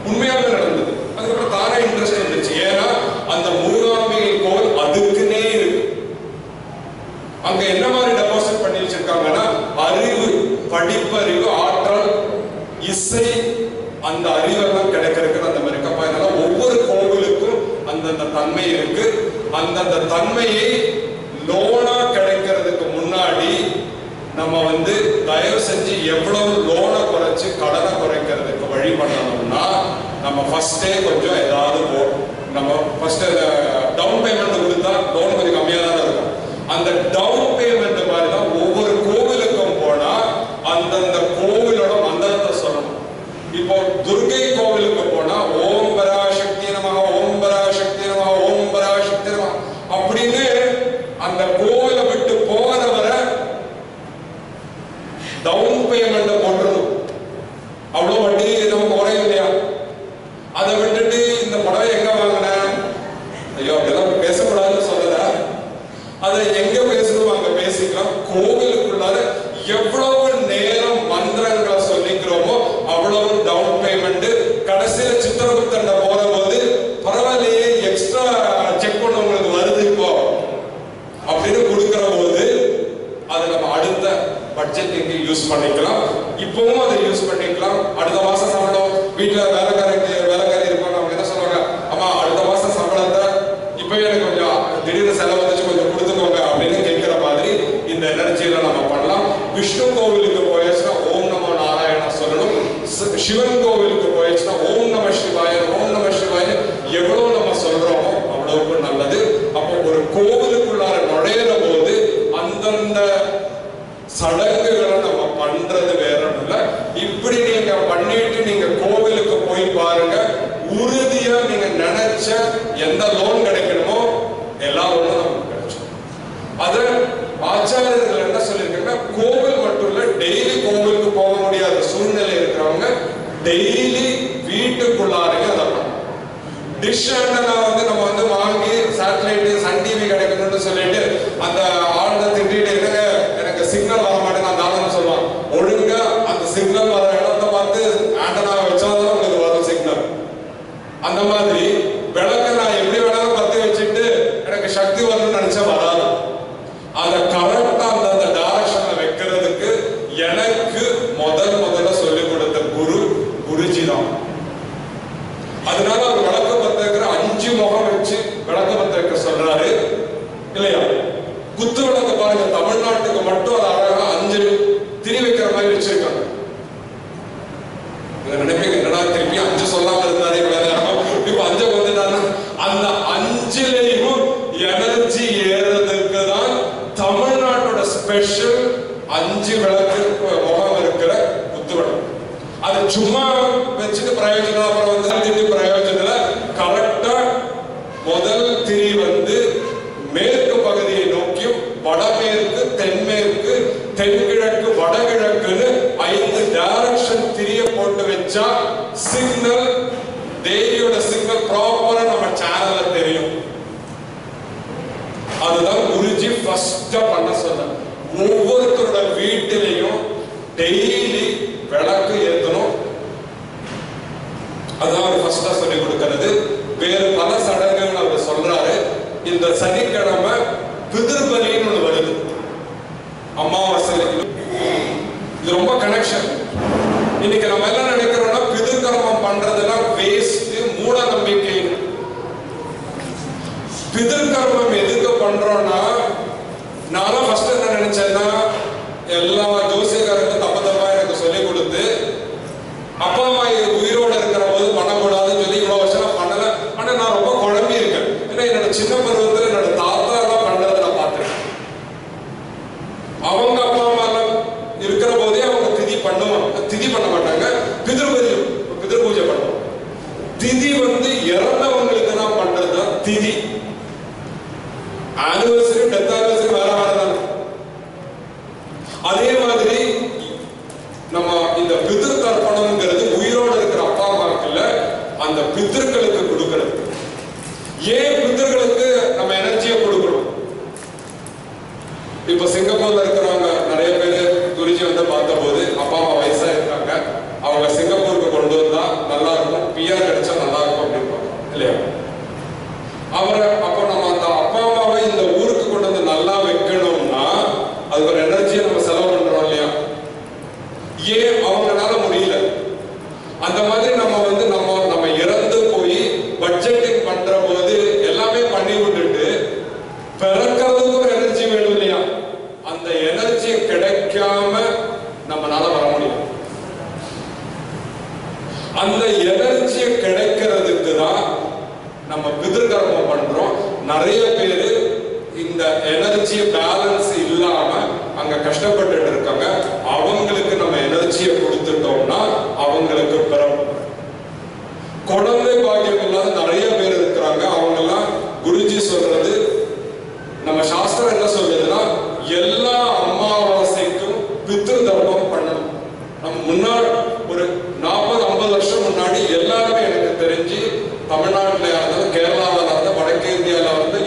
உண்மையாவே நடந்தது. அதுக்கப்புறம் தானே இன்ட்ரெஸ்ட் இருந்துச்சு. ஏன்னா அந்த மூகாம்பிகை கோவில் அதுக்குன்னே இருக்கு. அங்க என்ன மாதிரி டெபாசிட் பண்ணி வச்சிருக்காங்கன்னா அறிவு, படிப்பறிவு, ஆற்றல், இசை, அந்த அறிவெல்லாம் கிடைக்கிறதுக்கு அந்த மாதிரி இருக்கப்ப. அதனால ஒவ்வொரு கோவிலுக்கும் அந்தந்த தன்மை இருக்கு. அந்தந்த தன்மையை லோனா கிடைக்கிறதுக்கு முன்னாடி நம்ம தயவு செஞ்சு எவ்வளவு லோனை குறைச்சு கடனை குறைக்கிறதுக்கு வழி பண்ணணும்னா நம்ம ஃபர்ஸ்டே கொஞ்சம் ஏதாவது நம்ம ஃபர்ஸ்ட் டவுன் பேமெண்ட் கொடுத்தா லோன் கொஞ்சம் கம்மியா தான் இருக்கும். அந்த டவுன் பேமெண்ட் மாதிரி தான் ஒவ்வொரு கோவிலுக்கும் போனா அந்தந்த கோவிலோட மந்திரத்தை சொல்லணும். இப்போ துர்கை கோவிலுக்கு போனா ஓம் பராசக்தி நமஹ, ஓம் பராசக்தி நமஹ, ஓம் பராசக்தி நமஹ அப்படின்னு அந்த கோவிலை விட்டு போகிறவரை டவுன் பேமெண்ட் போட்டுருணும். அவ்வளவு வட்டி நமக்கு குறையும் இல்லையா? அதை விட்டுட்டு இந்த புடவை எங்க வாங்கின, ஐயோ அப்படிலாம் பேசக்கூடாதுன்னு சொல்லல. அதை எங்க பேசணும் அங்க பேசிக்கலாம். கோவிலுக்குள்ளார எவ்வளவு நேரம் மந்திரங்களை சொல்லிக்கிறோமோ அவ்வளவு டவுன் பேமெண்ட். கடைசியில சித்திரகுப்தன் போற போது பரவாயில்லையே எக்ஸ்ட்ரா செக் பண்ண உங்களுக்கு வருது இப்போ அப்படின்னு கொடுக்கிற போது அதை நம்ம அடுத்த பட்ஜெட்டுக்கு யூஸ் பண்ணிக்கலாம். இப்பவும் அதை யூஸ் பண்ணிக்கலாம். அடுத்த மாசம் சம்பளம் வீட்டுல வேலைக்காரி இருப்பாங்க. அவங்க என்ன சொல்லுவாங்க, அம்மா அடுத்த மாசம் சம்பளத்தை இப்பவே எனக்கு கொஞ்சம் திடீர்னு செலவு வந்துச்சு கொஞ்சம் கொடுத்துக்கோங்க அப்படின்னு கேட்கிற மாதிரி இந்த எனர்ஜியில நம்ம பண்ணலாம். விஷ்ணு கோவிலுக்கு போயாச்சுன்னா ஓம் நமோ நாராயணா சொல்லணும். சிவன் கோவிலுக்கு போயாச்சுன்னா ஓம் நம சிவாய, ஓம் நம சிவாய எவ்வளவு நம்ம சொல்றோமோ அவ்வளவுக்கு நல்லது. அப்போ ஒரு கோவிலுக்குள்ளார நுழையிற போது அந்தந்த சடங்குகளை நம்ம பண்றது வேற இல்லை. இப்படி நீங்க பண்ணிட்டு நீங்க கோவிலுக்கு போய் பாருங்க. உறுதியா நீங்க நினைச்ச எந்த லோன் கிடைக்கணுமோ எல்லா லோனும் நமக்கு கிடைக்கும். அது ஆச்சாரியர்கள் என்ன சொல்லியிருக்காங்கன்னா, கோவில் மட்டும் இல்ல, டெய்லி கோவிலுக்கு போக முடியாத சூழ்நிலை இருக்கிறவங்க டெய்லி வீட்டுக்குள்ளாரையும் அதை பண்ணணும். டிஷ் ஆண்டனா நம்ம வாங்கி சேட்டலைட் சன் டிவி கிடைக்கணும்னு சொல்லிட்டு அந்த ஆழ்ந்த திட்டிட்டு இருக்க எனக்கு சிக்னல் வர மாட்டேங்க அந்த ஆளுன்னு சொல்லுவான். ஒழுங்கா அந்த சிக்னல் வர இடத்தை பார்த்து ஆண்டனா வச்சாதான் உங்களுக்கு வரும் சிக்னல். அந்த மாதிரி விளக்க நான் எப்படி வேணாலும் பத்தி வச்சுட்டு விளக்கு முகம் இருக்கிற குத்துவிளக்கு. அது சும்மா வச்சுட்டு பிரயோஜனம், அப்புறம் வந்து பிரயோஜனத்துல கரெக்டா முதல் திரி வந்து மேற்கு பகுதியை நோக்கியும் வடமேற்கு, தென்மேற்கு, தென்கிழக்கு, வடகிழக்குன்னு 5 டைரக்ஷன் திரிய போட்டு வச்சா சிக்னல், தேவியோட சிக்னல் ப்ராப்பரா நம்ம சேனல்ல தெரியும். அதுதான் குருஜி ஃபர்ஸ்டா பண்ண சொன்ன. ஒவ்வொருத்தரோட வீட்டிலையும் டெய்லி விளக்கு ஏற்றணும். அதான் அவர் ஃபர்ஸ்டா சொல்லி கொடுக்கிறது. வேறு பல சடங்குகள் அவர் சொல்றாரு. இந்த சனிக்கிழமை பிதிர்பலின்னு ஒண்ணு வருது, அமாவாசை. இது ரொம்ப கனெக்ஷன். இன்னைக்கு நம்ம எல்லாம் நினைக்கிறோம்னா பிதிர்கர்மம் பண்றதெல்லாம் வேஸ்ட், மூட நம்பிக்கை. பிதிர்கர்மம் எதுக்கு பண்றோம்னா, நான் ஃபர்ஸ்ட் என்ன நினைச்சேன்னா, எல்லா ஜோசியக்காரங்க தப்பா எனக்கு சொல்லி கொடுத்து அப்பா அம்மா உயிரோட இருக்கிற போது பண்ணக்கூடாதுன்னு சொல்லி இவ்வளவு வருஷம் பண்ணல. ஆனா நான் ரொம்ப குழம்பி இருக்கேன். ஏன்னா என்னோட சின்ன பருவத்துல என்னோட தாத்தா எல்லாம் பண்றதை நான் பார்த்திருக்கேன். அவங்க அப்பா அம்மா எல்லாம் இருக்கிற போதே அவங்க திதி பண்ணுவாங்க. திதி பண்ண மாட்டாங்க, பிதிர் பூஜை பண்ணுவாங்க. திதி வந்து இறந்தவங்களுக்கு தான் பண்றதுதான் திதி. ஆனிவர்சரி, டெத் ஆனிவர்சரி வேற வேறதான். அதே மாதிரி நம்ம இந்த பிதிர் தர்ப்பணம்ங்கிறது உயிரோடு இருக்கிற அப்பா அம்மாக்குள்ள அந்த பிதர்களுக்கு கொடுக்கிறது. ஏன் பிதர்களுக்கு நம்ம எனர்ஜியை கொடுக்கணும்? இப்ப சிங்கப்பூர்ல இருக்கிறவங்க நிறைய பேரு குருஜி வந்து பார்த்த போது அப்பா அம்மா வயசா இருக்காங்க, அவங்க சிங்கப்பூருக்கு கொண்டு வந்தா நல்லா இருக்கும், பிஆர் கிடைச்சா நல்லா இருக்கும் அப்படின்னு இல்லையா? அவரை அப்ப நம்ம அந்த அப்பா அம்மாவை இந்த ஊருக்கு கொண்டு வந்து நல்லா வைக்கணும்னா அதுக்கு ஒரு எனர்ஜியை நம்ம செலவு பண்றோம் இல்லையா? ஏன் அவங்களால முடியல? அந்த மாதிரி நம்ம வந்து நம்ம இறந்து போய் பட்ஜெட்டிங் பண்ற போது எல்லாமே பண்ணி விட்டுட்டு பிறக்கிறதுக்கு ஒரு எனர்ஜி வேணும் இல்லையா? அந்த எனர்ஜி கிடைக்காம நம்மளால வர முடியும். அந்த எனர்ஜி கிடைக்கிறதுக்கு தான் நம்ம பிதிர்கர்மம் பண்றோம். நிறைய பேரு இந்த எனர்ஜி பேலன்ஸ் இல்லாம அங்க கஷ்டப்பட்டு இருக்காங்க. அவங்களுக்கு நம்ம எனர்ஜியை கொடுத்துட்டோம்னா அவங்களுக்கு குழந்தை பாக்கியம் இல்லாத நிறைய பேர் இருக்கிறாங்க. அவங்க எல்லாம் குருஜி சொல்றது, நம்ம சாஸ்திரம் என்ன சொல்றதுன்னா, எல்லா அமாவாசைக்கும் பித்ரு தர்மம் பண்ணணும். நம்ம முன்னாடி ஒரு 40-50 வருஷம் முன்னாடி எல்லாருமே எனக்கு தெரிஞ்சு தமிழ்நாட்டில இருந்தாலும், கேரளாவில் இருந்தாலும், வடக்கு இந்தியாவில் இருந்து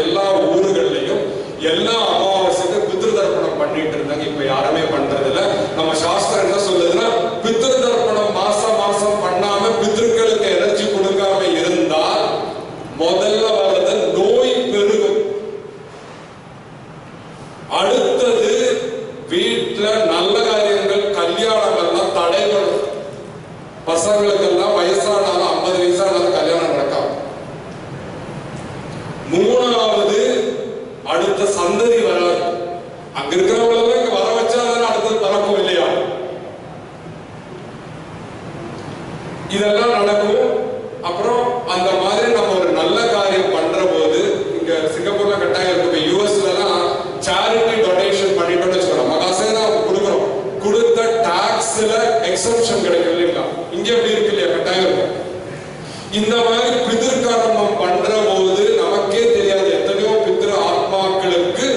எல்லா ஊர்கள்லையும் எல்லா அமாவாசைக்கும் பித்ரு தர்ப்பணம் பண்ணிட்டு இருந்தாங்க. இப்ப யாருமே பண்றது இல்ல. நம்ம சாஸ்திரம் என்ன சொல்லுதுன்னா, பித்ரு தர்ப்பணம் மாசம் பண்ணாம பித்ருக்களுக்கு எனர்ஜி கொடுக்காம இருந்தால் முதல்ல வர்றது நோய் பெருகும். அடுத்தது வீட்டுல நல்ல காரியங்கள், கல்யாணங்கள்லாம் தடைபடும். பசங்களுக்கெல்லாம் வயசானாலும் 50 வயசானாலும் கல்யாணம் நடக்காது. மூணாவது அடுத்த சந்ததி வராது. அங்க இருக்கிறவங்க இங்க வர வச்சா அடுத்தது பறக்கும் இல்லையா? இதெல்லாம் நடக்கும். அப்புறம் அந்த மாதிரி நம்ம ஒரு நல்ல காரியம் பண்ற போது, இங்க சிங்கப்பூர்ல கட்டாயம் இருக்கு, யூஎஸ்ல எல்லாம் சேரிட்டி டொனேஷன் பண்ணிட்டோம்னு வச்சுக்கோங்க, மகாசே தான் கொடுக்குறோம். கொடுத்த டாக்ஸ்ல எக்ஸம்ஷன் கிடைக்கும் இல்லைங்களா? இங்க எப்படி இருக்கு இல்லையா? கட்டாயம் இருக்கும். இந்த மாதிரி பிதிர்கர்மம் பண்ற போது நமக்கே தெரியாது எத்தனையோ பித்ரு ஆத்மாக்களுக்கு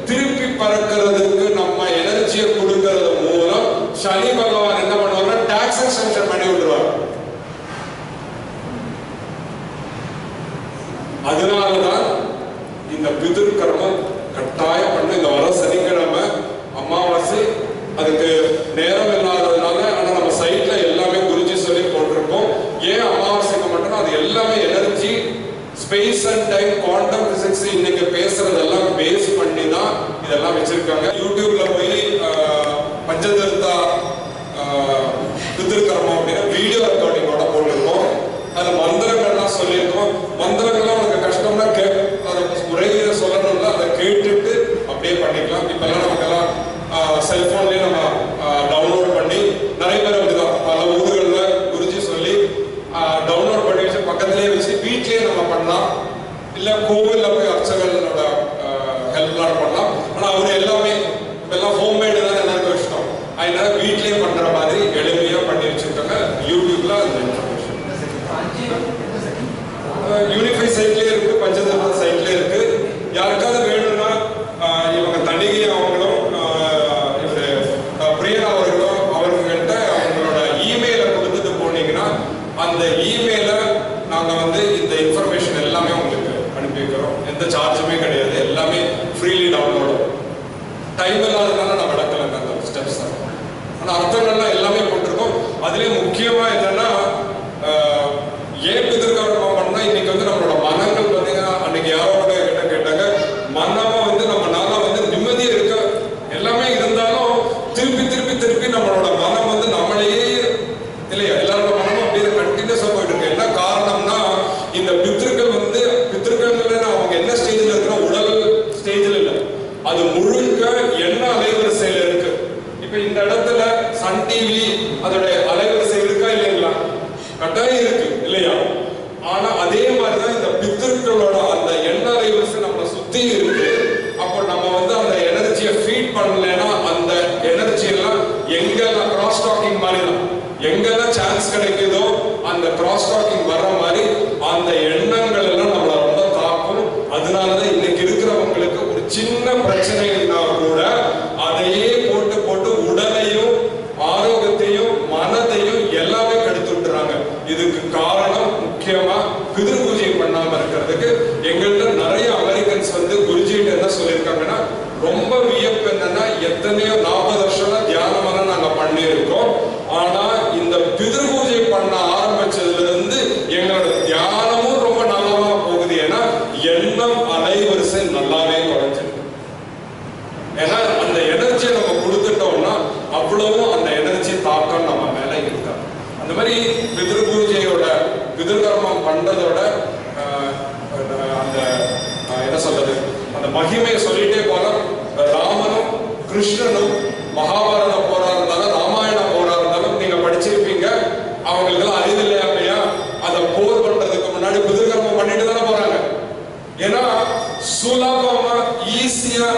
திருப்பி பறக்கிறதுக்கு நம்ம எனர்ஜியை கொடுக்கறது மூலம் சனி பகவான் என்ன பண்ணுவாங்க, டாக்ஸ் எக்ஸம்ஷன் பண்ணி விட்டுருவாங்க. அதனாலதான் இந்த பிதிர்கர்மம் கட்டாயம் பண்ண. இந்த வர சனிக்கிழமை அமாவாசை, அதுக்கு நேரம் இல்லாததுனால, ஆனா நம்ம சைட்ல எல்லாமே குருஜி சொல்லி போட்டிருக்கோம். ஏன் அமாவாசைக்கு மட்டும் அது எல்லாமே energy, space and time, quantum physics இன்னைக்கு பேசுறதெல்லாம் பேஸ் பண்ணி தான் இதெல்லாம் வச்சிருக்காங்க. யூடியூப்ல போய் பஞ்சதர்த்தா பிதிர்கர்மம் அப்படின்னா வீடியோ ரெக்கார்டிங்கோட போட்டிருக்கோம். அது மந்திரங்கள்லாம் சொல்லியிருக்கோம். மந்திரங்கள்லாம் உனக்கு கஷ்டம்னா அதை முறையில சொல்லணும்ல, அதை கேட்டுட்டு அப்படியே பண்ணிக்கலாம். இப்பெல்லாம் நமக்கெல்லாம் செல்போன்லயே நம்ம டவுன்லோட் பண்ணி, நிறைய பேர் அப்படிதான் பல ஊர்கள்ல குருஜி சொல்லி டவுன்லோட் பண்ணி வச்சு பக்கத்திலேயே வச்சு வீட்லயே நம்ம பண்ணலாம். இல்ல கோவில்ல போய் அர்ச்சகர்களோட ஹெல்ப்லாம் பண்ணலாம். ஆனா அவரு எல்லாமே எல்லாம் ஹோம்மேடு தான் எல்லாருக்கும் இஷ்டம். அதனால வீட்லயே பண்ற மாதிரி எளிமையா பண்ணி வச்சிருக்காங்க. யூடியூப்ல அந்த இன்ஃபர்மேஷன் யூனிஃபை சைட்லயே இருக்கு, பஞ்சதர்ம சைட்லயே இருக்கு. யாருக்காவது வேணும்னா இவங்க தணிகை அவங்களும் இவரு பிரியா அவர்களும் அவர்கள்ட்ட அவங்களோட இமெயிலை கொடுத்துட்டு போனீங்கன்னா அந்த இமெயில நாங்க வந்து இந்த இன்ஃபர்மேஷன் எல்லாமே உங்களுக்கு அனுப்பி வைக்கிறோம். எந்த சார்ஜுமே கிடையாது, எல்லாமே ஃப்ரீலி டவுன்லோடு. டைம் இல்லாததுனால நான் விளக்கலைங்க அந்த ஸ்டெப்ஸ் தான். ஆனால் அர்த்தங்கள்லாம் எல்லாமே போட்டிருக்கோம். அதுலேயே முக்கியமாக என்னன்னா ஏன் பிதிர்கர்மம் பண்ணா இன்னைக்கு வந்து நம்மளோட மனங்கள் பார்த்தீங்கன்னா அன்னைக்கு யாரோட கிட்ட கேட்டாங்க, மனமா வந்து நம்ம நாளா வந்து நிம்மதியா இருக்க எல்லாமே இருந்தாலும் திருப்பி திருப்பி திருப்பி நம்மளோட மனம் வந்து நம்மளையே இல்லையா, எல்லாரோட மனமும் அப்படியே கண்டினியூஸா போயிட்டு இருக்கு. என்ன காரணம்னா இந்த பித்திருக்கள் வந்து பித்திருக்கள் அவங்க என்ன ஸ்டேஜ்ல இருக்கிற உடல் ஸ்டேஜ்ல இல்லை, அது முழுக்க என்ன அலைவரிசையில இருக்கு. இப்ப இந்த இடத்துல சன் டிவி அதோட அலைவரிசை இருக்கா இல்லைங்களா? கட்டாயம் இருக்கு இல்லையா? ஆனா அதே மாதிரிதான் இந்த பித்திருக்களோட அந்த எண்ண அலைவரிசை நம்மளை சுத்தி இருக்கு. அப்போ நம்ம வந்து அந்த எனர்ஜியை ஃபீட் பண்ணலன்னா அந்த எனர்ஜி எல்லாம் எங்கெல்லாம் கிராஸ் டாக்கிங் மாதிரி தான், எங்கெல்லாம் சான்ஸ் கிடைக்குதோ அந்த கிராஸ் டாக்கிங் வர்ற மாதிரி அந்த எண்ணங்கள் எல்லாம் நம்மளை ரொம்ப தாக்கும். அதனாலதான் இன்னைக்கு இருக்கிறவங்களுக்கு ஒரு சின்ன பிரச்சனைனா கூட அதையே போட்டு போட்டு உடலையும் ஆரோக்கியத்தையும் மனதையும் எல்லாமே கெடுத்து விட்டுறாங்க. இதுக்கு காரணம் முக்கியமா பிதிர் பூஜை பண்ணாம இருக்கிறதுக்கு. எங்கள்கிட்ட நிறைய அமெரிக்கன்ஸ் வந்து குருஜிட்ட என்ன சொல்லியிருக்காங்கன்னா, ரொம்ப வியப்பு என்னன்னா எத்தனையோ 40 வருஷமா தியானமெல்லாம் நாங்க பண்ணியிருக்கோம். ஆனா இந்த பிதிர் பூஜை பண்ண ஆரம்பிச்சதுல இருந்து எங்களோட தியானமும் ரொம்ப நல்லாவா போகுது. ஏன்னா எண்ணம் அலைவரிசை நல்லாவே குறைஞ்சிருக்கு. ஏன்னா அந்த எனர்ஜியை நம்ம கொடுத்துட்டோம்னா அவ்வளவும் அந்த எனர்ஜி தாக்கம் நம்ம மேல இருக்காது. அந்த மாதிரி பிதிர் பூஜையோட பிதிர்கர்மம் பண்றதோட அந்த என்ன சொல்றது அந்த மகிமையை சொல்லிட்டே போலாம். ராமனும் கிருஷ்ணனும் மகாபாரத போரா இருந்தாலும் ராமாயண போரா இருந்தாலும் நீங்க படிச்சிருப்பீங்க. அவங்களுக்கெல்லாம் அறிவில்லை அப்படியா, அதை போர் பண்றதுக்கு முன்னாடி பிதிர்கர்மம் பண்ணிட்டு தானே போறாங்க. ஏன்னா சுலபமா ஈஸியா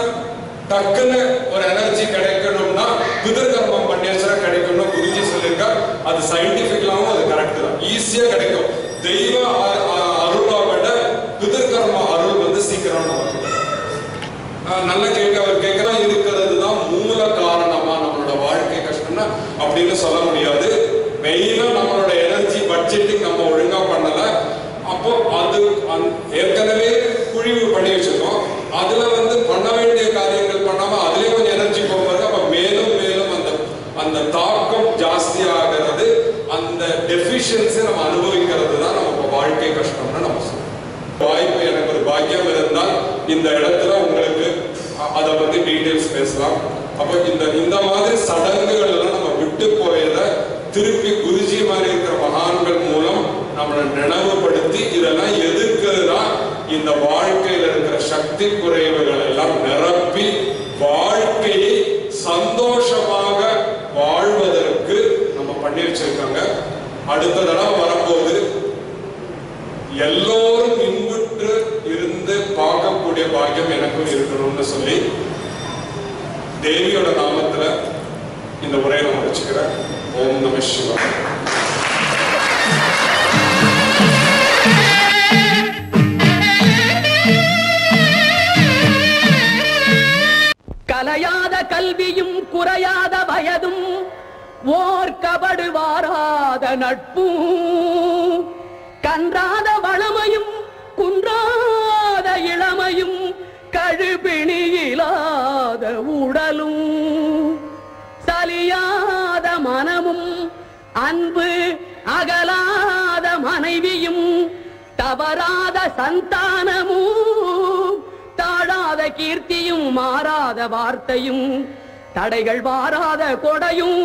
டக்குன்னு ஒரு எனர்ஜி கிடைக்கணும்னா பிதிர்கர்மம் பண்ணியாச்சுன்னா கிடைக்கணும் குருஜி சொல்லியிருக்கார். அது சயின்டிபிக்கலாவும் அது கரெக்ட் தான், ஈஸியா கிடைக்கும். தெய்வ அருளை விட பிதிர்கர்ம அருள் வந்து சீக்கிரம் நமக்கு நல்ல அவர் கேட்கறா இருக்கிறது தான் மூல காரணமா நம்மளோட வாழ்க்கை கஷ்டம்னா அப்படின்னு சொல்ல முடியாது. மெயினா நம்மளோட எனர்ஜி பட்ஜெட்டிங் நம்ம ஒழுங்கா பண்ணல. அப்போ அது ஏற்கனவே குழிவு பண்ணி வச்சிருக்கோம். அதுல வந்து பண்ண வேண்டிய காரியங்கள் பண்ணாம அதுலயே கொஞ்சம் எனர்ஜி போகும்போது அப்ப மேலும் மேலும் அந்த தாக்கம் ஜாஸ்தி ஆகிறது. அந்த டெஃபிஷியன்சி நம்ம அனுபவிக்கிறது தான் நம்ம வாழ்க்கை கஷ்டம்னு நம்ம சொல்றோம். வாய்ப்பு எனக்கு ஒரு பாக்கியம் இருந்தால் இந்த இடத்துல உங்களுக்கு அதை பத்தி டீடைல்ஸ் பேசலாம். அப்போ இந்த மாதிரி சடங்குகள் எல்லாம் நம்ம விட்டு போயதை திருப்பி குருஜி மாதிரி இருக்கிற மகான்கள் மூலம் நம்மளை நினைவுபடுத்தி இதெல்லாம் எதிர்க்கிறதுனா இந்த வாழ்க்கையில இருக்கிற சக்தி குறைவுகள் எல்லாம் நிரப்பி வாழ்க்கையை சந்தோஷமாக வாழ்வதற்கு நம்ம பண்ணி வச்சிருக்காங்க. அடுத்த தடவை வரும்போது எல்லோரும் இன்புற்று இருந்து பார்க்கக்கூடிய பாக்கியம் எனக்கும் இருக்கணும்னு சொல்லி தேவியோட நாமத்துல இந்த உரையை நான் முடிச்சுக்கிறேன். ஓம் நம சிவாய. கலையாத கல்வியும் குறையாத வயதும் ஓர் கபடு வாராத நட்பும் கன்றாத வளமையும் குன்றாத இளமையும் கழுபிணியிலாத உடலும் சலியாத மனமும் அன்பு அகலாத மனைவியும் தவறாத சந்தானமும் கீர்த்தியும் மாறாத வார்த்தையும் தடைகள் வாராத கொடையும்